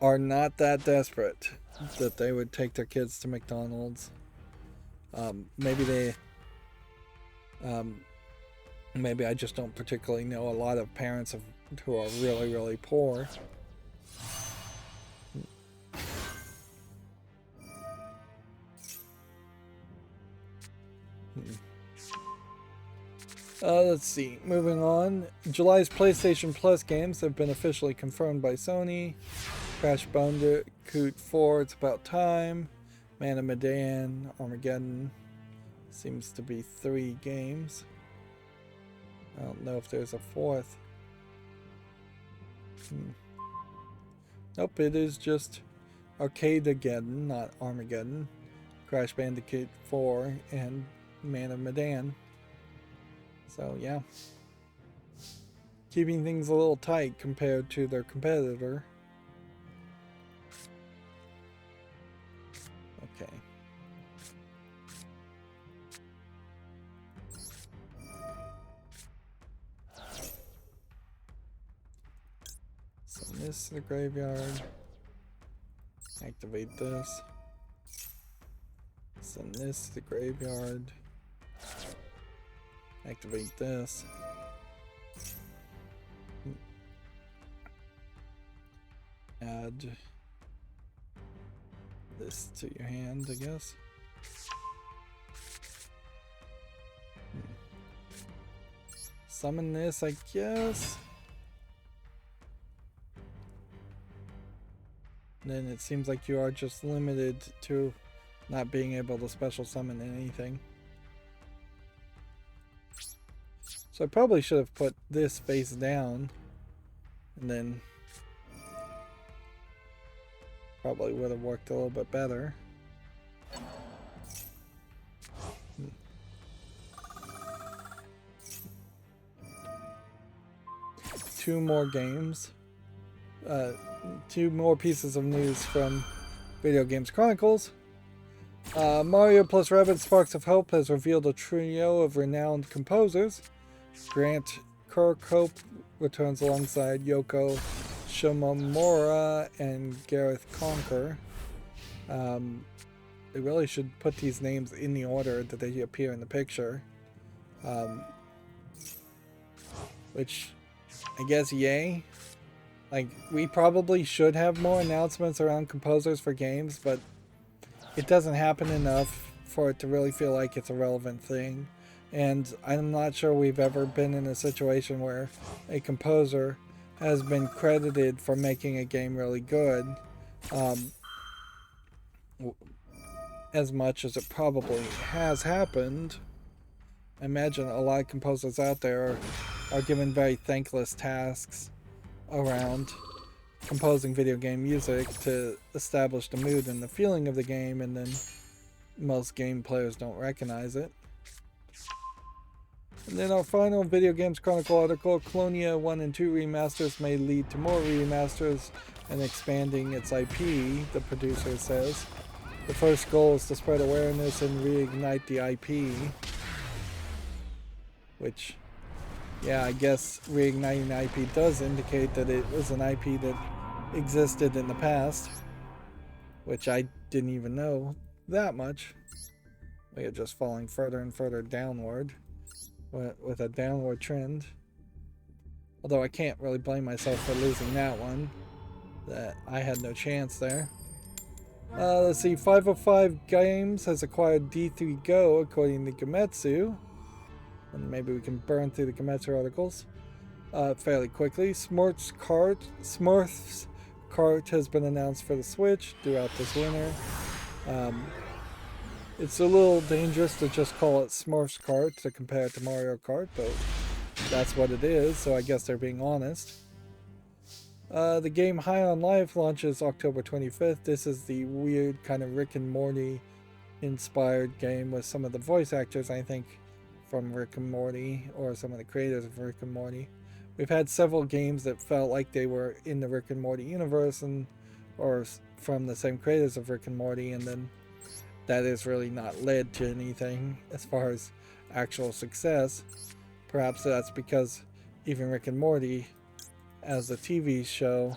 are not that desperate that they would take their kids to McDonald's. Maybe I just don't particularly know a lot of parents who are really, really poor. Let's see. Moving on. July's PlayStation Plus games have been officially confirmed by Sony. Crash Bandicoot 4, It's About Time. Man of Medan, Armageddon. Seems to be 3 games. I don't know if there's a 4th. Nope, it is just Arcadegeddon, not Armageddon. Crash Bandicoot 4 and Man of Medan. So yeah, keeping things a little tight compared to their competitor. Okay. Send this to the graveyard. Activate this. Send this to the graveyard. Activate this. Add this to your hand, I guess. Summon this, I guess. Then it seems like you are just limited to not being able to special summon anything. So I probably should have put this face down, and then probably would have worked a little bit better. 2 more games. 2 more pieces of news from Video Games Chronicles. Mario plus Rabbids Sparks of Hope has revealed a trio of renowned composers. Grant Kirkhope returns alongside Yoko Shimomura and Gareth Conker. They really should put these names in the order that they appear in the picture. Which, I guess, yay. Like, we probably should have more announcements around composers for games, but it doesn't happen enough for it to really feel like it's a relevant thing. And I'm not sure we've ever been in a situation where a composer has been credited for making a game really good. As much as it probably has happened. I imagine a lot of composers out there are given very thankless tasks around composing video game music to establish the mood and the feeling of the game, and then most game players don't recognize it. And then our final Video Games Chronicle article, Colonia 1 and 2 remasters may lead to more remasters and expanding its IP, the producer says. The first goal is to spread awareness and reignite the IP. Which, yeah, I guess reigniting the IP does indicate that it was an IP that existed in the past. Which I didn't even know that much. We are just falling further and further downward. With a downward trend. Although I can't really blame myself for losing that one. That I had no chance there. Let's see, 505 Games has acquired D3 Go according to Gametsu. And maybe we can burn through the Gametsu articles fairly quickly. Smurf's Kart has been announced for the Switch throughout this winter. It's a little dangerous to just call it Smurf's Kart to compare it to Mario Kart, but that's what it is, so I guess they're being honest. The game High on Life launches October 25th. This is the weird kind of Rick and Morty inspired game with some of the voice actors, I think, from Rick and Morty, or some of the creators of Rick and Morty. We've had several games that felt like they were in the Rick and Morty universe, or from the same creators of Rick and Morty, and then that has really not led to anything as far as actual success. Perhaps that's because even Rick and Morty, as a TV show,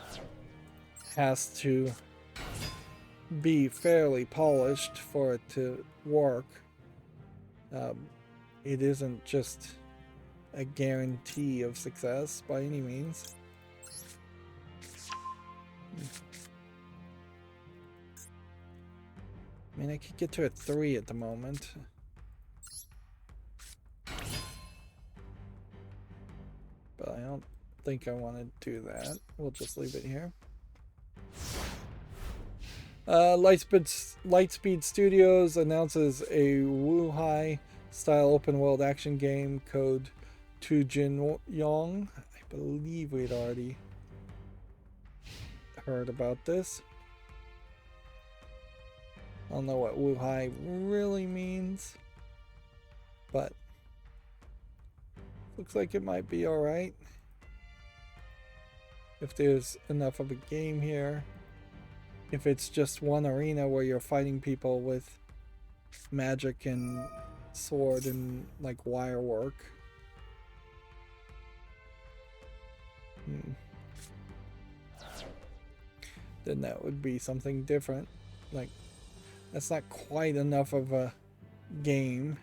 has to be fairly polished for it to work. It isn't just a guarantee of success by any means. I mean, I could get to a 3 at the moment. But I don't think I want to do that. We'll just leave it here. Lightspeed Studios announces a Wuhai style open world action game code Tujin Yong. I believe we'd already heard about this. I don't know what Wuhai really means, but looks like it might be alright. If there's enough of a game here. If it's just one arena where you're fighting people with magic and sword and like wire work. Then that would be something different. Like, that's not quite enough of a game.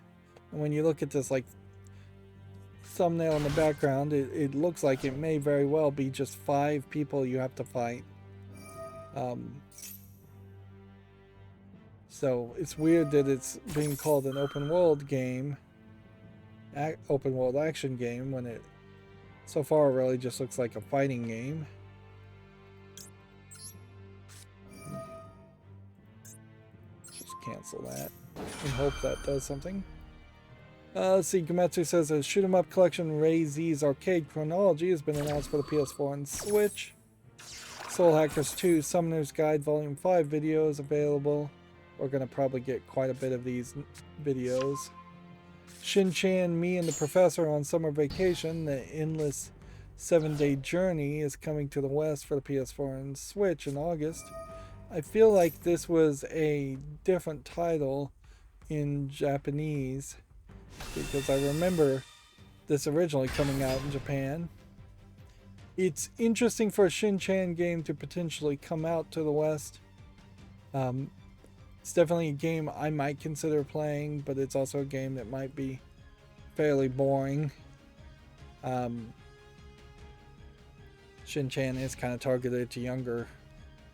And when you look at this like thumbnail in the background, it looks like it may very well be just 5 people you have to fight. So it's weird that it's being called an open world game, open world action game, when it so far really just looks like a fighting game. Just cancel that and hope that does something. Let's see, Gametsu says a shoot 'em up collection, Ray Z's Arcade Chronology, has been announced for the PS4 and Switch. Soul Hackers 2 Summoner's Guide Volume 5 video is available. We're going to probably get quite a bit of these videos. Shin-Chan, Me and the Professor on Summer Vacation, the endless 7-day journey, is coming to the West for the PS4 and Switch in August. I feel like this was a different title in Japanese because I remember this originally coming out in Japan. It's interesting for a Shin-Chan game to potentially come out to the West. It's definitely a game I might consider playing, but it's also a game that might be fairly boring. Shin-Chan is kind of targeted to younger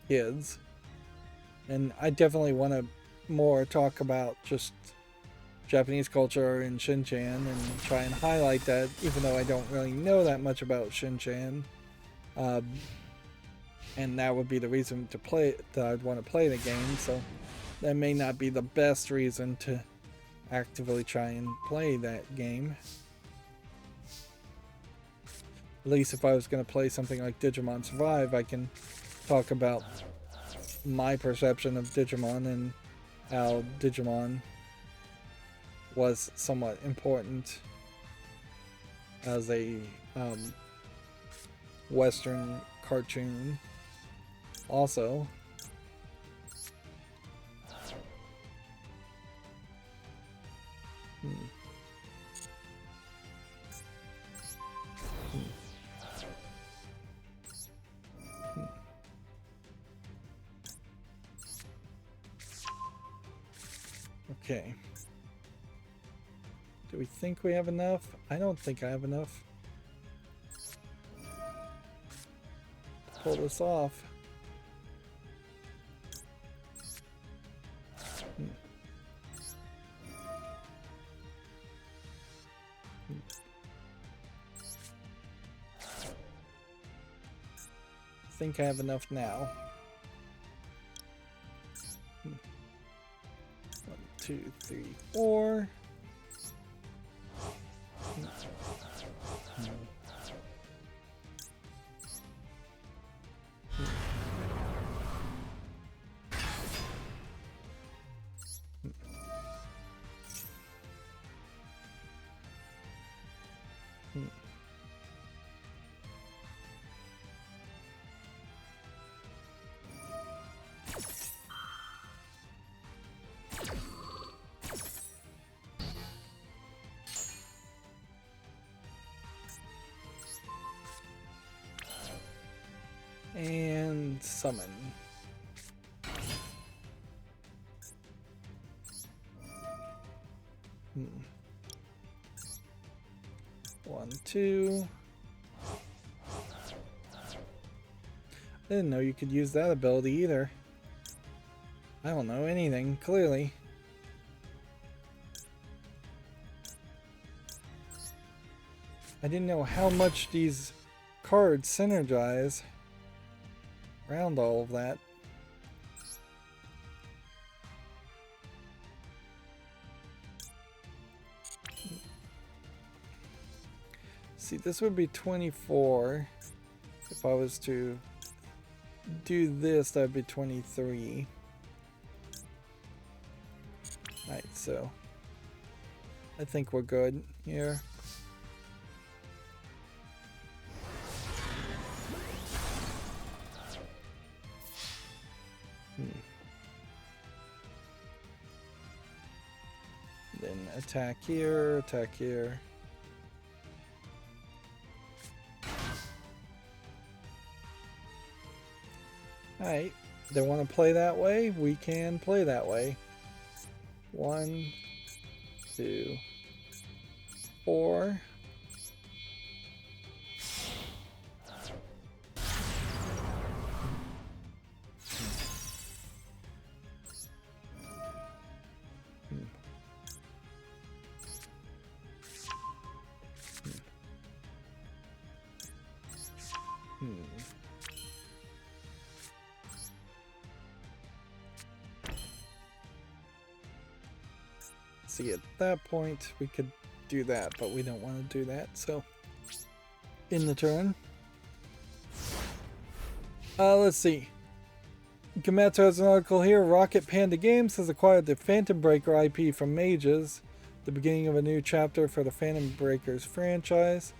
kids. And I definitely want to more talk about just Japanese culture and Shin-Chan and try and highlight that, even though I don't really know that much about Shin-Chan. And that would be the reason to play that I'd want to play the game, so that may not be the best reason to actively try and play that game. At least if I was going to play something like Digimon Survive, I can talk about my perception of Digimon and how Digimon was somewhat important as a Western cartoon. Also, okay. Do we think we have enough? I don't think I have enough to pull this off. I think I have enough now. 1, 2, 3, 4. And summon. One, two. I didn't know you could use that ability either. I don't know anything, clearly. I didn't know how much these cards synergize around all of that. See, this would be 24. If I was to do this, that'd be 23. Alright, so I think we're good here. Then attack here, attack here. Alright, they want to play that way? We can play that way. 1, 2, 4. See, at that point we could do that, but we don't want to do that, so in the turn. Let's see. Gametsu has an article here. Rocket Panda Games has acquired the Phantom Breaker IP from Mages, the beginning of a new chapter for the Phantom Breakers franchise.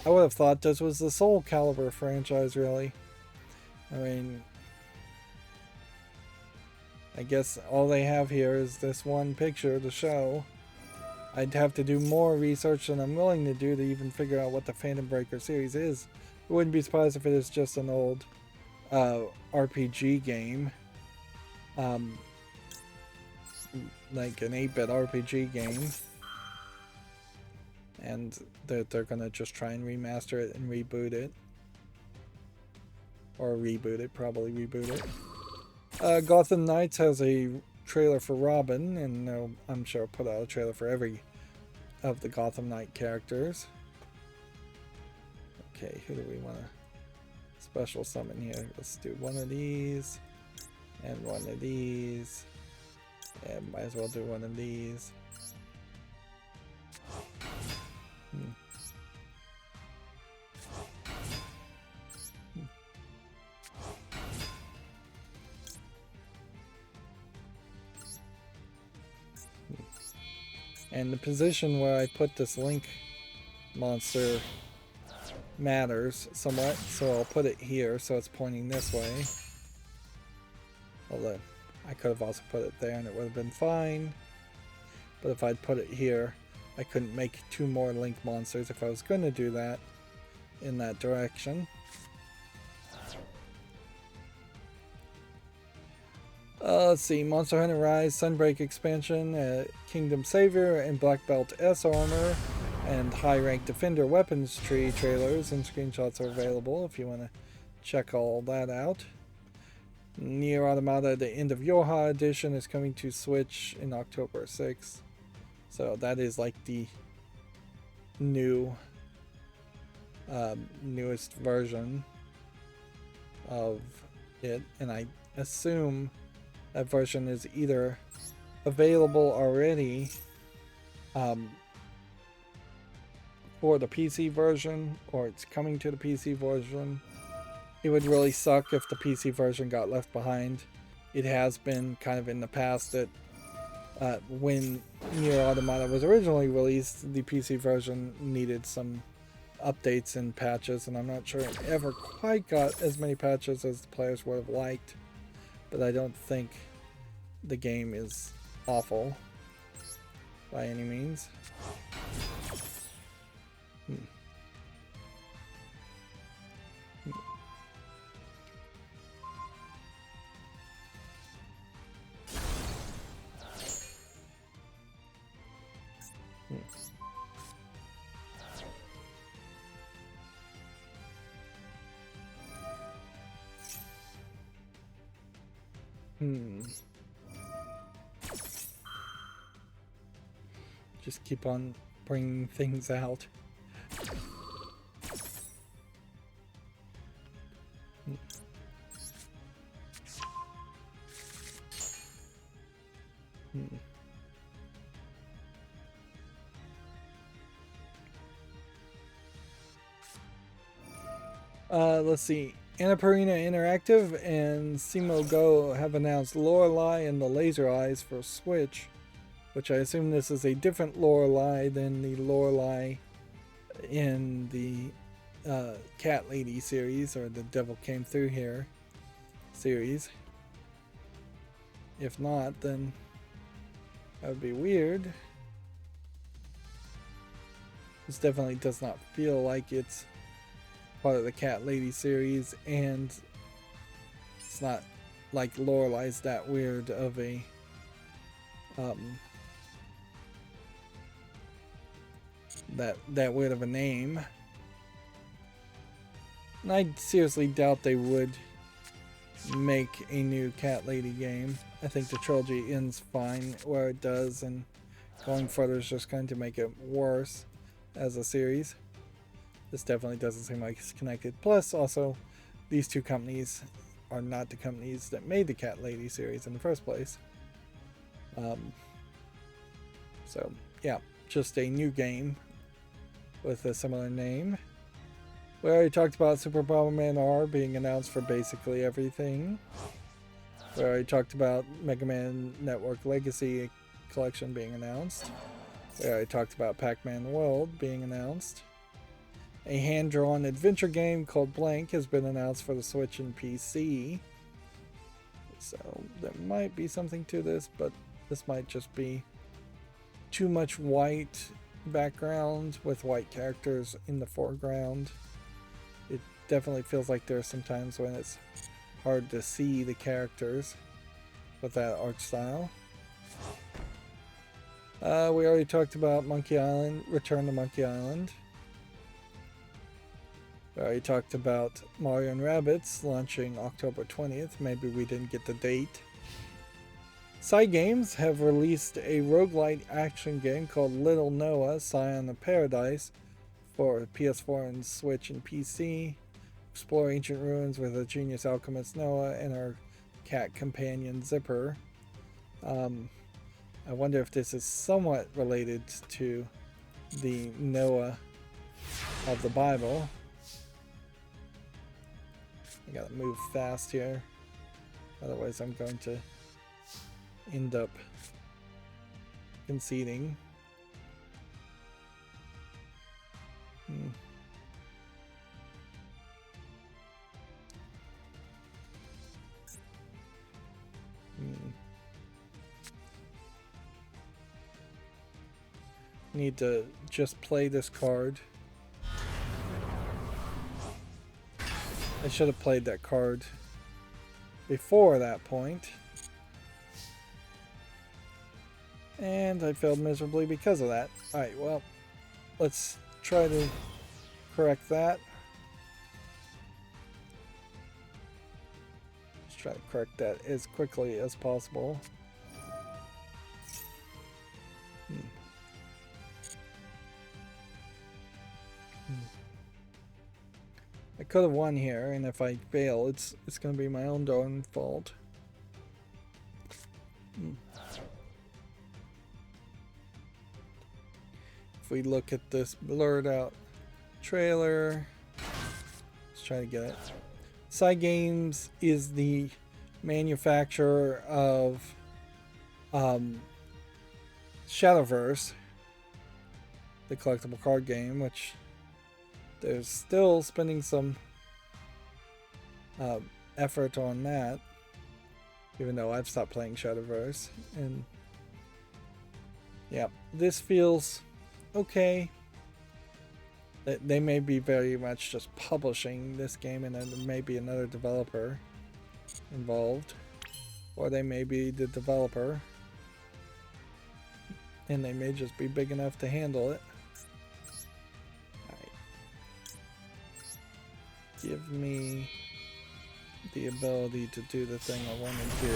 I would have thought this was the Soul Calibur franchise, really. I mean, I guess all they have here is this one picture to show. I'd have to do more research than I'm willing to do to even figure out what the Phantom Breaker series is. I wouldn't be surprised if it is just an old RPG game. Like an 8-bit RPG game. And they're gonna just try and remaster it and reboot it. Or reboot it, probably reboot it. Gotham Knights has a trailer for Robin, and I'm sure I'll put out a trailer for every of the Gotham Knight characters. Okay, who do we want to special summon here? Let's do one of these, and one of these, and might as well do one of these. And the position where I put this link monster matters somewhat, so I'll put it here so it's pointing this way. Although I could have also put it there and it would have been fine. But if I'd put it here, I couldn't make 2 more link monsters if I was going to do that in that direction. Let's see, Monster Hunter Rise, Sunbreak expansion, Kingdom Savior, and Black Belt S armor, and High Rank Defender weapons tree trailers and screenshots are available if you want to check all that out. Nier Automata, the End of Yoha edition, is coming to Switch in October 6th. So that is like the newest version of it, and I assume that version is either available already for the PC version, or it's coming to the PC version. It would really suck if the PC version got left behind. It has been kind of in the past that when Nier Automata was originally released, the PC version needed some updates and patches, and I'm not sure it ever quite got as many patches as the players would have liked. But I don't think the game is awful by any means. Just keep on bringing things out. Let's see. Annapurna Interactive and Simo Go have announced Lorelei and the Laser Eyes for Switch, which I assume this is a different Lorelei than the Lorelei in the Cat Lady series, or the Devil Came Through Here series. If not, then that would be weird. This definitely does not feel like it's part of the Cat Lady series, and it's not like Lorelei's that weird of a that weird of a name. And I seriously doubt they would make a new Cat Lady game. I think the trilogy ends fine where it does, and going further is just going to make it worse as a series. This definitely doesn't seem like it's connected. Plus, also, these two companies are not the companies that made the Cat Lady series in the first place. So, yeah, just a new game with a similar name. We already talked about Super Bomberman R being announced for basically everything. We already talked about Mega Man Network Legacy Collection being announced. We already talked about Pac-Man World being announced. A hand-drawn adventure game called Blank has been announced for the Switch and PC. So there might be something to this, but this might just be too much white background with white characters in the foreground. It definitely feels like there are some times when it's hard to see the characters with that art style. We already talked about Monkey Island, Return to Monkey Island. We already talked about Mario & Rabbids launching October 20th. Maybe we didn't get the date. Cygames have released a roguelite action game called Little Noah, Scion of Paradise for PS4 and Switch and PC. Explore ancient ruins with a genius alchemist Noah and our cat companion Zipper. I wonder if this is somewhat related to the Noah of the Bible. I gotta move fast here, otherwise I'm going to end up conceding. Need to just play this card. I should have played that card before that point. And I failed miserably because of that. Alright, well, let's try to correct that. Let's try to correct that as quickly as possible. I could have won here, and if I fail, it's going to be my own darn fault. If we look at this blurred out trailer, let's try to get it. Cygames is the manufacturer of Shadowverse, the collectible card game, which they're still spending some effort on that, even though I've stopped playing Shadowverse. And yeah, this feels okay. They may be very much just publishing this game, and then there may be another developer involved, or they may be the developer and they may just be big enough to handle it. Give me the ability to do the thing I want to do.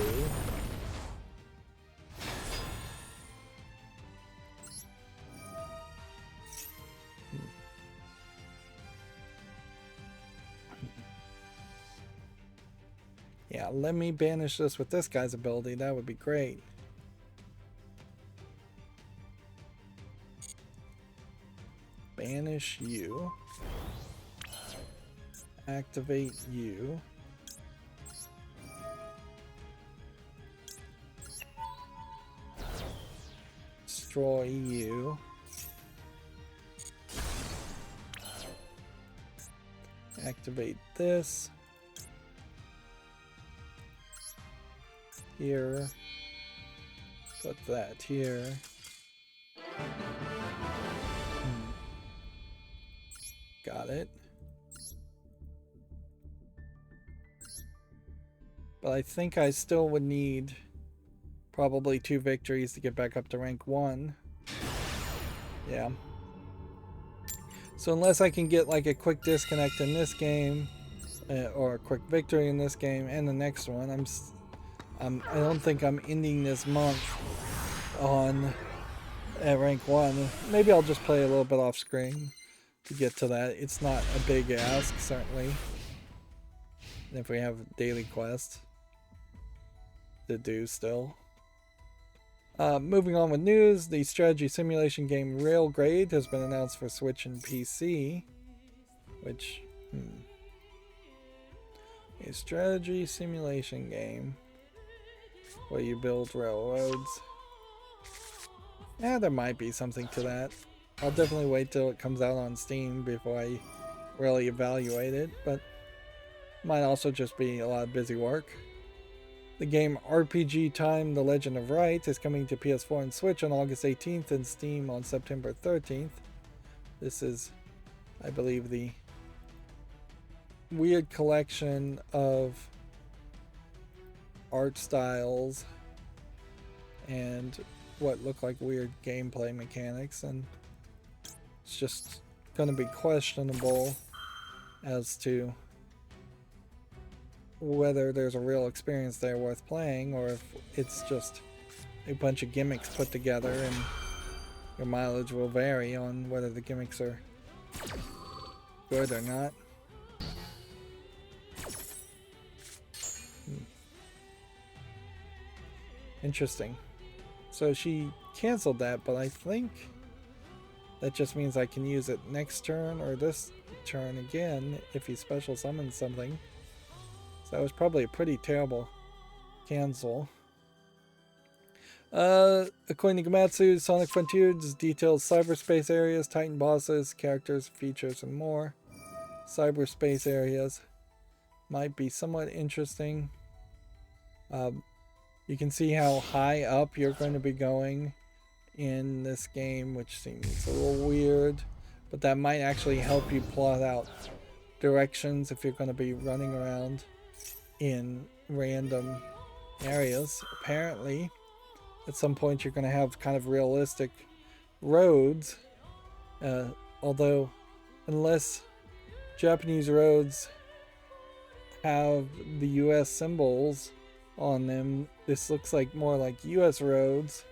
Yeah, let me banish this with this guy's ability. That would be great. Banish you. Activate you. Destroy you. Activate this. Here. Put that here. Got it. But I think I still would need probably 2 victories to get back up to rank 1. Yeah. So unless I can get like a quick disconnect in this game, or a quick victory in this game and the next one, I don't think I'm ending this month on at rank 1. Maybe I'll just play a little bit off screen to get to that. It's not a big ask, certainly. And if we have daily quests to do still. Moving on with news, the strategy simulation game Railgrade has been announced for Switch and PC, which a strategy simulation game where you build railroads. Yeah, there might be something to that. I'll definitely wait till it comes out on Steam before I really evaluate it, but might also just be a lot of busy work. The game RPG Time: The Legend of Wright is coming to PS4 and Switch on August 18th and Steam on September 13th. This is, I believe, the weird collection of art styles and what look like weird gameplay mechanics, and it's just going to be questionable as to whether there's a real experience there worth playing, or if it's just a bunch of gimmicks put together, and your mileage will vary on whether the gimmicks are good or not. Interesting. So she canceled that, but I think that just means I can use it next turn or this turn again if he special summons something. So that was probably a pretty terrible cancel. According to Gamatsu, Sonic Frontiers details cyberspace areas, Titan bosses, characters, features, and more. Cyberspace areas might be somewhat interesting. You can see how high up you're going to be going in this game, which seems a little weird, but that might actually help you plot out directions if you're going to be running around in random areas. Apparently, at some point you're going to have kind of realistic roads, although unless Japanese roads have the US symbols on them, this looks like more like US roads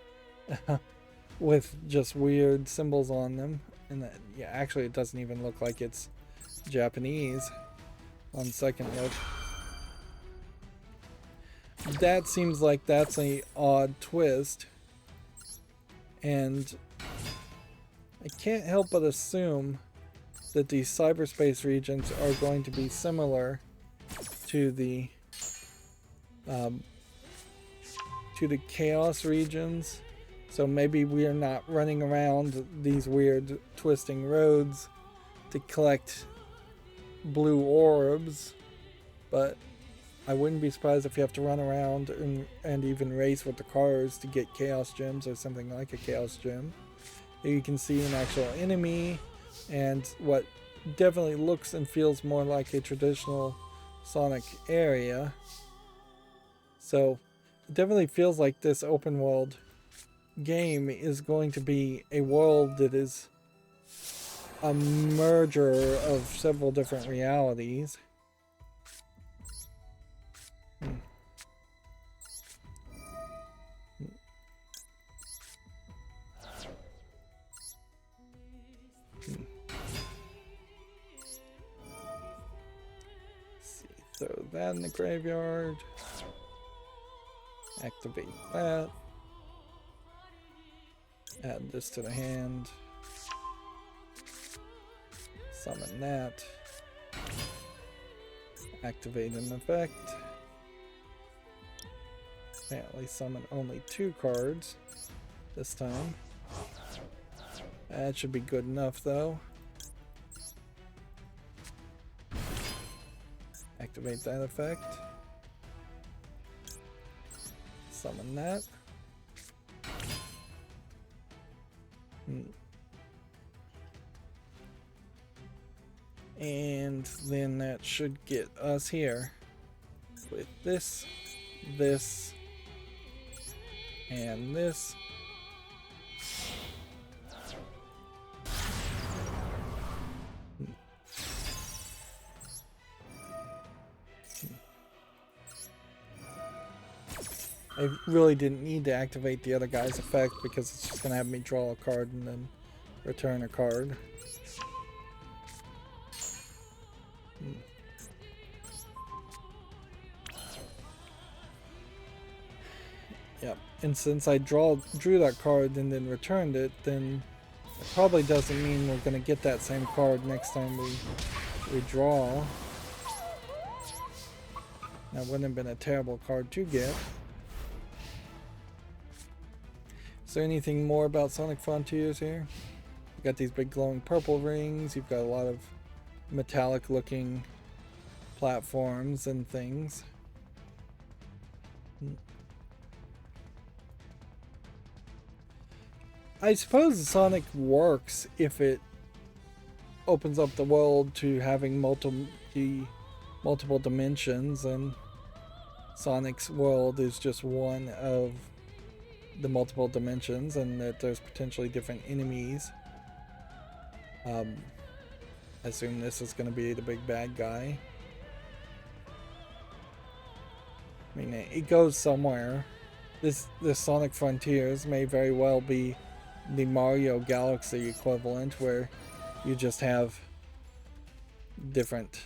with just weird symbols on them. And that, yeah, actually it doesn't even look like it's Japanese on second look. That seems like that's an odd twist, and I can't help but assume that these cyberspace regions are going to be similar to the chaos regions. So maybe we are not running around these weird twisting roads to collect blue orbs, but I wouldn't be surprised if you have to run around and even race with the cars to get chaos gems or something like a chaos gem. Here you can see an actual enemy and what definitely looks and feels more like a traditional Sonic area. So it definitely feels like this open world game is going to be a world that is a merger of several different realities. Throw that in the graveyard. Activate that. Add this to the hand. Summon that. Activate an effect. Apparently summon only 2 cards this time. That should be good enough though. Activate that effect. Summon that. And then that should get us here with this, this, and this. I really didn't need to activate the other guy's effect because it's just going to have me draw a card and then return a card. Yep, and since I drew that card and then returned it, then it probably doesn't mean we're going to get that same card next time we draw. That wouldn't have been a terrible card to get. Is there anything more about Sonic Frontiers here? You've got these big glowing purple rings, you've got a lot of metallic looking platforms and things. I suppose Sonic works if it opens up the world to having multiple dimensions, and Sonic's world is just one of the multiple dimensions, and that there's potentially different enemies. I assume this is going to be the big bad guy. I mean, it goes somewhere. This Sonic Frontiers may very well be the Mario Galaxy equivalent, where you just have different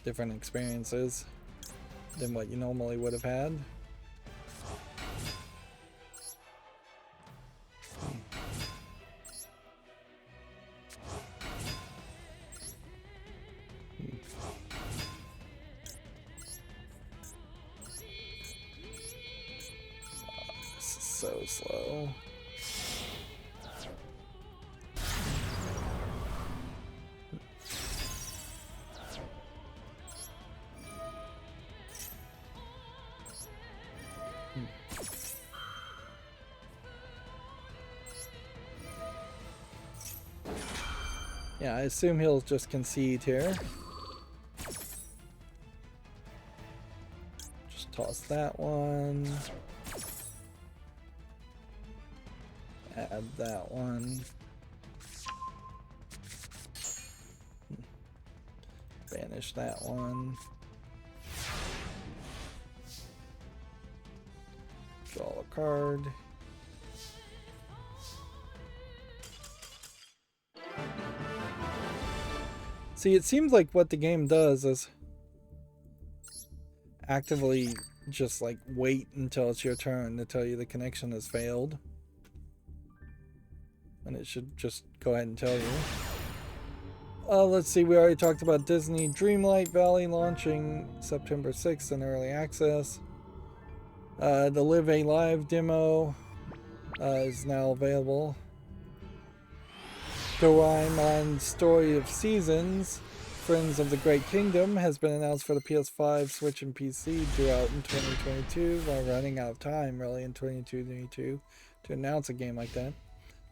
different experiences than what you normally would have had. This is so slow. Yeah, I assume he'll just concede here. Just toss that one. Add that one. Banish that one. Draw a card. See, it seems like what the game does is actively just like wait until it's your turn to tell you the connection has failed. And it should just go ahead and tell you. Let's see, we already talked about Disney Dreamlight Valley launching September 6th in early access. The Live A Live demo is now available. Doraemon Story of Seasons, Friends of the Great Kingdom, has been announced for the PS5, Switch, and PC due out in 2022. We're running out of time, really, in 2022 to announce a game like that.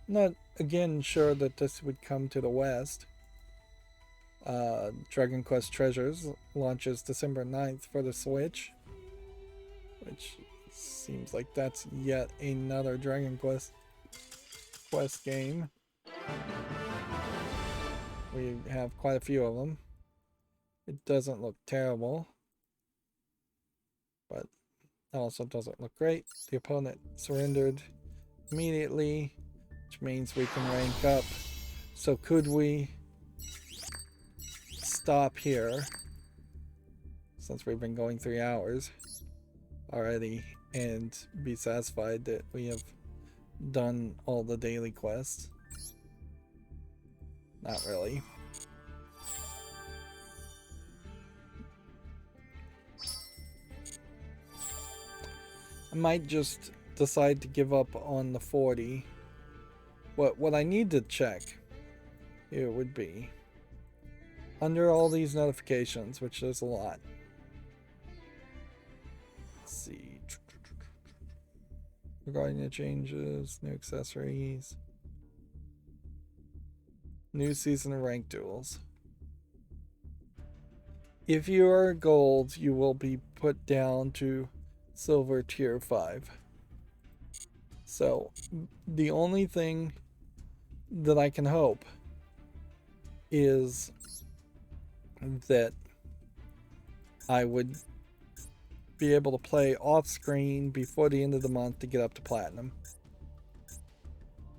Not, again, sure that this would come to the West. Dragon Quest Treasures launches December 9th for the Switch, which seems like that's yet another Dragon Quest game. We have quite a few of them. It doesn't look terrible, but also doesn't look great. The opponent surrendered immediately, which means we can rank up. So could we stop here, since we've been going 3 hours already, and be satisfied that we have done all the daily quests? Not really. I might just decide to give up on the 40. What I need to check here would be, under all these notifications, which there's a lot. Let's see. Regarding the changes, new accessories. New season of ranked duels. If you are gold, you will be put down to silver tier 5. So the only thing that I can hope is that I would be able to play off screen before the end of the month to get up to platinum.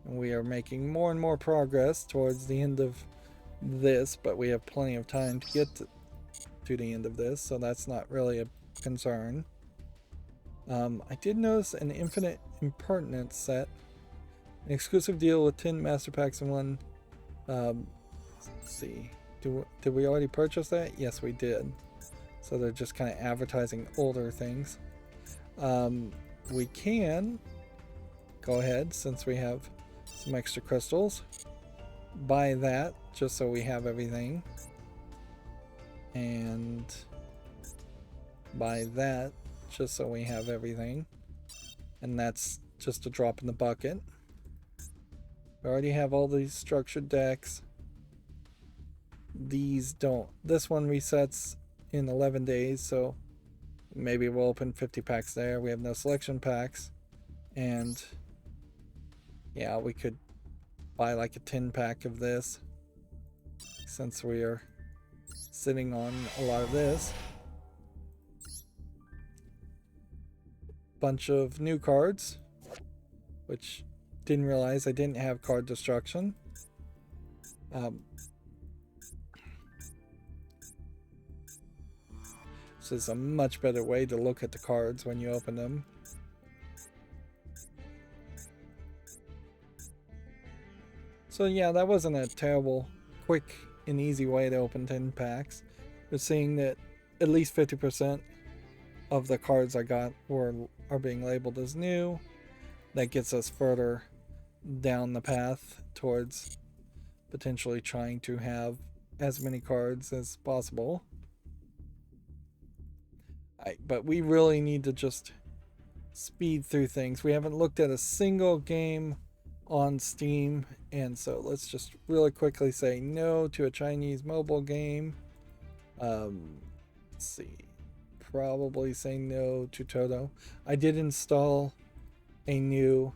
We are making more and more progress towards the end of this, but we have plenty of time to get to the end of this, so that's not really a concern. I did notice an Infinite Impertinence set, an exclusive deal with 10 Master Packs in one. Let's see, did we already purchase that? Yes, we did. So they're just kind of advertising older things. We can go ahead, since we have some extra crystals, buy that just so we have everything. and buy that just so we have everything. And that's just a drop in the bucket. We already have all these structured decks. These don't. This one resets in 11 days, so maybe we'll open 50 packs there. We have no selection packs. And yeah, we could buy like a 10 pack of this since we are sitting on a lot of this. Bunch of new cards, which didn't realize I didn't have card destruction. This is a much better way to look at the cards when you open them. So yeah, that wasn't a terrible, quick and easy way to open 10 packs. We're seeing that at least 50% of the cards I got are being labeled as new. That gets us further down the path towards potentially trying to have as many cards as possible. But we really need to just speed through things. We haven't looked at a single game on Steam, and so let's just really quickly say no to a Chinese mobile game. Let's see. Probably say no to Toto. I did install a new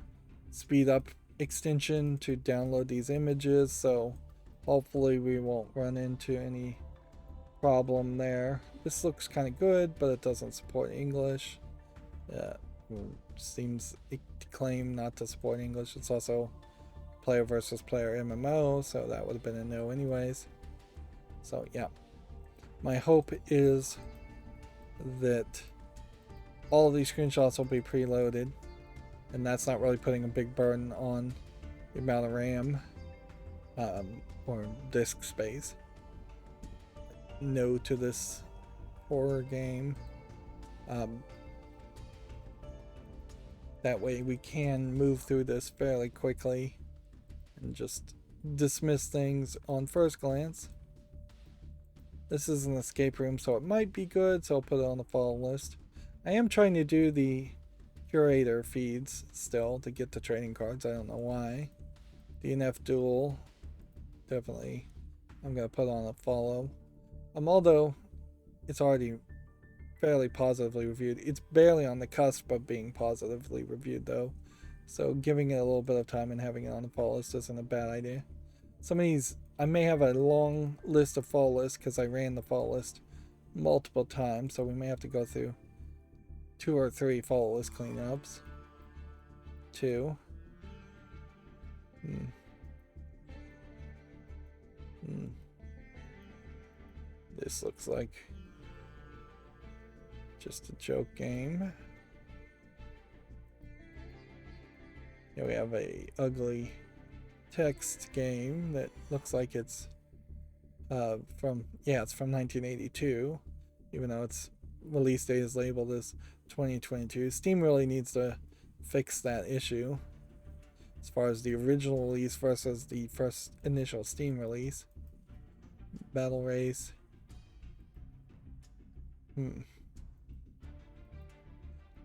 speed up extension to download these images, so hopefully we won't run into any problem there. This looks kind of good, but it doesn't support English. Seems to claim not to support English. It's also player versus player MMO, so that would have been a no anyways. So yeah, my hope is that all of these screenshots will be preloaded, and that's not really putting a big burden on the amount of RAM or disk space. No to this horror game. That way we can move through this fairly quickly and just dismiss things on first glance. This is an escape room, so it might be good, so I'll put it on the follow list. I am trying to do the curator feeds still to get the trading cards. I don't know why. DNF Duel, definitely I'm going to put on a follow. Although it's already fairly positively reviewed. It's barely on the cusp of being positively reviewed though. So giving it a little bit of time and having it on the follow list isn't a bad idea. Some of these, I may have a long list of follow lists because I ran the follow list multiple times, so we may have to go through 2 or 3 follow list cleanups. 2. This looks like just a joke game. Here we have a ugly text game that looks like it's from 1982, even though its release date is labeled as 2022. Steam really needs to fix that issue as far as the original release versus the first initial Steam release. Battle Race.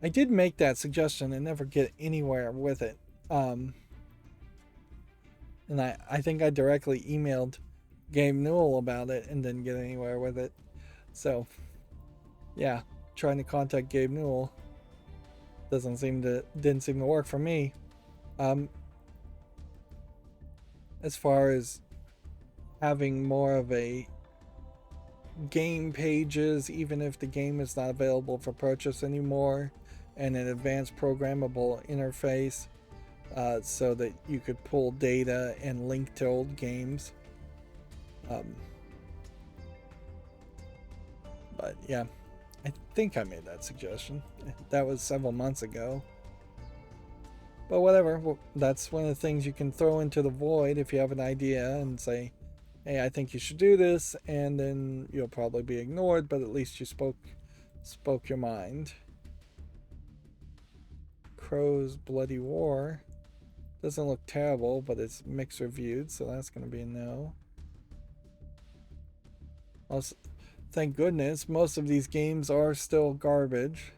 I did make that suggestion and never get anywhere with it. And I think I directly emailed Gabe Newell about it and didn't get anywhere with it. So, yeah, trying to contact Gabe Newell didn't seem to work for me. As far as having more of a game pages, even if the game is not available for purchase anymore, and an advanced programmable interface so that you could pull data and link to old games. But yeah, I think I made that suggestion. That was several months ago. But whatever, well, that's one of the things you can throw into the void if you have an idea and say, hey, I think you should do this, and then you'll probably be ignored, but at least you spoke your mind. Crow's Bloody War doesn't look terrible, but it's mixed reviewed, so that's going to be a no. Also, Thank goodness, most of these games are still garbage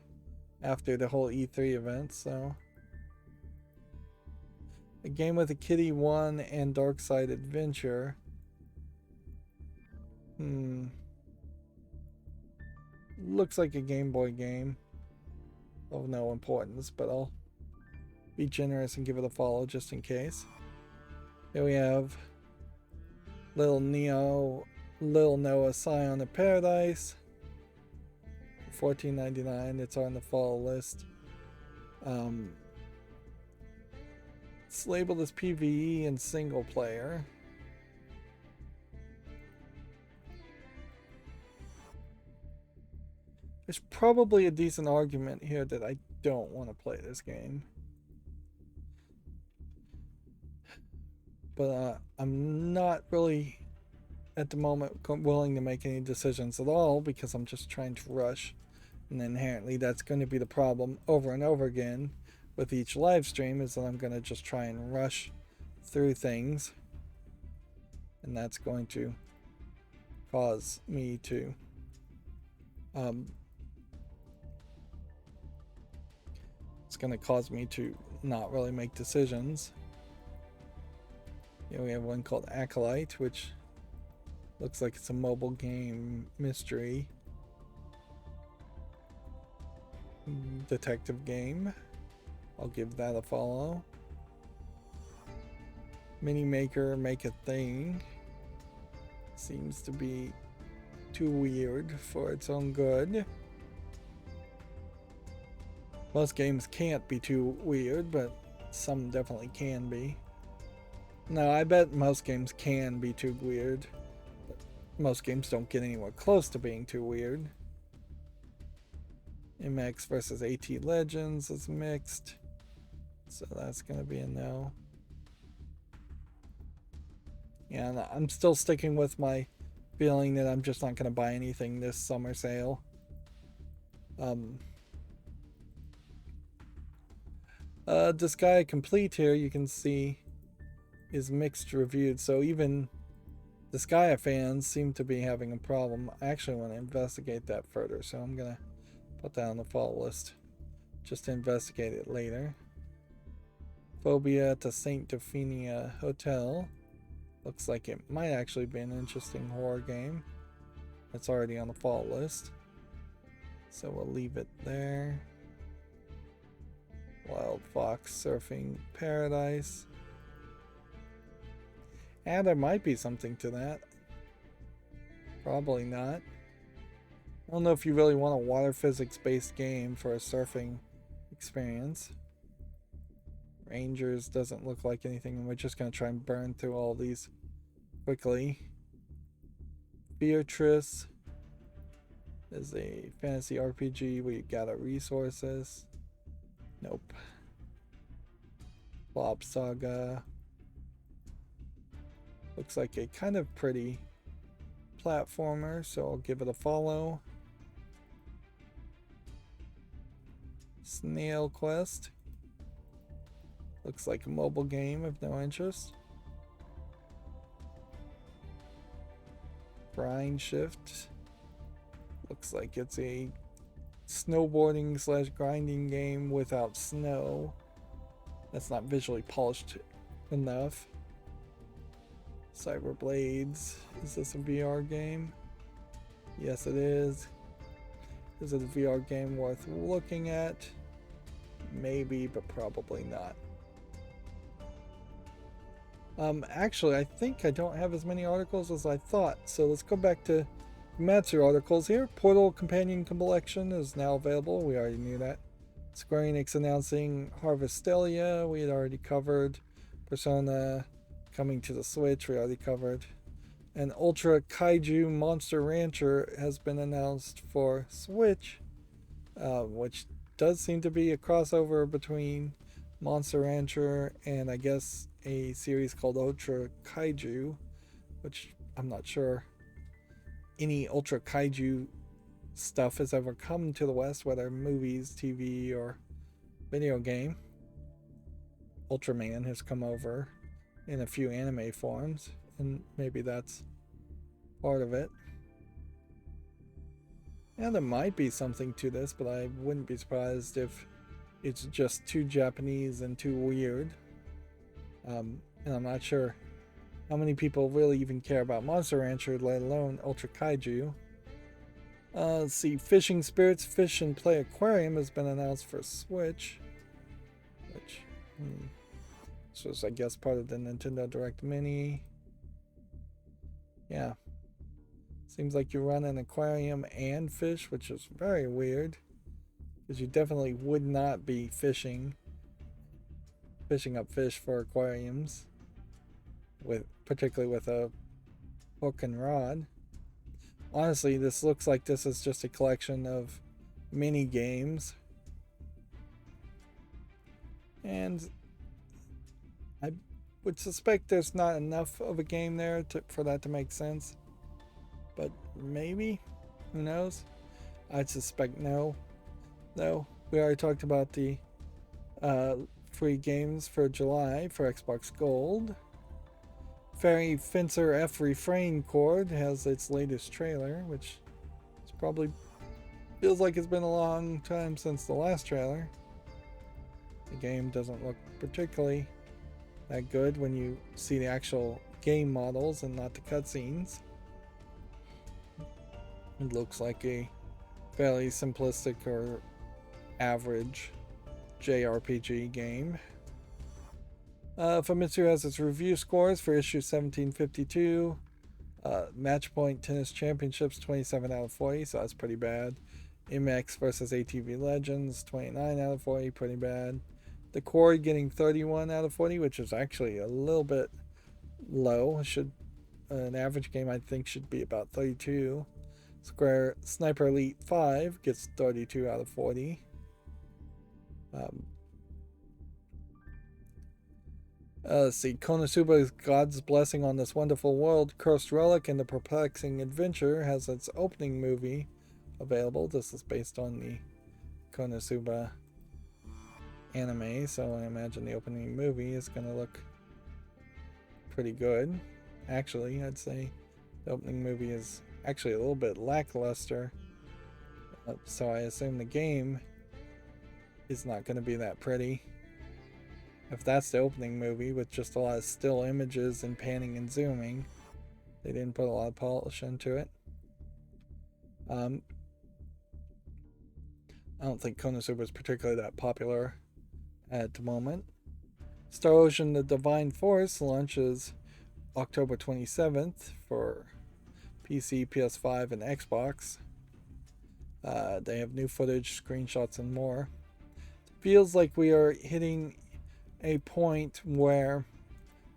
after the whole E3 event, so. A Game with a Kitty 1 and Dark Side Adventure. Looks like a Game Boy game. Of no importance, but I'll be generous and give it a follow just in case. Here we have Little Noah Scion of Paradise. $14.99. It's on the fall list. It's labeled as PvE and single player. There's probably a decent argument here that I don't want to play this game. But I'm not really at the moment willing to make any decisions at all because I'm just trying to rush. And inherently that's going to be the problem over and over again with each live stream, is that I'm going to just try and rush through things. And that's going to cause me to it's going to cause me to not really make decisions. Yeah, we have one called Acolyte, which looks like it's a mobile game mystery detective game. I'll give that a follow. Mini Maker Make a Thing seems to be too weird for its own good. Most games can't be too weird, but some definitely can be. No, I bet most games can be too weird, but most games don't get anywhere close to being too weird. MX versus AT Legends is mixed, so that's going to be a no. Yeah, and I'm still sticking with my feeling that I'm just not going to buy anything this summer sale. Disgaea Complete here, you can see, is mixed reviewed, so even Disgaea fans seem to be having a problem. I actually want to investigate that further, so I'm going to put that on the fault list just to investigate it later. Phobia to St. Dauphine Hotel. Looks like it might actually be an interesting horror game. It's already on the fault list, so we'll leave it there. Wild Fox Surfing Paradise. And there might be something to that. Probably not. I don't know if you really want a water physics based game for a surfing experience. Rangers doesn't look like anything, and we're just going to try and burn through all these quickly. Beatrice is a fantasy RPG where you gather resources. Nope. Blob Saga. Looks like a kind of pretty platformer, so I'll give it a follow. Snail Quest. Looks like a mobile game of no interest. Grind Shift. Looks like it's a snowboarding / grinding game without snow. That's not visually polished enough. Cyberblades. Is this a VR game? Yes, it is. Is it a VR game worth looking at? Maybe, but probably not. Actually, I think I don't have as many articles as I thought, so let's go back to Matsu articles here. Portal Companion Collection is now available. We already knew that. Square Enix announcing Harvestelia, we had already covered. Persona coming to the Switch, we already covered. And Ultra Kaiju Monster Rancher has been announced for Switch, which does seem to be a crossover between Monster Rancher and I guess a series called Ultra Kaiju, which I'm not sure any Ultra Kaiju stuff has ever come to the West, whether movies, TV, or video game. Ultraman has come over in a few anime forms, and maybe that's part of it. Yeah, there might be something to this, but I wouldn't be surprised if it's just too Japanese and too weird. And I'm not sure how many people really even care about Monster Rancher, let alone Ultra Kaiju. Let's see, Fishing Spirits Fish and Play Aquarium has been announced for Switch. Which, this was, I guess, part of the Nintendo Direct Mini. Yeah. Seems like you run an aquarium and fish, which is very weird. Because you definitely would not be fishing up fish for aquariums. Particularly with a hook and rod. Honestly, this looks like this is just a collection of mini games. And I would suspect there's not enough of a game there for that to make sense. But maybe? Who knows? I'd suspect no. No. We already talked about the free games for July for Xbox Gold. Fairy Fencer F Refrain Chord has its latest trailer, which is probably feels like it's been a long time since the last trailer. The game doesn't look particularly that good when you see the actual game models and not the cutscenes. It looks like a fairly simplistic or average JRPG game. Famitsu has its review scores for issue 1752. Matchpoint Tennis Championships 27 out of 40, so that's pretty bad. MX versus ATV Legends 29 out of 40, pretty bad. The Core getting 31 out of 40, which is actually a little bit low. An average game I think should be about 32. Square Sniper Elite 5 gets 32 out of 40. Let's see, Konosuba's God's Blessing on This Wonderful World, Cursed Relic, and the Perplexing Adventure has its opening movie available. This is based on the Konosuba anime, so I imagine the opening movie is going to look pretty good. Actually, I'd say the opening movie is actually a little bit lackluster, so I assume the game is not going to be that pretty. If that's the opening movie with just a lot of still images and panning and zooming, they didn't put a lot of polish into it. I don't think Konosuba is particularly that popular at the moment. Star Ocean The Divine Force launches October 27th for PC, PS5, and Xbox. They have new footage, screenshots, and more. Feels like we are hitting a point where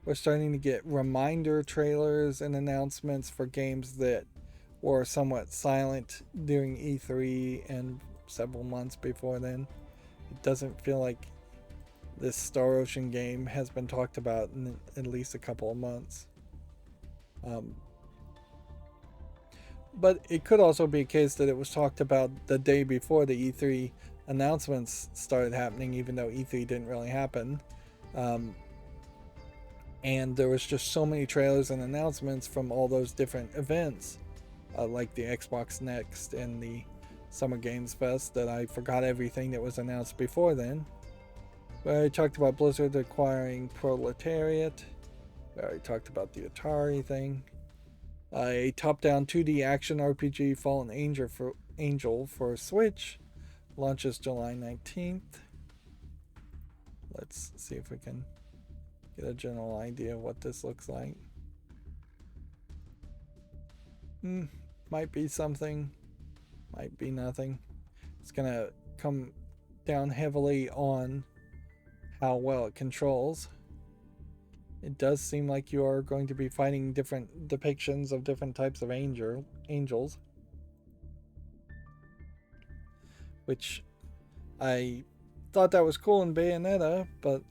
we're starting to get reminder trailers and announcements for games that were somewhat silent during E3 and several months before then. It doesn't feel like this Star Ocean game has been talked about in at least a couple of months. But it could also be a case that it was talked about the day before the E3 announcements started happening, even though E3 didn't really happen. And there was just so many trailers and announcements from all those different events, like the Xbox Next and the Summer Games Fest, that I forgot everything that was announced before then. We already talked about Blizzard acquiring Proletariat. We already talked about the Atari thing. A top-down 2D action RPG, Fallen Angel for Switch, launches July 19th. Let's see if we can get a general idea of what this looks like. Might be something, might be nothing. It's gonna come down heavily on how well it controls. It does seem like you are going to be fighting different depictions of different types of angels. Which I thought that was cool in Bayonetta, but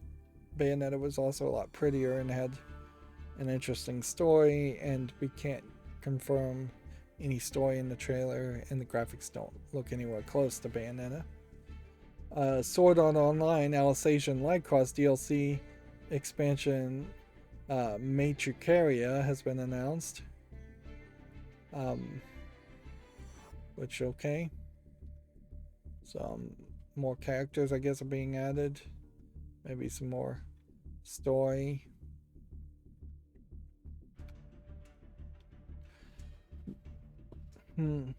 Bayonetta was also a lot prettier and had an interesting story, and we can't confirm any story in the trailer, and the graphics don't look anywhere close to Bayonetta. Sword Art Online Alicization Lightcross DLC expansion Matricaria has been announced, which okay. Some more characters, I guess, are being added. Maybe some more story. I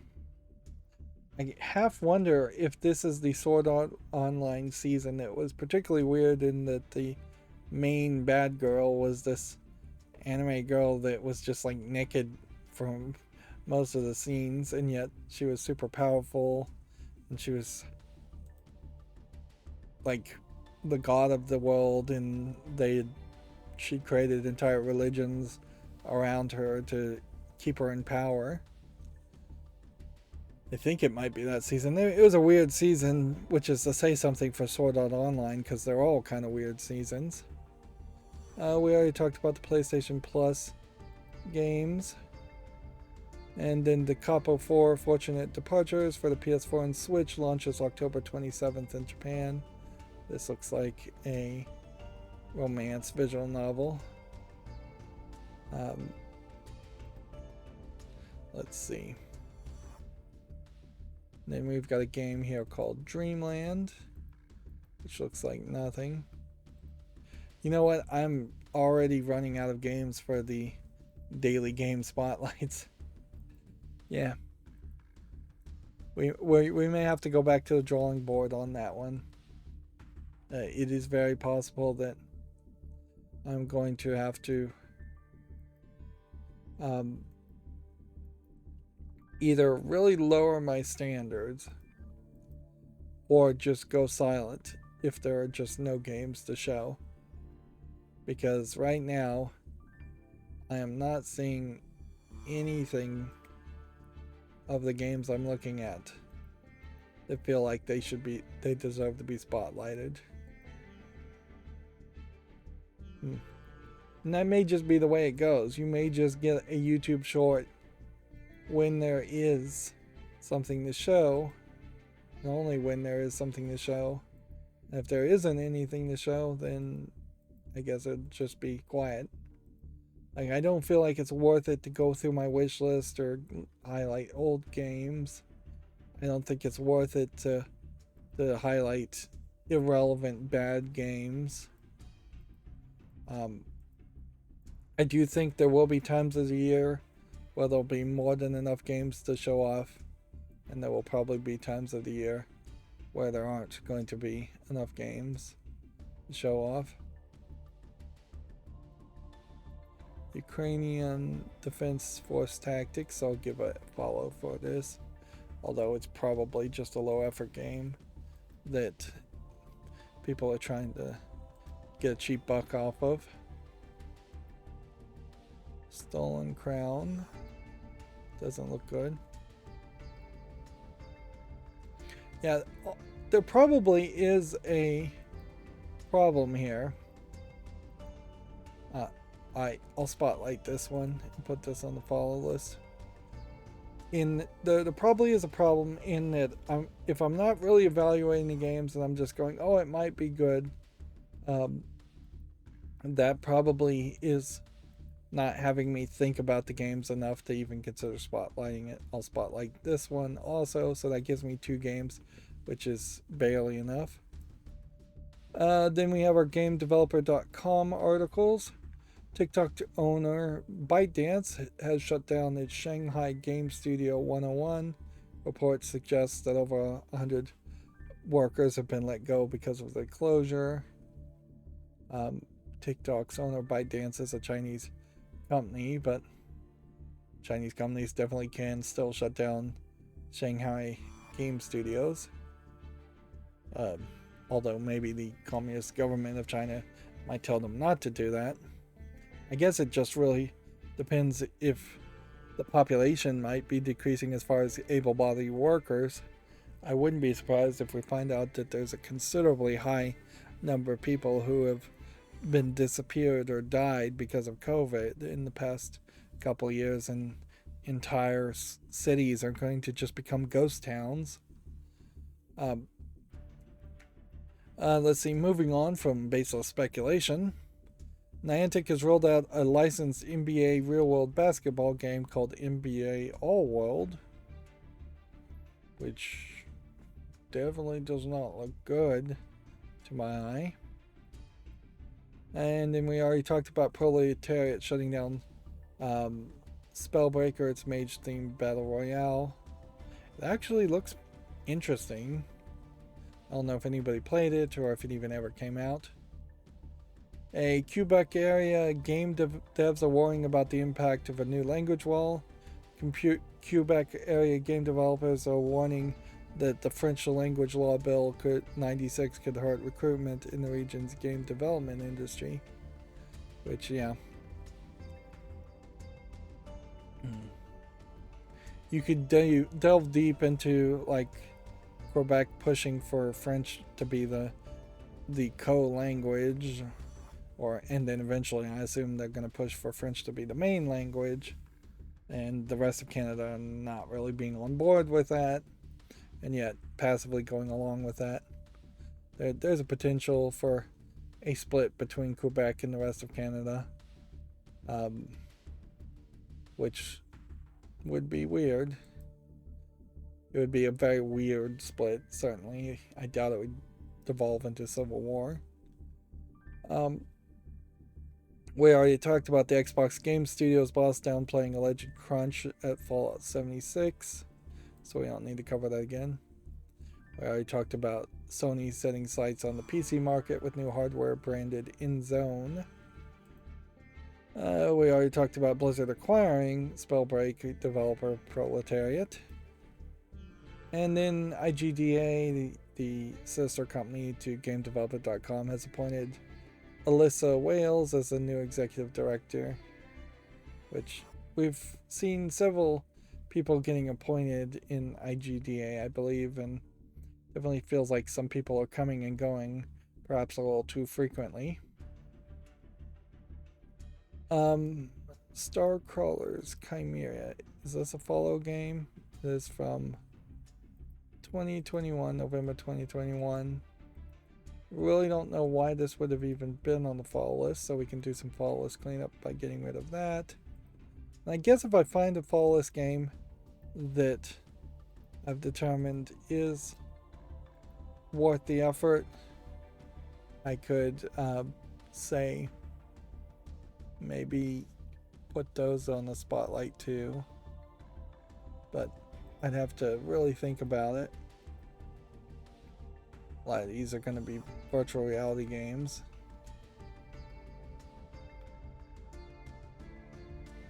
half wonder if this is the Sword Art Online season. It was particularly weird in that the main bad girl was this anime girl that was just like naked from most of the scenes, and yet she was super powerful, and she was like the god of the world, and she created entire religions around her to keep her in power. I think it might be that season. It was a weird season, which is to say something for Sword Art Online, because they're all kind of weird seasons. We already talked about the PlayStation Plus games. And then the Capo 4 Fortunate Departures for the PS4 and Switch launches October 27th in Japan. This looks like a romance visual novel. Let's see. Then we've got a game here called Dreamland, which looks like nothing. You know what? I'm already running out of games for the daily game spotlights. Yeah. We may have to go back to the drawing board on that one. It is very possible that I'm going to have to either really lower my standards or just go silent if there are just no games to show. Because right now, I am not seeing anything of the games I'm looking at that feel like they deserve to be spotlighted. And that may just be the way it goes. You may just get a YouTube short when there is something to show, and only when there is something to show. And if there isn't anything to show, then I guess it'd just be quiet. Like, I don't feel like it's worth it to go through my wish list or highlight old games. I don't think it's worth it to highlight irrelevant bad games. I do think there will be times of the year where there'll be more than enough games to show off, and there will probably be times of the year where there aren't going to be enough games to show off. Ukrainian Defense Force Tactics, I'll give a follow for this, although it's probably just a low effort game that people are trying to get a cheap buck off of. Stolen Crown doesn't look good. Yeah, there probably is a problem here. I'll spotlight this one and put this on the follow list. There probably is a problem in that if I'm not really evaluating the games and I'm just going, oh, it might be good, that probably is not having me think about the games enough to even consider spotlighting it. I'll spotlight this one also, so that gives me 2 games, which is barely enough. Then we have our GameDeveloper.com articles. TikTok owner ByteDance has shut down its Shanghai Game Studio 101. Reports suggest that over 100 workers have been let go because of the closure. TikTok's owner ByteDance is a Chinese company, but Chinese companies definitely can still shut down Shanghai game studios. Although maybe the Communist government of China might tell them not to do that. I guess it just really depends if the population might be decreasing as far as able-bodied workers. I wouldn't be surprised if we find out that there's a considerably high number of people who have been disappeared or died because of COVID in the past couple of years, and entire cities are going to just become ghost towns. Let's see, moving on from baseless speculation. Niantic has rolled out a licensed NBA real-world basketball game called NBA All World. which definitely does not look good to my eye. And then we already talked about Proletariat shutting down Spellbreaker, its mage-themed battle royale. It actually looks interesting. I don't know if anybody played it or if it even ever came out. A Quebec area game devs are worrying about the impact of a new language wall. Quebec area game developers are warning that the French language law bill 96 could hurt recruitment in the region's game development industry. Which, yeah. You could delve deep into, like, Quebec pushing for French to be the co-language, and then eventually I assume they're going to push for French to be the main language, and the rest of Canada not really being on board with that, and yet passively going along with that. There's a potential for a split between Quebec and the rest of Canada, which would be weird. It would be a very weird split, certainly. I doubt it would devolve into civil war. We already talked about the Xbox Game Studios boss downplaying alleged crunch at Fallout 76, so we don't need to cover that again. We already talked about Sony setting sights on the PC market with new hardware branded InZone. We already talked about Blizzard acquiring Spellbreak developer Proletariat. And then IGDA, the sister company to GameDeveloper.com, has appointed Alyssa Wales as the new executive director, which we've seen several people getting appointed in IGDA, I believe, and definitely feels like some people are coming and going, perhaps a little too frequently. Starcrawlers Chimera. Is this a follow game? It is from 2021, November 2021. Really don't know why this would have even been on the follow list, so we can do some follow list cleanup by getting rid of that. And I guess if I find a follow list game that I've determined is worth the effort, I could say maybe put those on the spotlight too, but I'd have to really think about it. A lot of these are going to be virtual reality games.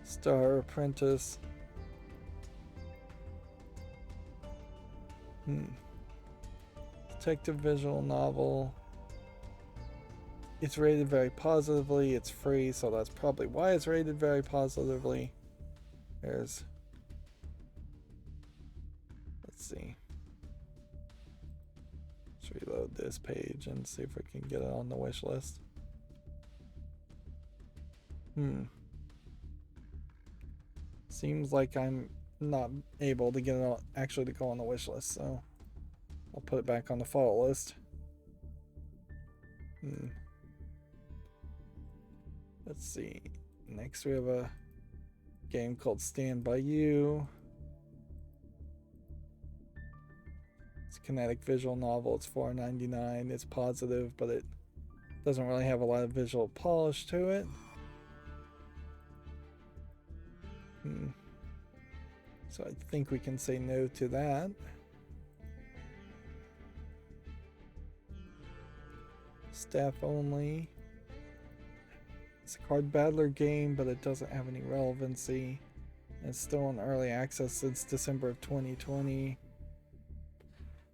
Star Apprentice. Detective visual novel. It's rated very positively. It's free, so that's probably why it's rated very positively. Let's see. Let's reload this page and see if we can get it on the wish list. Seems like I'm not able to get it actually to go on the wish list, so I'll put it back on the follow list. Let's see. Next we have a game called Stand By You. It's a kinetic visual novel. It's $4.99. It's positive, but it doesn't really have a lot of visual polish to it. So I think we can say no to that. Staff only. It's a card battler game, but it doesn't have any relevancy. It's still in early access since December of 2020.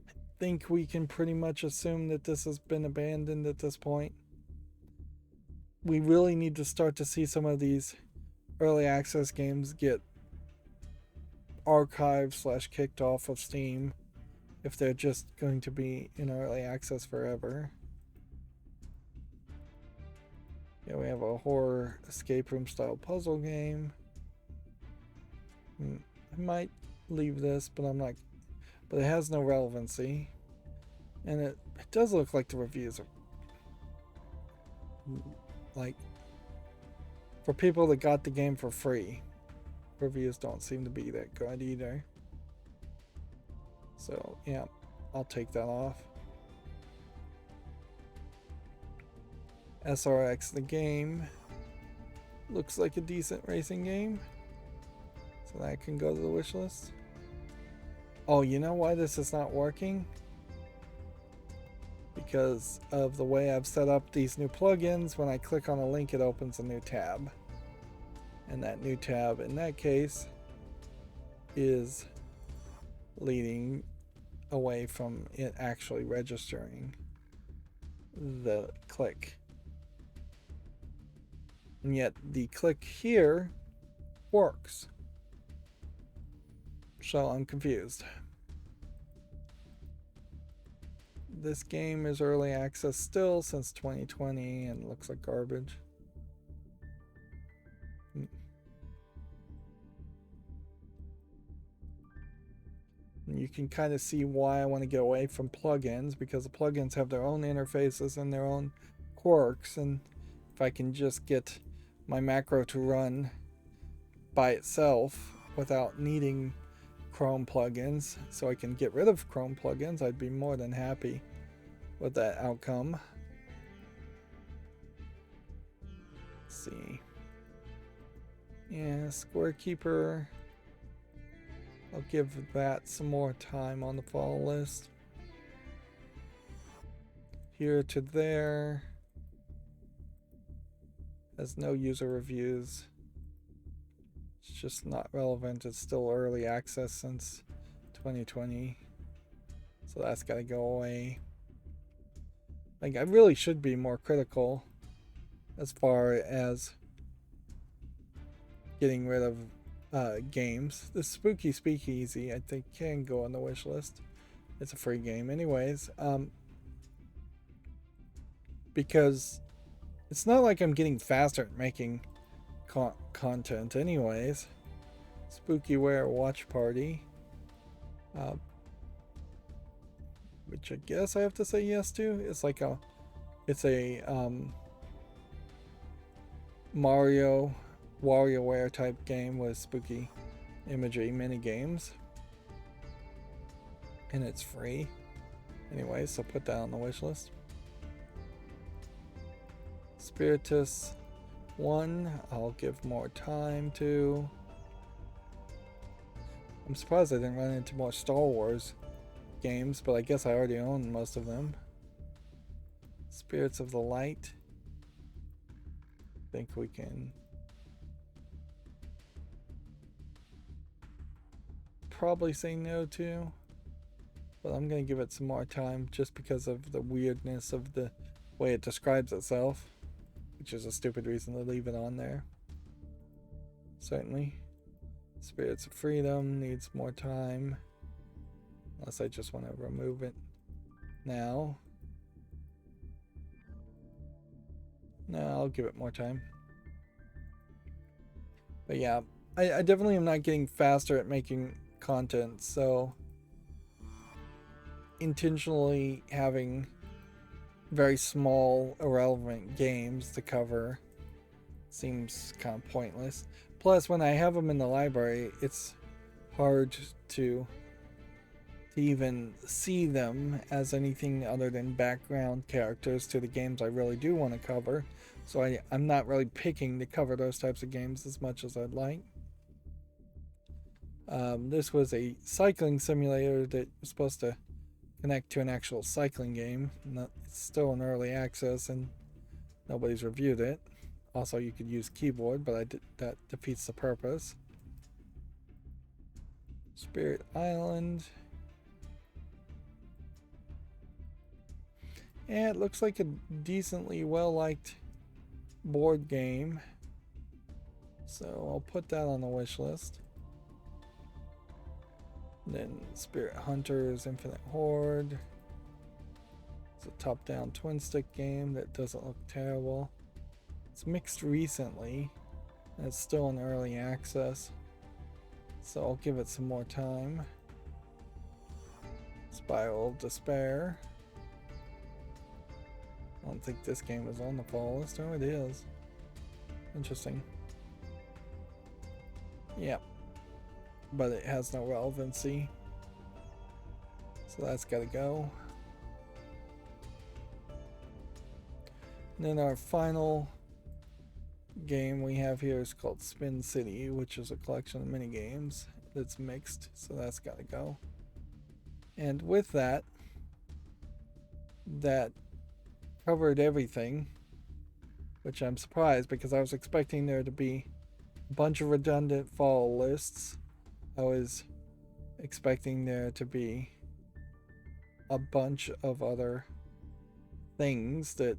I think we can pretty much assume that this has been abandoned at this point. We really need to start to see some of these early access games get archived / kicked off of Steam if they're just going to be in early access forever. Yeah, we have a horror escape room style puzzle game. I might leave this, but I'm not. But it has no relevancy, and it does look like the reviews are like for people that got the game for free. Reviews don't seem to be that good either. So yeah, I'll take that off. SRX the game looks like a decent racing game, so that can go to the wish list. Oh, you know why this is not working? Because of the way I've set up these new plugins. When I click on a link, it opens a new tab, and that new tab in that case is leading away from it actually registering the click. And yet the click here works. So I'm confused. This game is early access still since 2020 and looks like garbage. You can kind of see why I want to get away from plugins, because the plugins have their own interfaces and their own quirks, and if I can just get my macro to run by itself without needing Chrome plugins, so I can get rid of Chrome plugins, I'd be more than happy with that outcome. Let's see. Yeah, Squarekeeper. I'll give that some more time on the fall list. Here to there. Has no user reviews. It's just not relevant. It's still early access since 2020. So that's got to go away. Like, I really should be more critical as far as getting rid of games. The Spooky Speakeasy, I think, can go on the wish list. It's a free game anyways. Because it's not like I'm getting faster at making content anyways. Spookyware Watch Party. Which I guess I have to say yes to. It's like a Mario WarioWare type game with spooky imagery mini games, and it's free anyway, so put that on the wish list. Spiritus 1, I'll give more time to. I'm surprised I didn't run into more Star Wars games, but I guess I already own most of them. Spirits of the Light, I think we can probably say no to, but I'm going to give it some more time just because of the weirdness of the way it describes itself, which is a stupid reason to leave it on there. Certainly. Spirits of Freedom needs more time, unless I just want to remove it now. No, I'll give it more time. But yeah, I definitely am not getting faster at making content, so intentionally having very small, irrelevant games to cover seems kind of pointless. Plus, when I have them in the library, it's hard to even see them as anything other than background characters to the games I really do want to cover. So I'm not really picking to cover those types of games as much as I'd like. This was a cycling simulator that was supposed to connect to an actual cycling game. It's still in early access and nobody's reviewed it. Also, you could use keyboard, but that defeats the purpose. Spirit Island. And it looks like a decently well-liked board game. So I'll put that on the wish list. Then Spirit Hunters Infinite Horde. It's a top-down twin-stick game that doesn't look terrible. It's mixed recently, and it's still in early access, so I'll give it some more time. Spiral of Despair. I don't think this game is on the fall list. Oh, it is. Interesting. Yep. But it has no relevancy. So that's got to go. And then our final game we have here is called Spin City, which is a collection of mini games that's mixed, so that's got to go. And with that, that covered everything, which I'm surprised because I was expecting there to be a bunch of redundant fall lists. I was expecting there to be a bunch of other things that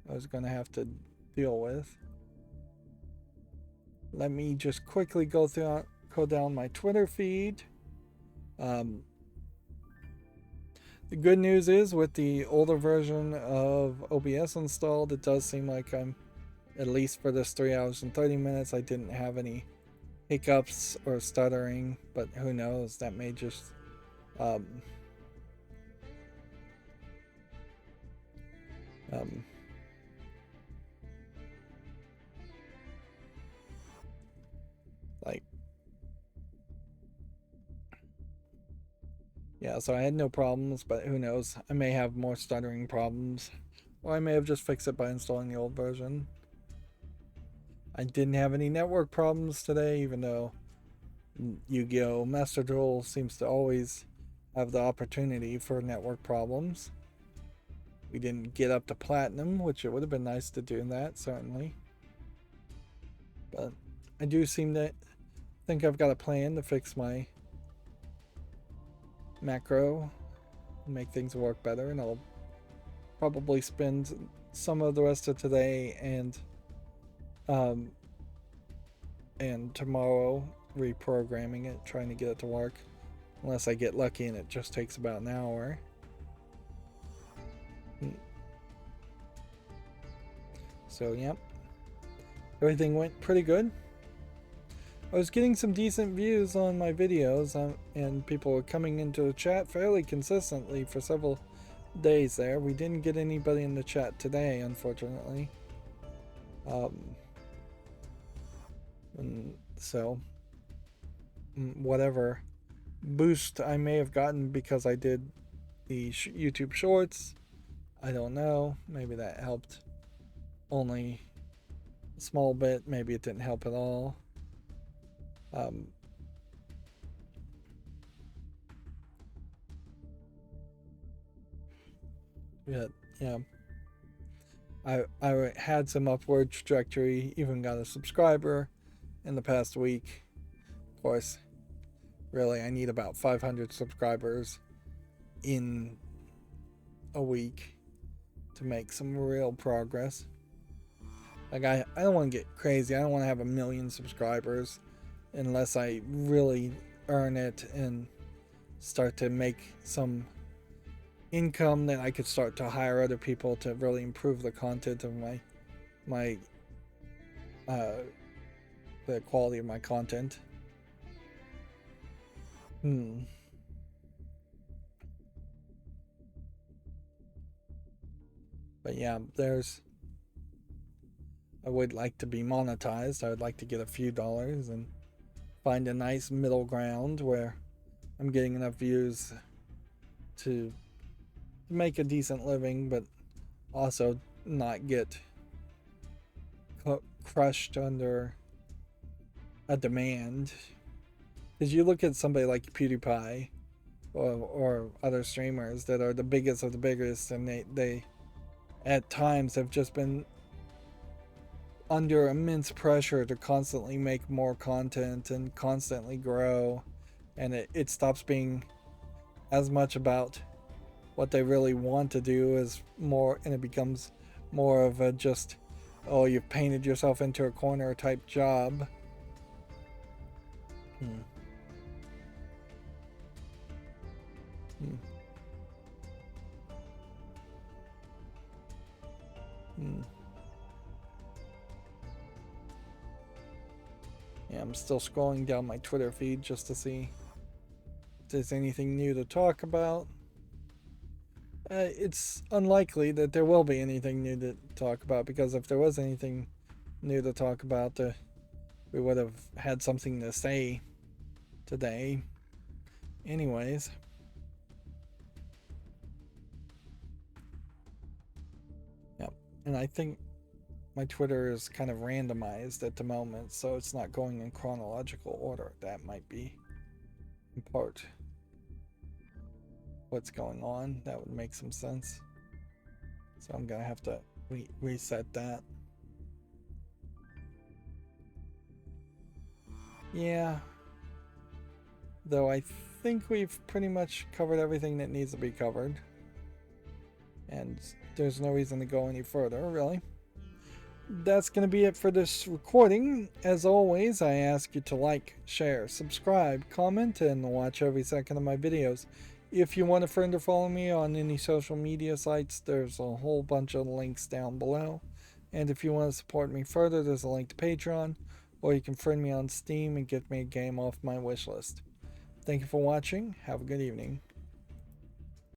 I was going to have to deal with. Let me just quickly go down my Twitter feed. The good news is with the older version of OBS installed, it does seem like I'm, at least for this 3 hours and 30 minutes, I didn't have any hiccups or stuttering, but who knows, that may just like, yeah, so I had no problems, but who knows, I may have more stuttering problems, or I may have just fixed it by installing the old version. I didn't have any network problems today, even though Yu-Gi-Oh! Master Duel seems to always have the opportunity for network problems. We didn't get up to platinum, which it would have been nice to do that, certainly. But I do seem to think I've got a plan to fix my macro and make things work better, and I'll probably spend some of the rest of today and tomorrow reprogramming it, trying to get it to work, unless I get lucky and it just takes about an hour. So yep, everything went pretty good. I was getting some decent views on my videos, and people were coming into the chat fairly consistently for several days there. We didn't get anybody in the chat today, unfortunately. And so whatever boost I may have gotten because I did the YouTube shorts, I don't know, maybe that helped only a small bit, maybe it didn't help at all. Yeah, I had some upward trajectory, even got a subscriber in the past week. Of course, really, I need about 500 subscribers in a week to make some real progress. Like, I don't want to get crazy. I don't want to have 1 million subscribers unless I really earn it and start to make some income that I could start to hire other people to really improve the content of my the quality of my content. But yeah, I would like to be monetized. I would like to get a few dollars and find a nice middle ground where I'm getting enough views to make a decent living, but also not get crushed under a demand. Because you look at somebody like PewDiePie or other streamers that are the biggest of the biggest, and they at times have just been under immense pressure to constantly make more content and constantly grow, and it stops being as much about what they really want to do as more, and it becomes more of a just, oh, you've painted yourself into a corner type job. Yeah, I'm still scrolling down my Twitter feed just to see if there's anything new to talk about. It's unlikely that there will be anything new to talk about, because if there was anything new to talk about, we would have had something to say today. Anyways, And I think my Twitter is kind of randomized at the moment, so it's not going in chronological order. That might be in part what's going on. That would make some sense. So I'm gonna have to reset that. Yeah. Though I think we've pretty much covered everything that needs to be covered. And there's no reason to go any further, really. That's going to be it for this recording. As always, I ask you to like, share, subscribe, comment, and watch every second of my videos. If you want a friend or follow me on any social media sites, there's a whole bunch of links down below. And if you want to support me further, there's a link to Patreon, or you can friend me on Steam and get me a game off my wish list. Thank you for watching. Have a good evening.